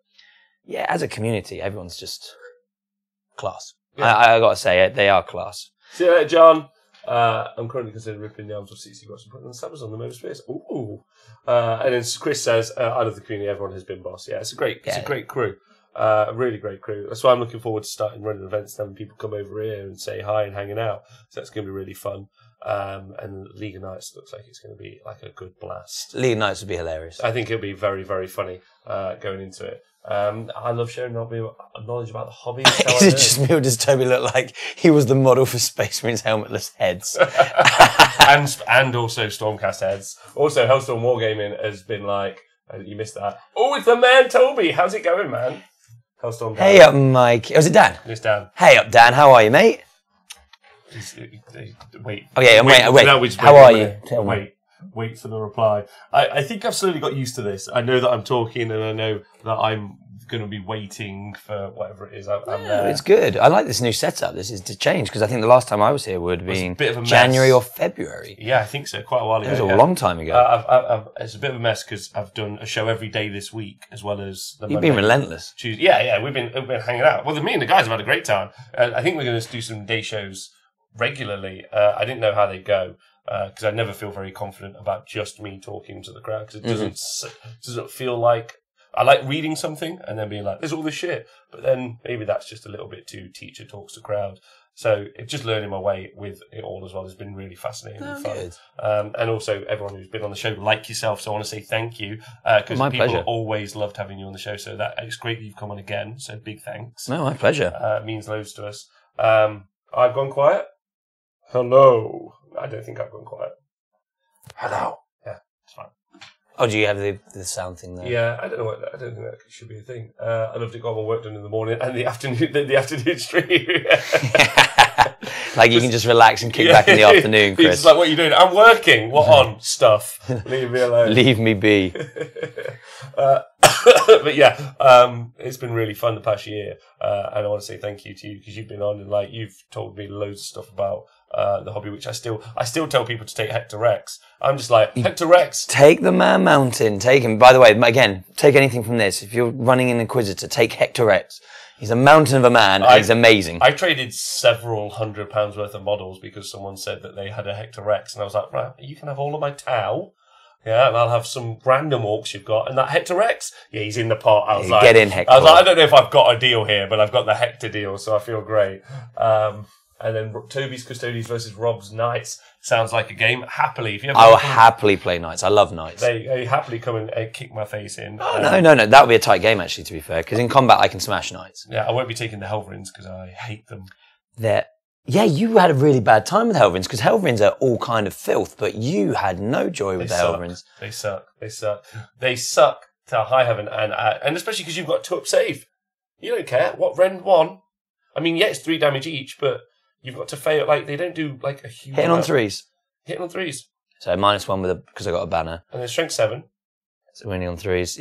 yeah, as a community, everyone's just class. Yeah. I gotta say, they are class.
See you later, John. I'm currently considering ripping the arms of CC Box and putting them on the Motor Space. Ooh. And then Chris says, I love the community, everyone has been boss. Yeah, it's a great crew. Really great crew. That's why I'm looking forward to starting running events, having people come over here and say hi and hanging out. So that's going to be really fun. And League of Nights looks like it's going to be like a good blast.
League of Nights would be hilarious.
I think it'll be very, very funny going into it. I love sharing knowledge about the hobby.
Is it just me or does Toby look like he was the model for Space Marines helmetless heads?
and also Stormcast heads. Also, Hellstorm Wargaming has been like, you missed that. Oh, it's the man Toby. How's it going, man? Hellstorm. Dan.
Hey up, Mike. Was it Dan?
It's Dan.
Hey up, Dan. How are you, mate?
Wait.
Oh yeah, wait.
No,
How are you? Tell me.
Wait for the reply. I think I've slowly got used to this. I know that I'm talking and I know that I'm going to be waiting for whatever it is. I'm there.
It's good. I like this new setup. This is to change because I think the last time I was here would have been January or February.
Yeah, I think so. Quite a while ago.
It was a long time ago.
It's a bit of a mess because I've done a show every day this week as well as the
You've been relentless.
Tuesday. Yeah. We've been hanging out. Well, me and the guys have had a great time. I think we're going to do some day shows regularly. I didn't know how they go. Because I never feel very confident about just me talking to the crowd because it doesn't feel like I like reading something and then being like, there's all this shit. But then maybe that's just a little bit too teacher talks to crowd. So just learning my way with it all as well has been really fascinating and fun.
Good.
And also everyone who's been on the show like yourself. So I want to say thank you because people
pleasure.
always loved having you on the show. So it's great that you've come on again. So big thanks.
No, my pleasure.
It means loads to us. I've gone quiet. Hello. I don't think I've gone quiet. Hello. Yeah, it's fine.
Oh, do you have the sound thing there?
Yeah, I don't think that should be a thing. I loved it. Got my work done in the morning and the afternoon. The afternoon stream.
Like you can just relax and kick back in the afternoon, Chris.
It's like, what are you doing? I'm working. What on? Stuff. Leave me alone.
Leave me be.
But yeah, it's been really fun the past year, and I want to say thank you to you because you've been on and like you've told me loads of stuff about the hobby, which I still tell people to take Hector Rex. I'm just like, Hector Rex.
Take the man mountain. Take him. By the way, again, take anything from this. If you're running an Inquisitor, take Hector Rex. He's a mountain of a man, and he's amazing.
I
traded several £100 worth of models because someone said that they had a Hector Rex, and I was like, right, you can have all of my Tau. Yeah, and I'll have some random orcs you've got. And that Hector Rex, yeah, he's in the pot. I was like,
get in, Hector.
I was like, I don't know if I've got a deal here, but I've got the Hector deal, so I feel great. And then Toby's Custodians versus Rob's Knights sounds like a game. Happily, if you ever
I will happily play Knights. I love Knights.
They happily come and kick my face in.
Oh, no. That would be a tight game, actually, to be fair. Because in combat, I can smash Knights.
Yeah, I won't be taking the Helverins because I hate them.
Yeah, you had a really bad time with Helverins because Helverins are all kind of filth, but you had no joy with the Helverins.
They suck. They suck to high heaven, and especially because you've got 2-up save. You don't care what Rend 1. I mean, yeah, it's 3 damage each, but you've got to fail. Like they don't do like a huge
hitting on 3s.
Hitting on 3s.
So -1 because I got a banner.
And then strength 7.
So winning on 3s.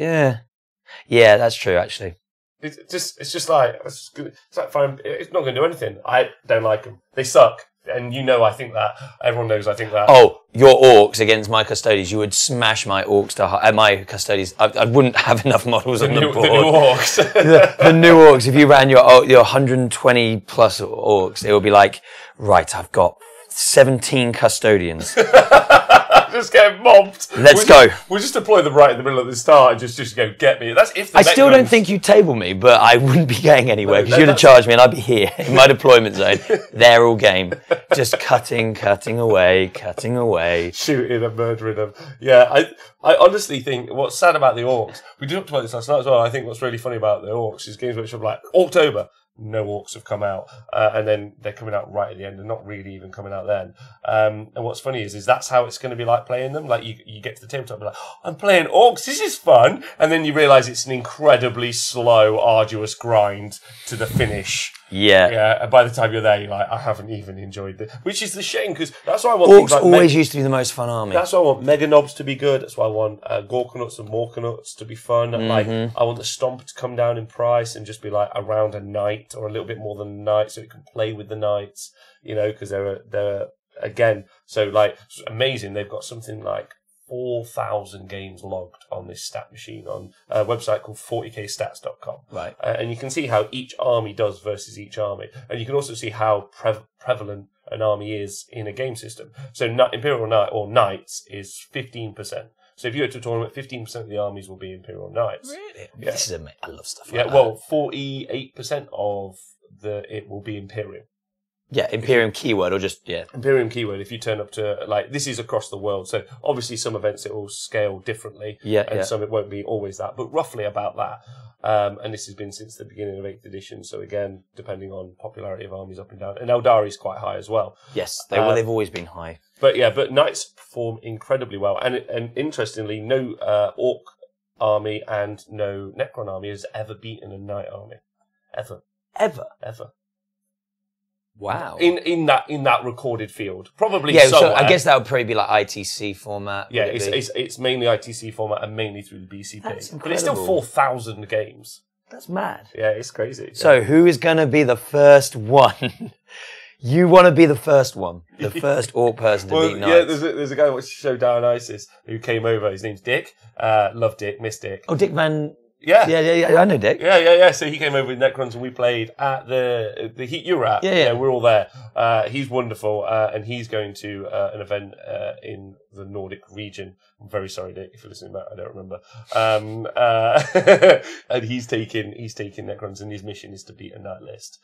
Yeah, that's true actually.
It's just like it's like fine. It's not going to do anything. I don't like them. They suck, and I think that. Everyone knows I think that.
Oh, your orcs against my custodians. You would smash my orcs to my custodians. I wouldn't have enough models on the board.
The new orcs.
the new orcs. If you ran your 120 plus orcs, it would be like, right, I've got 17 custodians.
Just get mobbed.
Let's go.
We'll just deploy them right in the middle of the start and just go get me. That's if.
I still don't think you'd table me, but I wouldn't be going anywhere because you'd have charged me and I'd be here in my deployment zone. They're all game, just cutting away,
shooting and murdering them. Yeah, I honestly think what's sad about the orcs. We talked about this last night as well. I think what's really funny about the orcs is Games Workshop like October. No orcs have come out, and then they're coming out right at the end and not really even coming out then. And what's funny is that's how it's going to be like playing them. Like you get to the tabletop and be like, I'm playing orcs, this is fun. And then you realise it's an incredibly slow, arduous grind to the finish. Yeah. And by the time you're there, you're like, I haven't even enjoyed this. Which is the shame, because that's why I want
orcs like always used to be the most fun army.
That's why I want Mega Knobs to be good. That's why I want Gorkanuts and Morkanuts to be fun. Like, I want the Stomp to come down in price and just be like around a knight or a little bit more than a knight so it can play with the knights, because they're again, so like, amazing. They've got something like 4,000 games logged on this stat machine on a website called 40kstats.com.
Right.
And you can see how each army does versus each army. And you can also see how prevalent an army is in a game system. So Imperial Knight or Knights is 15%. So if you go to a tournament, 15% of the armies will be Imperial Knights.
Really?
Yeah.
This is amazing. I love stuff like that.
Well, 48% of it will be Imperium.
Yeah, Imperium keyword or just, yeah.
Imperium keyword, if you turn up to, like, this is across the world. So obviously some events it will scale differently. And some it won't be always that, but roughly about that. And this has been since the beginning of 8th edition. So again, depending on popularity of armies up and down. And Eldari is quite high as well.
Yes, they've always been high.
But Knights perform incredibly well. And interestingly, no Orc army and no Necron army has ever beaten a Knight army. Ever.
Wow.
In that recorded field. Probably
somewhere.
So
I guess that would probably be like ITC format.
Yeah, it's mainly ITC format and mainly through the BCP.
That's
but it's still 4,000 games.
That's mad.
Yeah, it's crazy. Yeah.
So who is going to be the first one? You want to be the first one. The first Orc person to beat Knights.
Yeah, there's a guy who watched the show Down Isis who came over. His name's Dick. Love Dick, miss Dick.
Oh, Dick Van...
Yeah.
I know Dick.
Yeah. So he came over with Necrons and we played at the heat you were at.
Yeah.
We're all there. He's wonderful, and he's going to an event in the Nordic region. I'm very sorry, Dick, if you're listening back. I don't remember. And he's taking Necrons, and his mission is to beat a Knight list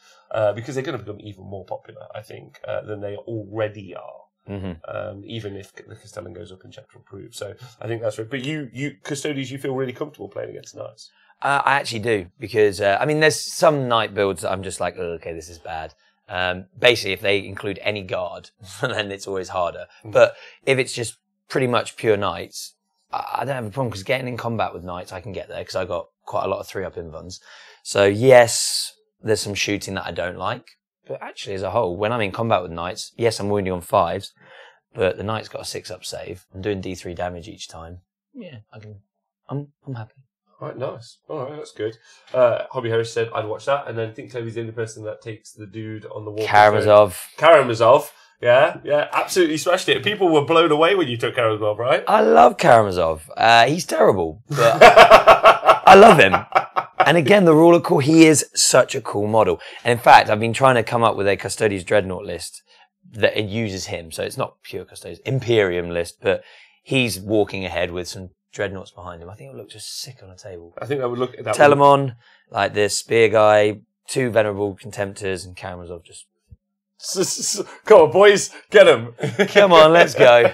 because they're going to become even more popular, I think, than they already are. Mm-hmm. Even if the Castellan goes up in chapter approved. So I think that's right. But you Custodians, you feel really comfortable playing against Knights?
I actually do, because, there's some Knight builds that I'm just like, oh, okay, this is bad. Basically, if they include any guard, then it's always harder. Mm-hmm. But if it's just pretty much pure Knights, I don't have a problem, because getting in combat with Knights, I can get there, because I got quite a lot of 3-up invuns. So yes, there's some shooting that I don't like. But actually, as a whole, when I'm in combat with Knights, yes, I'm wounding on 5s, but the Knight's got a 6-up save. I'm doing D3 damage each time. Yeah, I'm happy.
All right, nice. All right, that's good. Hobby Harris said I'd watch that, and then think Chloe's the only person that takes the dude on the wall. Karamazov. Yeah, absolutely smashed it. People were blown away when you took Karamazov, right?
I love Karamazov. He's terrible, but I love him. And again, the rule of cool, he is such a cool model. And in fact, I've been trying to come up with a Custodes Dreadnought list that it uses him. So it's not pure Custodes, Imperium list, but he's walking ahead with some Dreadnoughts behind him. I think it would look just sick on a table.
I think I would look at that.
Telemon, like this spear guy, 2 Venerable Contemptors, and Karamazov just...
Come on, boys, get him.
Come on, let's go.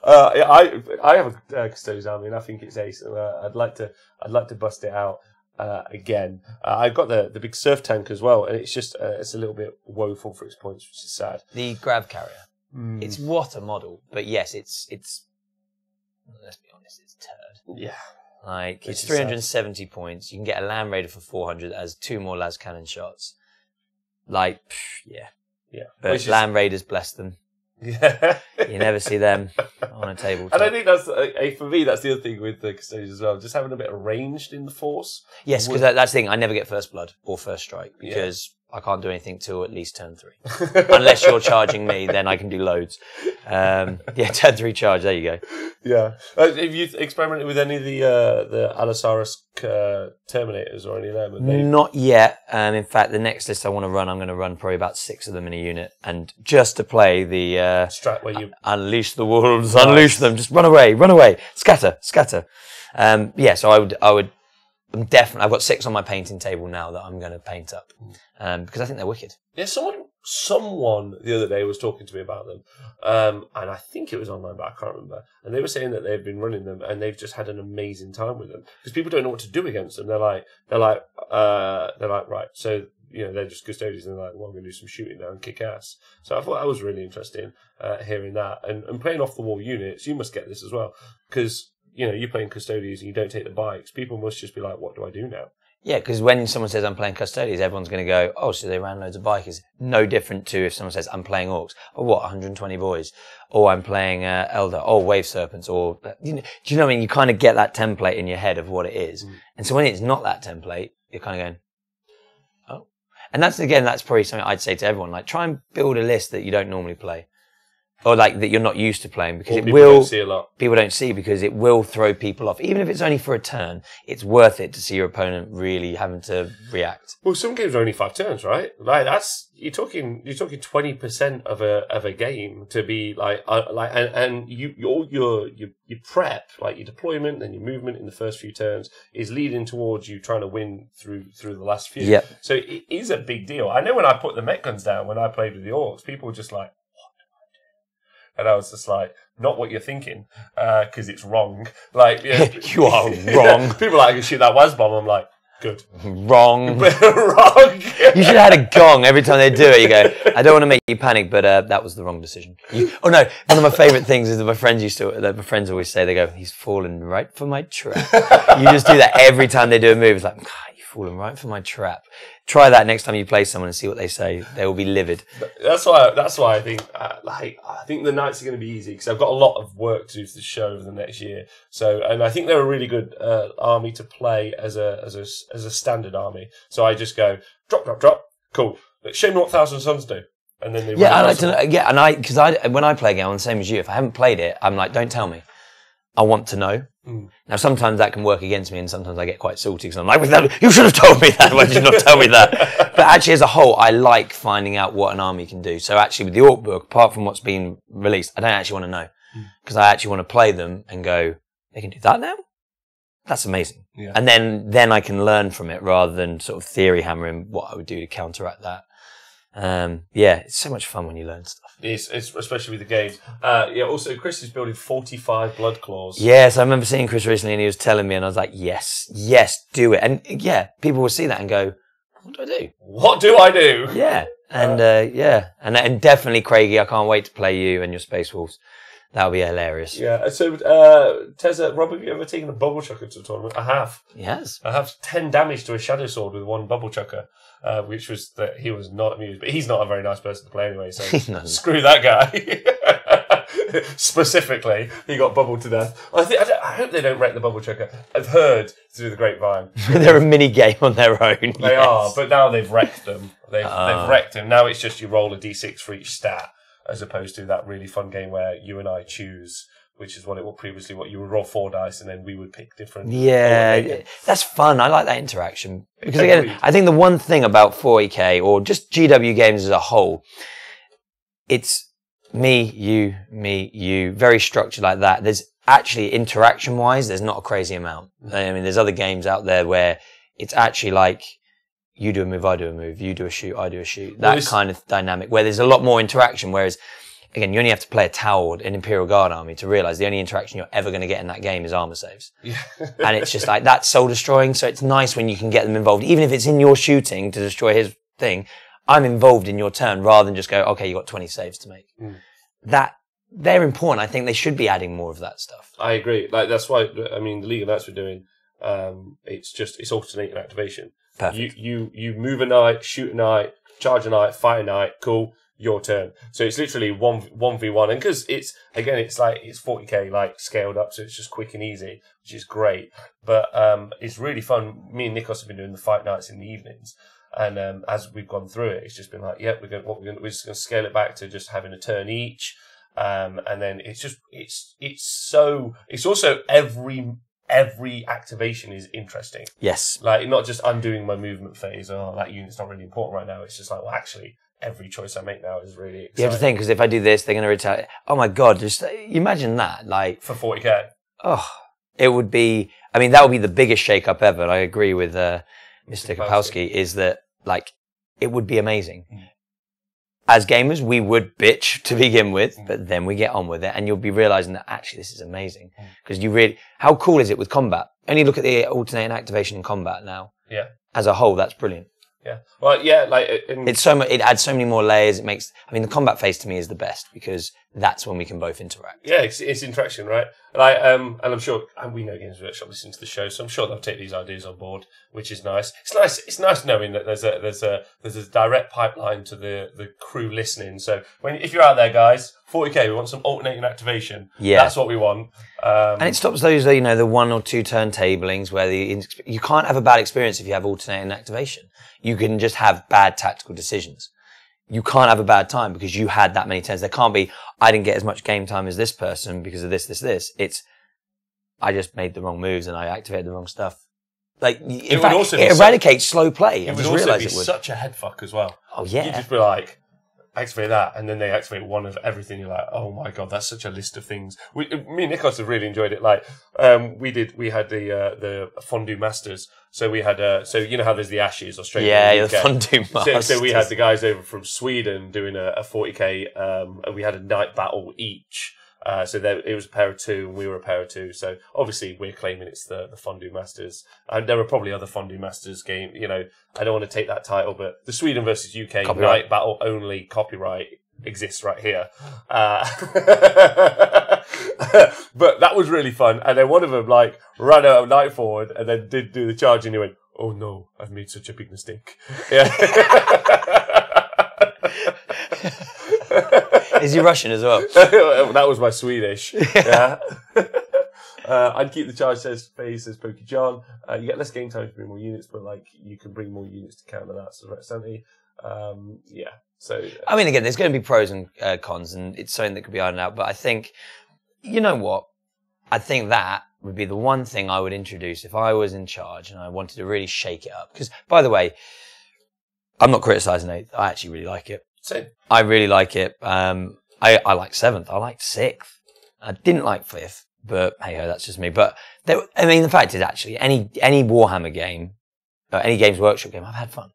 I have a Custodes army, and I think it's ace. I'd like to bust it out again. I've got the big surf tank as well, and it's just it's a little bit woeful for its points, which is sad.
The Grav Carrier. It's what a model, but yes, it's. Let's be honest, it's turd.
Yeah.
Like it's 370 points. You can get a Land Raider for 400 as 2 more las cannon shots. Like, yeah. But Land Raiders, bless them.
Yeah.
You never see them on a tabletop.
And I think that's, for me, that's the other thing with the Custodians as well. Just having a bit of ranged in the force.
Yes, because that's the thing. I never get first blood or first strike because I can't do anything till at least turn 3. Unless you're charging me, then I can do loads. Turn 3 charge. There you go.
Yeah. Have you experimented with any of the Allosaurus Terminators or any of them?
Not yet. In fact, the next list I want to run, I'm going to run probably about 6 of them in a unit, and just to play the
strat where you
unleash the wolves, unleash them, just run away, scatter. So I would. I'm definitely. I've got 6 on my painting table now that I'm going to paint up because I think they're wicked.
Yeah, someone the other day was talking to me about them, and I think it was online, but I can't remember. And they were saying that they've been running them, and they've just had an amazing time with them because people don't know what to do against them. They're like, right. So they're just custodians, and they're like, well, I'm going to do some shooting now and kick ass. So I thought that was really interesting hearing that, and playing off the wall units. You must get this as well because. You're playing Custodians and you don't take the bikes. People must just be like, what do I do now?
Yeah, because when someone says I'm playing Custodians, everyone's going to go, oh, so they ran loads of bikers. No different to if someone says I'm playing Orcs. Oh, what, 120 boys? Or I'm playing Elder. Oh, Wave Serpents. Or, do you know what I mean? You kind of get that template in your head of what it is. And so when it's not that template, you're kind of going, oh. And that's probably something I'd say to everyone. Like, try and build a list that you don't normally play. or like that you're not used to playing, because it
people
will
don't see a lot.
People don't see, because it will throw people off. Even if it's only for a turn, it's worth it to see your opponent really having to react.
Well, some games are only 5 turns, right? Like you're talking 20% of a game to be and your prep, like your deployment and your movement in the first few turns is leading towards you trying to win through the last few.
Yep.
So it is a big deal. I know when I put the mech guns down when I played with the orcs, people were just like, and I was just like, not what you're thinking, because it's wrong. Like,
you are wrong.
People are like, I can shoot that WAS bomb. I'm like, good.
Wrong.
Wrong.
You should have had a gong every time they do it. You go, I don't want to make you panic, but that was the wrong decision. Oh no, one of my favourite things is that my friends always say, they go, he's fallen right for my trap. You just do that every time they do a move. It's like, you've fallen right for my trap. Try that next time you play someone and see what they say. They will be livid.
That's why I think I think the nights are going to be easy, because I've got a lot of work to do for the show over the next year. So, and I think they're a really good army to play as a standard army. So I just go drop. Cool. But show me what Thousand Suns do, and then they
I like to know. Yeah, and because when I play a game, I'm the same as you. If I haven't played it, I'm like, don't tell me. I want to know. Now, sometimes that can work against me, and sometimes I get quite salty because I'm like, you should have told me that. Why did you not tell me that? But actually, as a whole, I like finding out what an army can do. So actually, with the Orc book, apart from what's been released, I don't actually want to know, because I actually want to play them and go, they can do that now? That's amazing. Yeah. And then I can learn from it rather than sort of theory hammering what I would do to counteract that. It's so much fun when you learn stuff.
It's especially with the games. Also, Chris is building 45 blood claws.
Yes, I remember seeing Chris recently, and he was telling me, and I was like, yes, do it. And yeah, people will see that and go, what do I do? What do I do? Yeah, and and definitely, Craigie, I can't wait to play you and your Space Wolves. That'll be hilarious. Yeah. So, Tezza, Rob, have you ever taken a bubble chucker to a tournament? I have. Yes. I have 10 damage to a shadow sword with one bubble chucker, which was that he was not amused. But he's not a very nice person to play anyway, so screw that guy. Specifically, he got bubbled to death. I hope they don't wreck the bubble chucker. I've heard through the grapevine. They're a mini game on their own. They are, but now they've wrecked them. They've wrecked him. Now it's just you roll a d6 for each stat, as opposed to that really fun game where you and I choose, which is what it was previously, what you would roll 4 dice and then we would pick different. Yeah, that's fun. I like that interaction. Because again, I think the one thing about 40k or just GW games as a whole, it's me, you, very structured like that. There's actually, interaction-wise, there's not a crazy amount. I mean, there's other games out there where it's actually like, you do a move, I do a move, you do a shoot, I do a shoot. That kind of dynamic where there's a lot more interaction. Whereas, again, you only have to play a Tower, an Imperial Guard army to realise the only interaction you're ever going to get in that game is armour saves. Yeah. And it's just like, that's soul destroying. So it's nice when you can get them involved. Even if it's in your shooting to destroy his thing, I'm involved in your turn rather than just go, okay, you got 20 saves to make. They're important. I think they should be adding more of that stuff. I agree. Like, that's why, I mean, the League of Knights we're doing, it's alternating activation. Perfect. You move a knight, shoot a knight, charge a knight, fight a knight, cool, your turn. So it's literally 1v1. And because it's 40k, like, scaled up, so it's just quick and easy, which is great. But it's really fun. Me and Nikos have been doing the fight nights in the evenings. And as we've gone through it, it's just been like, we're just going to scale it back to just having a turn each. And then it's also every activation is interesting. Yes. Like, not just undoing my movement phase, that unit's not really important right now. It's just like, well, actually, every choice I make now is really exciting. You have to think, because if I do this, they're going to retaliate. Oh my God, just imagine that. Like, for 40k. Oh, it would be, I mean, that would be the biggest shake-up ever. And I agree with Mr. Kapowski, is that, like, it would be amazing. As gamers, we would bitch to begin with, but then we get on with it, and you'll be realizing that actually this is amazing. Because how cool is it with combat? Only look at the alternating activation in combat now. Yeah. As a whole, that's brilliant. Yeah. Well, yeah, like, it's so much, it adds so many more layers. It makes, I mean, the combat phase to me is the best because that's when we can both interact. Yeah, it's interaction, right? And I'm sure, and we know Games Workshop listen to the show, so I'm sure they'll take these ideas on board, which is nice. It's nice knowing that there's a direct pipeline to the crew listening. So if you're out there, guys, 40k, we want some alternating activation. Yeah. That's what we want. And it stops those, the 1 or 2 turn tablings where you can't have a bad experience if you have alternating activation. You can just have bad tactical decisions. you can't have a bad time because you had that many turns. There can't be, I didn't get as much game time as this person because of this. It's, I just made the wrong moves and I activated the wrong stuff. Like, in fact, it eradicates slow play.
It would also be such a head fuck as well.
Oh, yeah.
You'd just be like, activate that, and then they activate one of everything. You're like, oh my god, that's such a list of things. Me and Nikos have really enjoyed it. Like, we had the Fondue Masters. So we had, so you know how there's the Ashes, Australia.
Yeah, the Fondue Masters.
So we had the guys over from Sweden doing a 40k, and we had a night battle each. So it was a pair of two, and we were a pair of two. So obviously we're claiming it's the Fondue Masters. And there are probably other Fondue Masters game. You know, I don't want to take that title, but the Sweden versus UK night battle only copyright exists right here. But that was really fun. And then one of them like ran out of night forward and then did do the charge, and he went, "Oh no, I've made such a big mistake." Yeah.
Is he Russian as well?
That was my Swedish. Yeah. I'd keep the charge, says Pokey John. You get less game time to bring more units, but like you can bring more units to counter that. So Santi. Yeah. So
I mean, again, there's going to be pros and cons, and it's something that could be ironed out. But I think, you know what? I think that would be the one thing I would introduce if I was in charge and I wanted to really shake it up. Because, by the way, I'm not criticising it. I actually really like it.
Same.
I really like it. I like 7th. I liked 6th. I didn't like 5th, but hey ho, that's just me. But I mean, the fact is, actually, any Warhammer game, or any Games Workshop game, I've had fun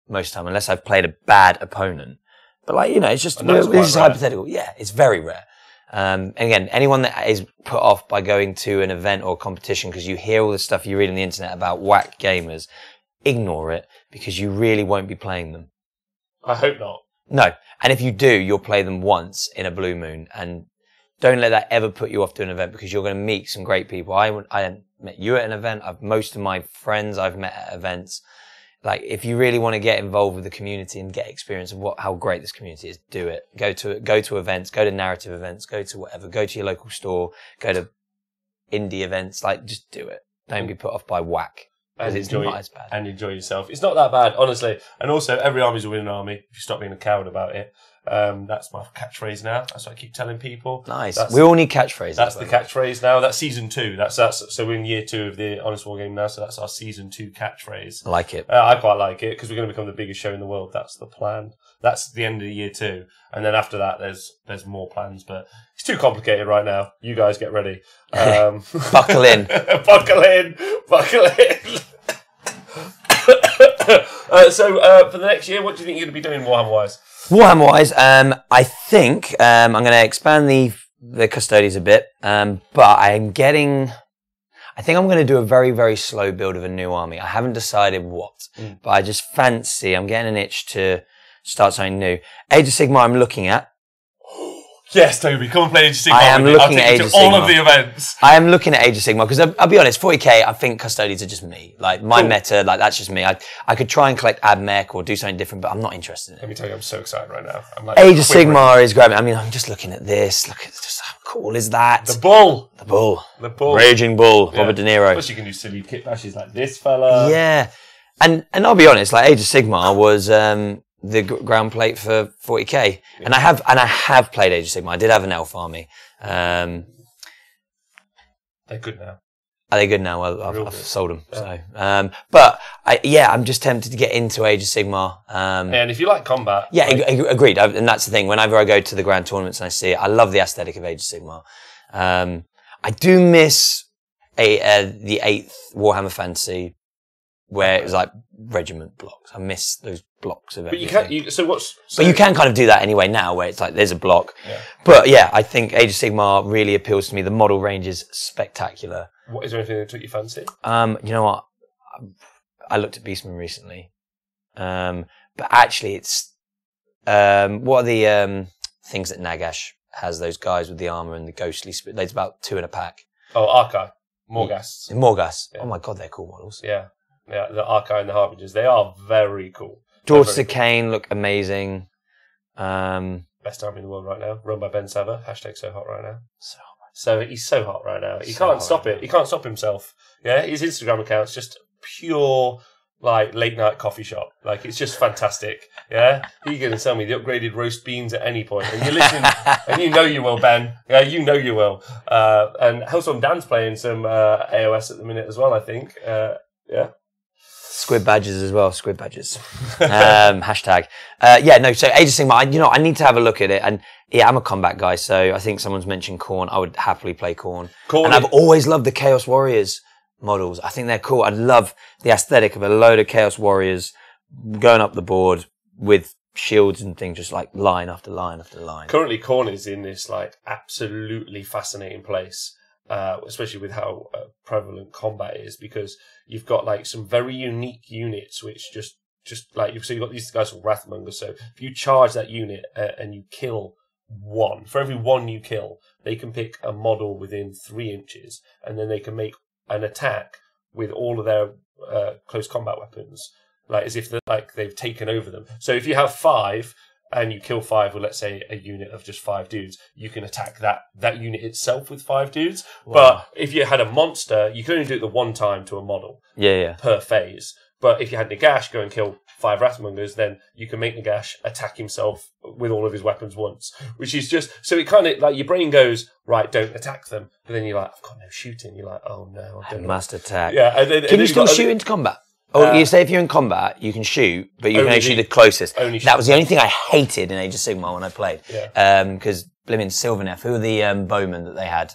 most of the time, unless I've played a bad opponent. But like, you know, it's just this is hypothetical. Yeah, it's very rare. And again, anyone that is put off by going to an event or competition because you hear all the stuff you read on the internet about whack gamers, ignore it because you really won't be playing them.
I hope not.
No. And if you do, you'll play them once in a blue moon. And don't let that ever put you off to an event because you're going to meet some great people. I met you at an event. Most of my friends I've met at events. Like, if you really want to get involved with the community and get experience of how great this community is, do it. Go to events, go to narrative events, go to whatever, go to your local store, go to indie events. Like, just do it. Don't be put off by whack. Because it's not as bad.
And enjoy yourself. It's not that bad, honestly. And also, every army's a winning army if you stop being a coward about it. That's my catchphrase now. That's what I keep telling people.
Nice. We all need catchphrases.
That's the catchphrase now. That's season 2. That's so we're in year 2 of the Honest Wargame now. So that's our season 2 catchphrase.
I like it.
I quite like it because we're going to become the biggest show in the world. That's the plan. That's the end of year 2, and then after that, there's more plans. But it's too complicated right now. You guys get ready.
Buckle in.
Buckle in. Buckle in. So for the next year, what do you think you're going to be doing Warhammer-wise?
Warhammer-wise, I think I'm going to expand the custodies a bit, but I think I'm going to do a very, very slow build of a new army. I haven't decided what, but I just fancy, I'm getting an itch to start something new. Age of Sigmar I'm looking at.
Yes, Toby, come and play Age of Sigmar.
I am looking at Age of Sigmar.
All of the events.
I am looking at Age of Sigmar because I'll be honest, 40k, I think custodians are just me. Like my meta, like that's just me. I could try and collect Admech or do something different, but I'm not interested in it.
Let me tell you, I'm so excited right now. I'm like,
Age of Sigmar is great. I mean, I'm just looking at this. Look at just how cool is that?
The bull.
The bull.
The bull.
Raging bull. Yeah. Robert De Niro.
Plus, you can do silly kit bashes like this fella.
Yeah, and I'll be honest, like Age of Sigmar was the ground plate for 40k, and I have played Age of Sigmar. I did have an elf army.
They're good now.
Are they good now? Well, I've sold them. Yeah. So, but I'm just tempted to get into Age of Sigmar.
And if you like combat,
agreed. And that's the thing. Whenever I go to the grand tournaments and I see it, I love the aesthetic of Age of Sigmar. I do miss the 8th Warhammer Fantasy, where it was like regiment blocks. I miss those blocks of everything.
But you can't.
But you can kind of do that anyway now, where it's like there's a block.
Yeah.
But yeah, I think Age of Sigmar really appeals to me. The model range is spectacular.
What is there anything that took your fancy?
You know what? I looked at Beastman recently, but actually, it's what are the things that Nagash has? Those guys with the armor and the ghostly spirit. There's about 2 in a pack.
Oh, Archive, Morghast.
Morghast. Yeah. Oh my god, they're cool models.
Yeah. Yeah, the Archive and the Harbingers, they are very cool.
Daughters of Cain look amazing.
Best army in the world right now, run by Ben Sava. # so hot right now.
So hot.
So he's so hot right now. He can't stop it. He can't stop himself. Yeah, his Instagram account's just pure like late night coffee shop. Like it's just fantastic. Yeah, you're going to tell me the upgraded roast beans at any point, and you're listening, and you know you will, Ben. Yeah, you know you will. And Hellstorm Dan's playing some AOS at the minute as well. I think. Yeah.
Squid badges as well. Squid badges. Hashtag. No. So Age of Sigmar. I need to have a look at it. And yeah, I'm a combat guy, so I think someone's mentioned Khorne. I would happily play Khorne. And I've always loved the Chaos Warriors models. I think they're cool. I love the aesthetic of a load of Chaos Warriors going up the board with shields and things, just like line after line after line.
Currently, Khorne is in this like absolutely fascinating place. Especially with how prevalent combat is, because you've got like some very unique units which just like you've got these guys called Wrathmongers. So if you charge that unit and you kill one, for every one you kill, they can pick a model within 3 inches, and then they can make an attack with all of their close combat weapons, like as if they've taken over them. So if you have 5. And you kill 5 with, let's say, a unit of just 5 dudes, you can attack that unit itself with 5 dudes. Wow. But if you had a monster, you can only do it the one time to a model per phase. But if you had Nagash go and kill 5 Wrathmongers, then you can make Nagash attack himself with all of his weapons once. Which is just, so it kind of, like, your brain goes, right, don't attack them. But then you're like, I've got no shooting. You're like, oh no, I
must attack.
Yeah.
Can you still shoot into combat? Oh, you say if you're in combat, you can shoot, but you can only shoot the closest. That was the only thing I hated in Age of Sigmar when I played. Because blimmin' Sylvaneth, who were the bowmen that they had?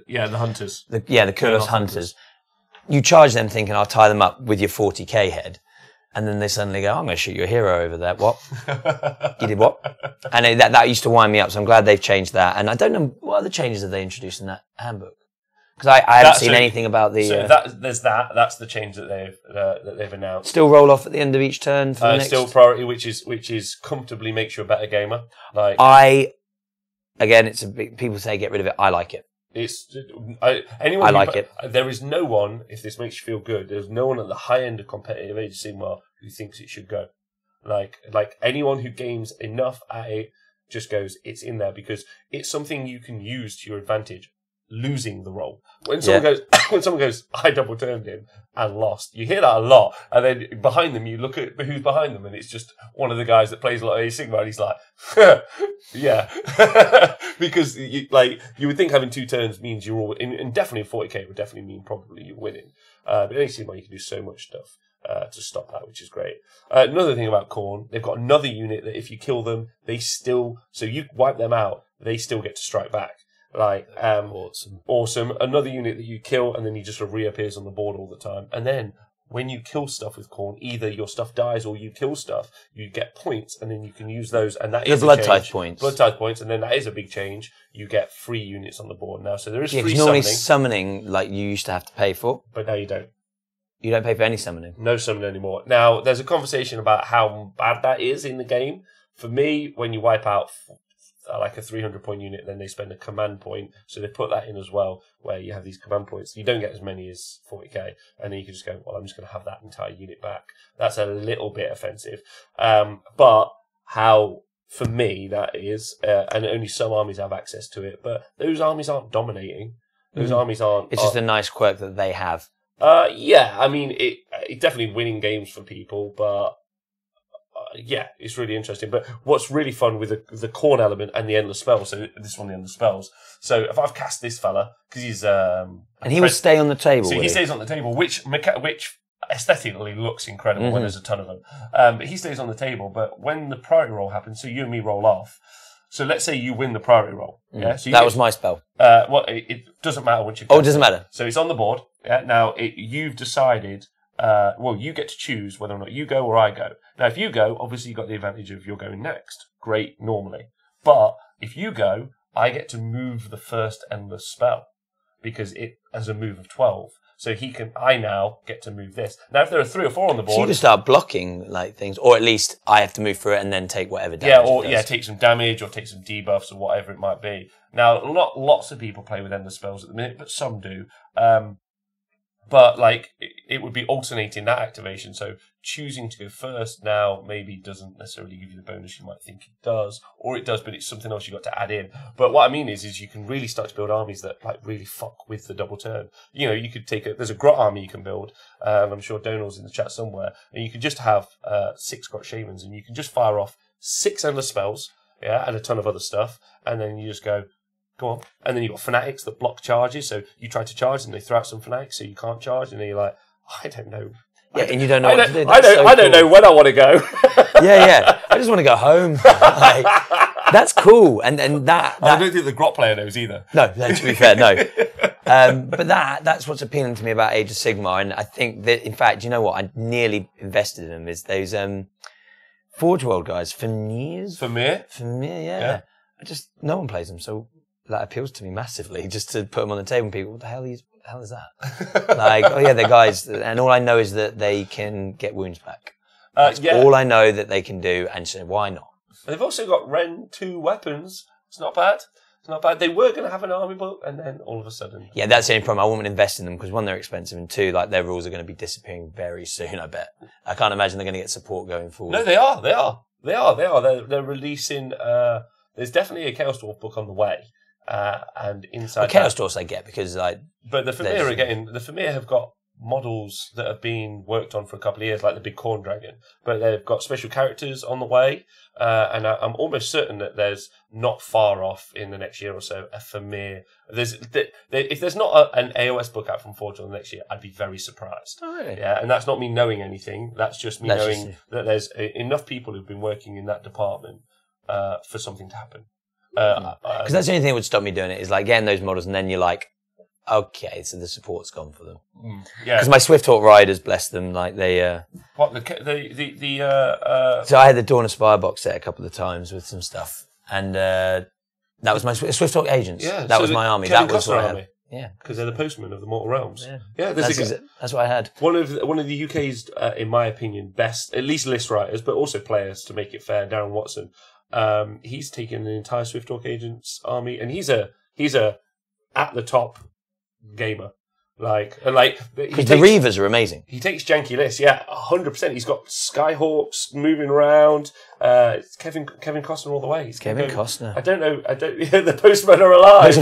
Yeah, the hunters.
The Kurnos hunters. You charge them thinking, I'll tie them up with your 40k head. And then they suddenly go, I'm going to shoot your hero over there. What? You did what? And that used to wind me up, so I'm glad they've changed that. And I don't know, what other changes have they introduced in that handbook? Because I haven't seen anything about the.
So there's that. That's the change that they've announced.
Still roll off at the end of each turn for the next.
Still priority, which is comfortably makes you a better gamer. Like
it's a big. People say get rid of it. I like it.
Anyone.
I like it.
There is no one. If this makes you feel good, there's no one at the high end of competitive Age of Sigmar who thinks it should go. Like anyone who games enough at it just goes, it's in there because it's something you can use to your advantage. Losing the role. When someone goes, I double turned him and lost. You hear that a lot, and then behind them, you look at who's behind them, and it's just one of the guys that plays a lot of Age of Sigmar, and he's like, yeah, because you would think having 2 turns means you're all, and definitely 40k would definitely mean probably you're winning. But in Age of Sigmar, you can do so much stuff to stop that, which is great. Another thing about Khorne, they've got another unit that if you kill them, so you wipe them out, they still get to strike back. Awesome. Another unit that you kill and then he just sort of reappears on the board all the time. And then when you kill stuff with Khorne, either your stuff dies or you kill stuff, you get points and then you can use those. And that is
blood tithe points.
Blood tithe points, and then that is a big change. You get 3 units on the board now. So there is free
normally
summoning
like you used to have to pay for.
But now you don't.
You don't pay for any summoning.
No summoning anymore. Now there's a conversation about how bad that is in the game. For me, when you wipe out like a 300 point unit, then they spend a command point, so they put that in as well, where you have these command points. You don't get as many as 40k, and then you can just go, well, I'm just going to have that entire unit back. That's a little bit offensive, but how, for me, that is, and only some armies have access to it, but those armies aren't dominating. Those armies aren't.
It's just a nice quirk that they have.
Yeah, I mean, it's definitely winning games for people, but yeah, it's really interesting. But what's really fun with the Khorne element and the endless spells, so this one, the endless spells. So if I've cast this fella, because he's
and he would stay on the table.
So he stays on the table, which aesthetically looks incredible when there's a ton of them. But he stays on the table. But when the priority roll happens, so you and me roll off. So let's say you win the priority roll. Yeah, so
that was my spell.
Well, it doesn't matter once you.
Oh, it doesn't matter.
So it's on the board. Yeah. Now you've decided. Well, you get to choose whether or not you go or I go. Now, if you go, obviously you've got the advantage of you're going next. Great, normally. But if you go, I get to move the first endless spell because it has a move of 12. So I now get to move this. Now, if there are 3 or 4 on the board,
so you can start blocking like things, or at least I have to move through it and then take whatever damage.
Take some damage or take some debuffs or whatever it might be. Now, lots of people play with endless spells at the minute, but some do. But like it would be alternating that activation. So choosing to go first now maybe doesn't necessarily give you the bonus you might think it does, or it does, but it's something else you got to add in. But what I mean is you can really start to build armies that like really fuck with the double turn. You know, you could there's a Grot army you can build, and I'm sure Donal's in the chat somewhere, and you can just have 6 Grot Shamans, and you can just fire off 6 endless spells, yeah, and a ton of other stuff, and then you just go on. And then you've got Fanatics that block charges, so you try to charge and they throw out some Fanatics so you can't charge, and then you're like, I don't know.
Yeah, and you don't know what to do.
I don't know when I want to go.
yeah. I just want to go home. Like, that's cool. And that
I don't think the Grot player knows either.
No, to be fair, no. But that's what's appealing to me about Age of Sigmar. And I think that, in fact, you know what? I nearly invested in them, is those Forge World guys. Vermeer, yeah. No one plays them, so that appeals to me massively, just to put them on the table and people, what the hell is that? Like, oh yeah, they're guys, and all I know is that they can get wounds back. That's all I know that they can do, and so why not?
They've also got Ren 2 weapons. It's not bad. They were going to have an army book, and then all of a sudden...
Yeah, that's the only problem. I won't invest in them, because one, they're expensive, and two, like, their rules are going to be disappearing very soon, I bet. I can't imagine they're going to get support going forward.
No, they are. They're releasing... there's definitely a Chaos Dwarf book on the way. And inside
Chaos Dwarfs I get, because like,
but the Vermeer have got models that have been worked on for a couple of years, like the big Corn Dragon, but they've got special characters on the way, and I'm almost certain that there's not far off in the next year or so a Vermeer. If there's not an AOS book out from Forge on the next year, I'd be very surprised.
Oh, really?
Yeah, and that's not me knowing anything. That's just me knowing that there's enough people who've been working in that department for something to happen.
Because that's the only thing that would stop me doing it, is like getting those models, and then you're like, okay, so the support's gone for them. Yeah. Because my Swifthawk Riders, bless them, like they.
So
I had the Dawn of Spire box set a couple of times with some stuff, and that was my Swifthawk Agents. Yeah, that was my army.
Kevin
that was
Costner
what I
army.
had. Yeah,
because they're the postmen of the Mortal Realms.
Yeah, that's what I had.
One of the UK's, in my opinion, best, at least list writers, but also players, to make it fair, Darren Watson. He's taken an entire Swifthawk Agents army, and he's a at the top gamer. Because
the Reavers are amazing.
He takes janky lists, 100%. He's got Skyhawks moving around. It's Kevin Costner all the way. He's
Kevin Costner.
I don't know. The postmen are alive.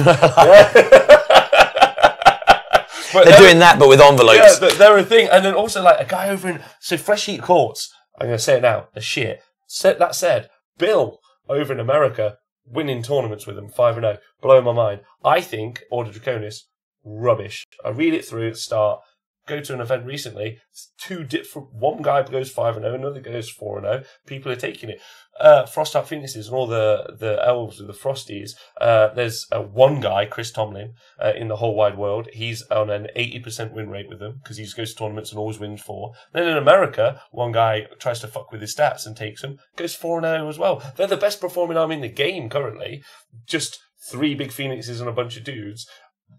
But they're doing that, but with envelopes.
Yeah, they're a thing. And then also like a guy over in Fresh Heat Courts. I'm going to say it now. The shit. That said, Bill over in America winning tournaments with them 5-0, blowing my mind. I think Order Draconis rubbish. I read it through at the start. Go to an event recently. It's two different. One guy goes 5-0, another goes 4-0. People are taking it. Frostheart Phoenixes and all the elves with the Frosties. There's one guy, Chris Tomlin, in the whole wide world. He's on an 80% win rate with them because he just goes to tournaments and always wins 4. Then in America, one guy tries to fuck with his stats and takes them, goes 4-0 as well. They're the best performing army in the game currently. Just 3 big Phoenixes and a bunch of dudes.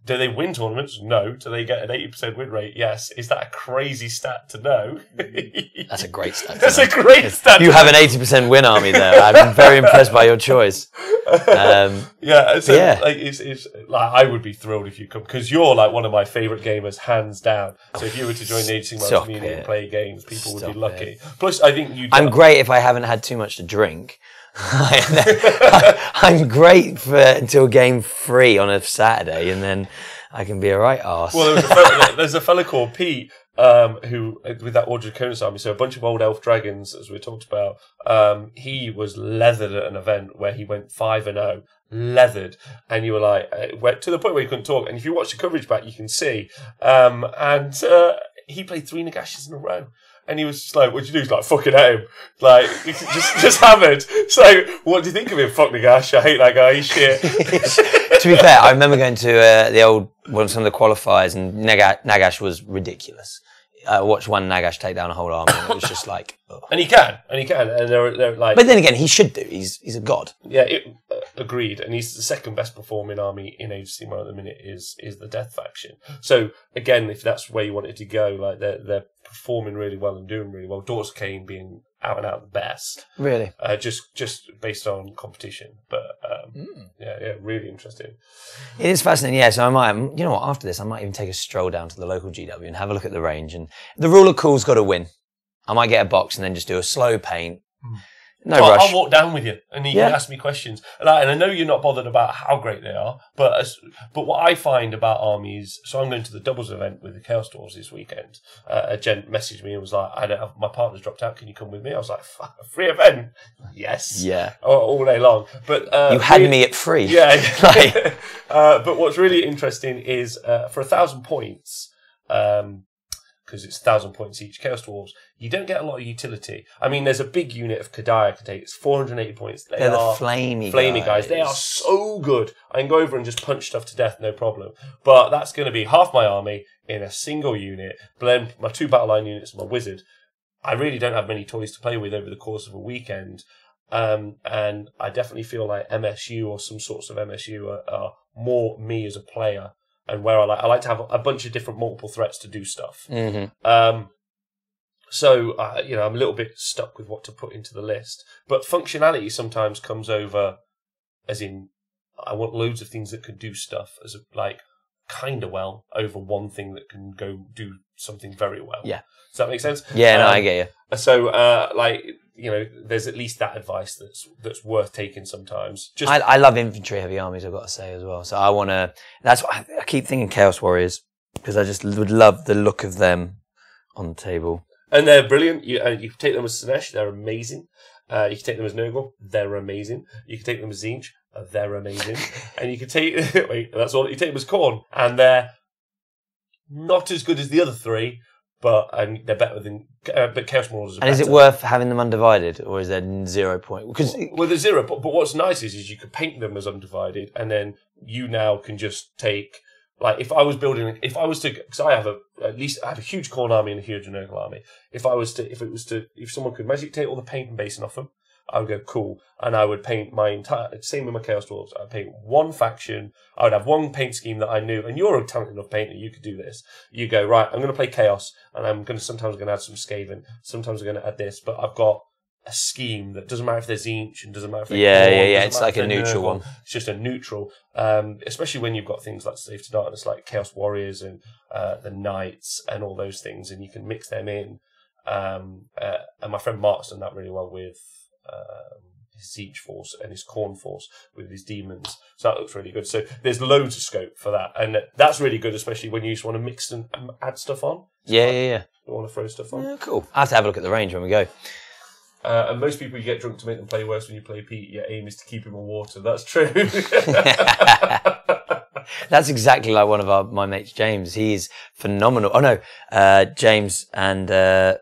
Do they win tournaments? No. Do they get an 80% win rate? Yes. Is that a crazy stat to know?
That's a great stat.
That's a great stat.
You have an 80% win army there. I'm very impressed by your choice.
I would be thrilled if you come, because you're like one of my favourite gamers, hands down. So if you were to join the Age of Sigmar community and play games, people would be lucky. Plus, I think
I'm great if I haven't had too much to drink. I'm great until game 3 on a Saturday, and then I can be a right arse.
Well, there's a fella called Pete who, with that Order of Draconis army, so a bunch of old elf dragons, as we talked about. He was leathered at an event where he went 5-0, leathered, and you were like, to the point where you couldn't talk. And if you watch the coverage back, you can see. He played 3 Nagashis in a row. And he was just like, what'd you do? He's like, fucking at him. Like, just hammered. So, what do you think of him? Fuck Nagash. I hate that guy. He's shit.
To be fair, I remember going to some of the qualifiers, and Nagash was ridiculous. I watched one Nagash take down a whole army, and it was just like... Ugh.
And he can. And they're like...
But then again, he should do. He's a god.
Yeah, agreed. And he's the second best performing army in Age of Sigmar at the minute is the Death Faction. So, again, if that's where you wanted to go, like, they're performing really well and doing really well. Daughters of Cain being out and out the best.
Really?
Just based on competition. But yeah, really interesting.
It is fascinating, yeah. So I might, you know what, after this, I might even take a stroll down to the local GW and have a look at the range. And the rule of cool's got to win. I might get a box and then just do a slow paint. No rush.
I'll walk down with you, and you can ask me questions. And I know you're not bothered about how great they are, but what I find about armies. So I'm going to the doubles event with the Chaos Dwarves this weekend. A gent messaged me and was like, "I don't have, my partner's dropped out. Can you come with me?" I was like, "A free event? Yes,
yeah,
all day long." But
you had me at free,
yeah. But what's really interesting is for 1,000 points. Because it's 1,000 points each, Chaos Dwarves, you don't get a lot of utility. I mean, there's a big unit of Kadai I can take. It's 480 points.
They're the flamey
guys. They are so good. I can go over and just punch stuff to death, no problem. But that's going to be half my army in a single unit, blend my 2 battle line units and my wizard. I really don't have many toys to play with over the course of a weekend. And I definitely feel like MSU or some sorts of MSU are more me as a player. And where I like to have a bunch of different multiple threats to do stuff. Mm-hmm. So I'm a little bit stuck with what to put into the list. But functionality sometimes comes over, as in, I want loads of things that could do stuff as kind of well over one thing that can go do something very well.
Yeah.
Does that make sense?
Yeah, no, I get you.
So, there's at least that advice that's worth taking sometimes.
I love infantry heavy armies, I've got to say as well. So I want to. That's what I keep thinking Chaos Warriors, because I just would love the look of them on the table.
And they're brilliant. You can take them as Sinesh, they're amazing. You can take them as Nurgle, they're amazing. You can take them as Tzeentch, they're amazing. And you can take that's all. You take them as Khorne, and they're not as good as the other 3. But they're better than. But Chaos Marauders are better.
And is it worth having them undivided, or is there 0 point? Because
there's 0. But what's nice is you could paint them as undivided, and then you now can just take. Like if I was to, because I have a huge Khorne army and a huge Nurgle army. If someone could magic take all the paint and basing off them, I would go cool, and I would paint my entire. Same with my Chaos Dwarves. I'd paint one faction. I would have one paint scheme that I knew, and you're a talented enough painter. You could do this. You go right. I'm going to play Chaos, and sometimes going to add some Skaven. Sometimes I'm going to add this, but I've got a scheme that doesn't matter if there's Tzeentch and doesn't matter if they're
yeah. It's like a neutral one.
It's just a neutral, especially when you've got things like Slave to Darkness, like Chaos Warriors and the Knights and all those things, and you can mix them in. And my friend Mark's done that really well with. His Siege force and his Khorne force with his demons. So that looks really good. So there's loads of scope for that. And that's really good, especially when you just want to mix and add stuff on.
Yeah.
You want to throw stuff on.
Yeah, cool. I have to have a look at the range when we go.
And most people, you get drunk to make them play worse when you play Pete. Your aim is to keep him on water. That's true.
That's exactly like one of my mates, James. He's phenomenal. Oh, no. James and... oh,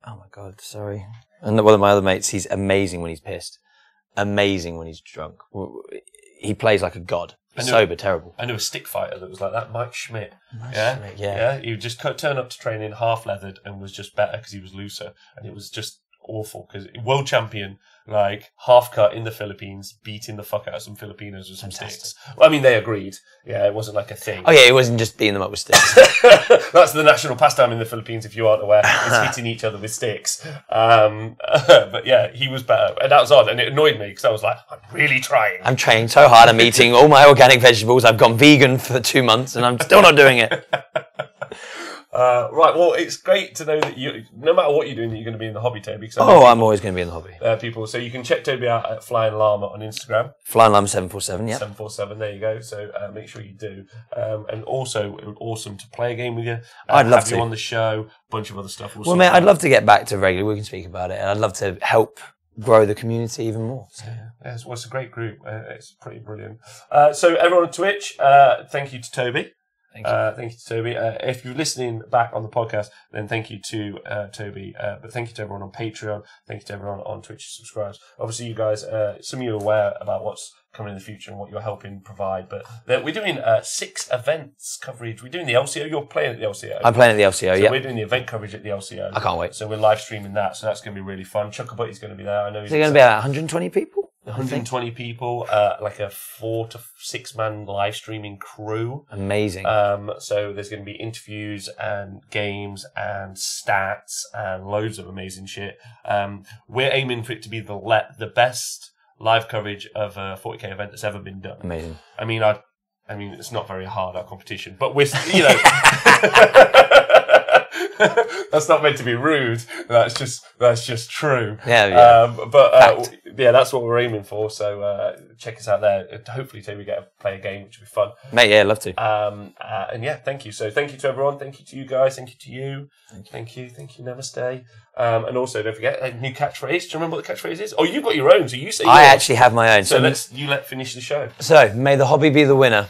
my God, sorry. And one of my other mates, he's amazing when he's pissed. Amazing when he's drunk. He plays like a god. Sober, terrible.
I knew a stick fighter that was like that, Mike Schmidt.
Schmidt, yeah.
He would just turn up to training half leathered and was just better because he was looser. And it was just awful because world champion, like half cut in the Philippines, beating the fuck out of some Filipinos with some sticks. Well, I mean, they agreed. Yeah, it wasn't like a thing.
Oh yeah, it wasn't just beating them up with sticks.
That's the national pastime in the Philippines, if you aren't aware. It's hitting each other with sticks. But yeah, he was better. And that was odd. And it annoyed me because I was like, I'm really trying.
I'm training so hard. I'm eating all my organic vegetables. I've gone vegan for 2 months and I'm still not doing it.
Right, well, it's great to know that no matter what you're doing, that you're going to be in the hobby, Toby.
I'm always going to be in the hobby.
People, so you can check Toby out at Flying Llama on Instagram.
Flying Llama 747, yeah.
747, there you go. So make sure you do. And also, it would be awesome to play a game with you.
I'd love to.
Have you on the show, a bunch of other stuff.
Well, mate, I'd love to get back to regular. We can speak about it. And I'd love to help grow the community even more. So.
Yeah, it's a great group. It's pretty brilliant. So everyone on Twitch, thank you to Toby. Thank you to Toby. If you're listening back on the podcast, then thank you to Toby. But thank you to everyone on Patreon. Thank you to everyone on Twitch who subscribes. Obviously, you guys, some of you are aware about what's coming in the future and what you're helping provide. But we're doing 6 events coverage. We're doing the LCO. You're playing at the LCO.
I'm playing at the LCO, yeah.
We're doing the event coverage at the LCO.
I can't wait.
So we're live streaming that. So that's going to be really fun. Chuckabutty's going to be there. I know.
Is there going to be 120 people?
120 people, like a 4 to 6 man live streaming crew.
Amazing.
So there's going to be interviews and games and stats and loads of amazing shit. We're aiming for it to be the best live coverage of a 40k event that's ever been done.
Amazing.
I mean, it's not very hard, our competition, but we're, you know, that's not meant to be rude. That's just true.
Yeah.
Yeah, that's what we're aiming for. So check us out there. Hopefully, today we get to play a game, which will be fun.
Mate, yeah, love to.
And yeah, thank you. So thank you to everyone. Thank you to you guys. Thank you to you. Thank you. Namaste. And also, don't forget a new catchphrase. Do you remember what the catchphrase is? Oh, you've got your own. So you say yours.
I actually have my own.
So let's finish the show.
So may the hobby be the winner.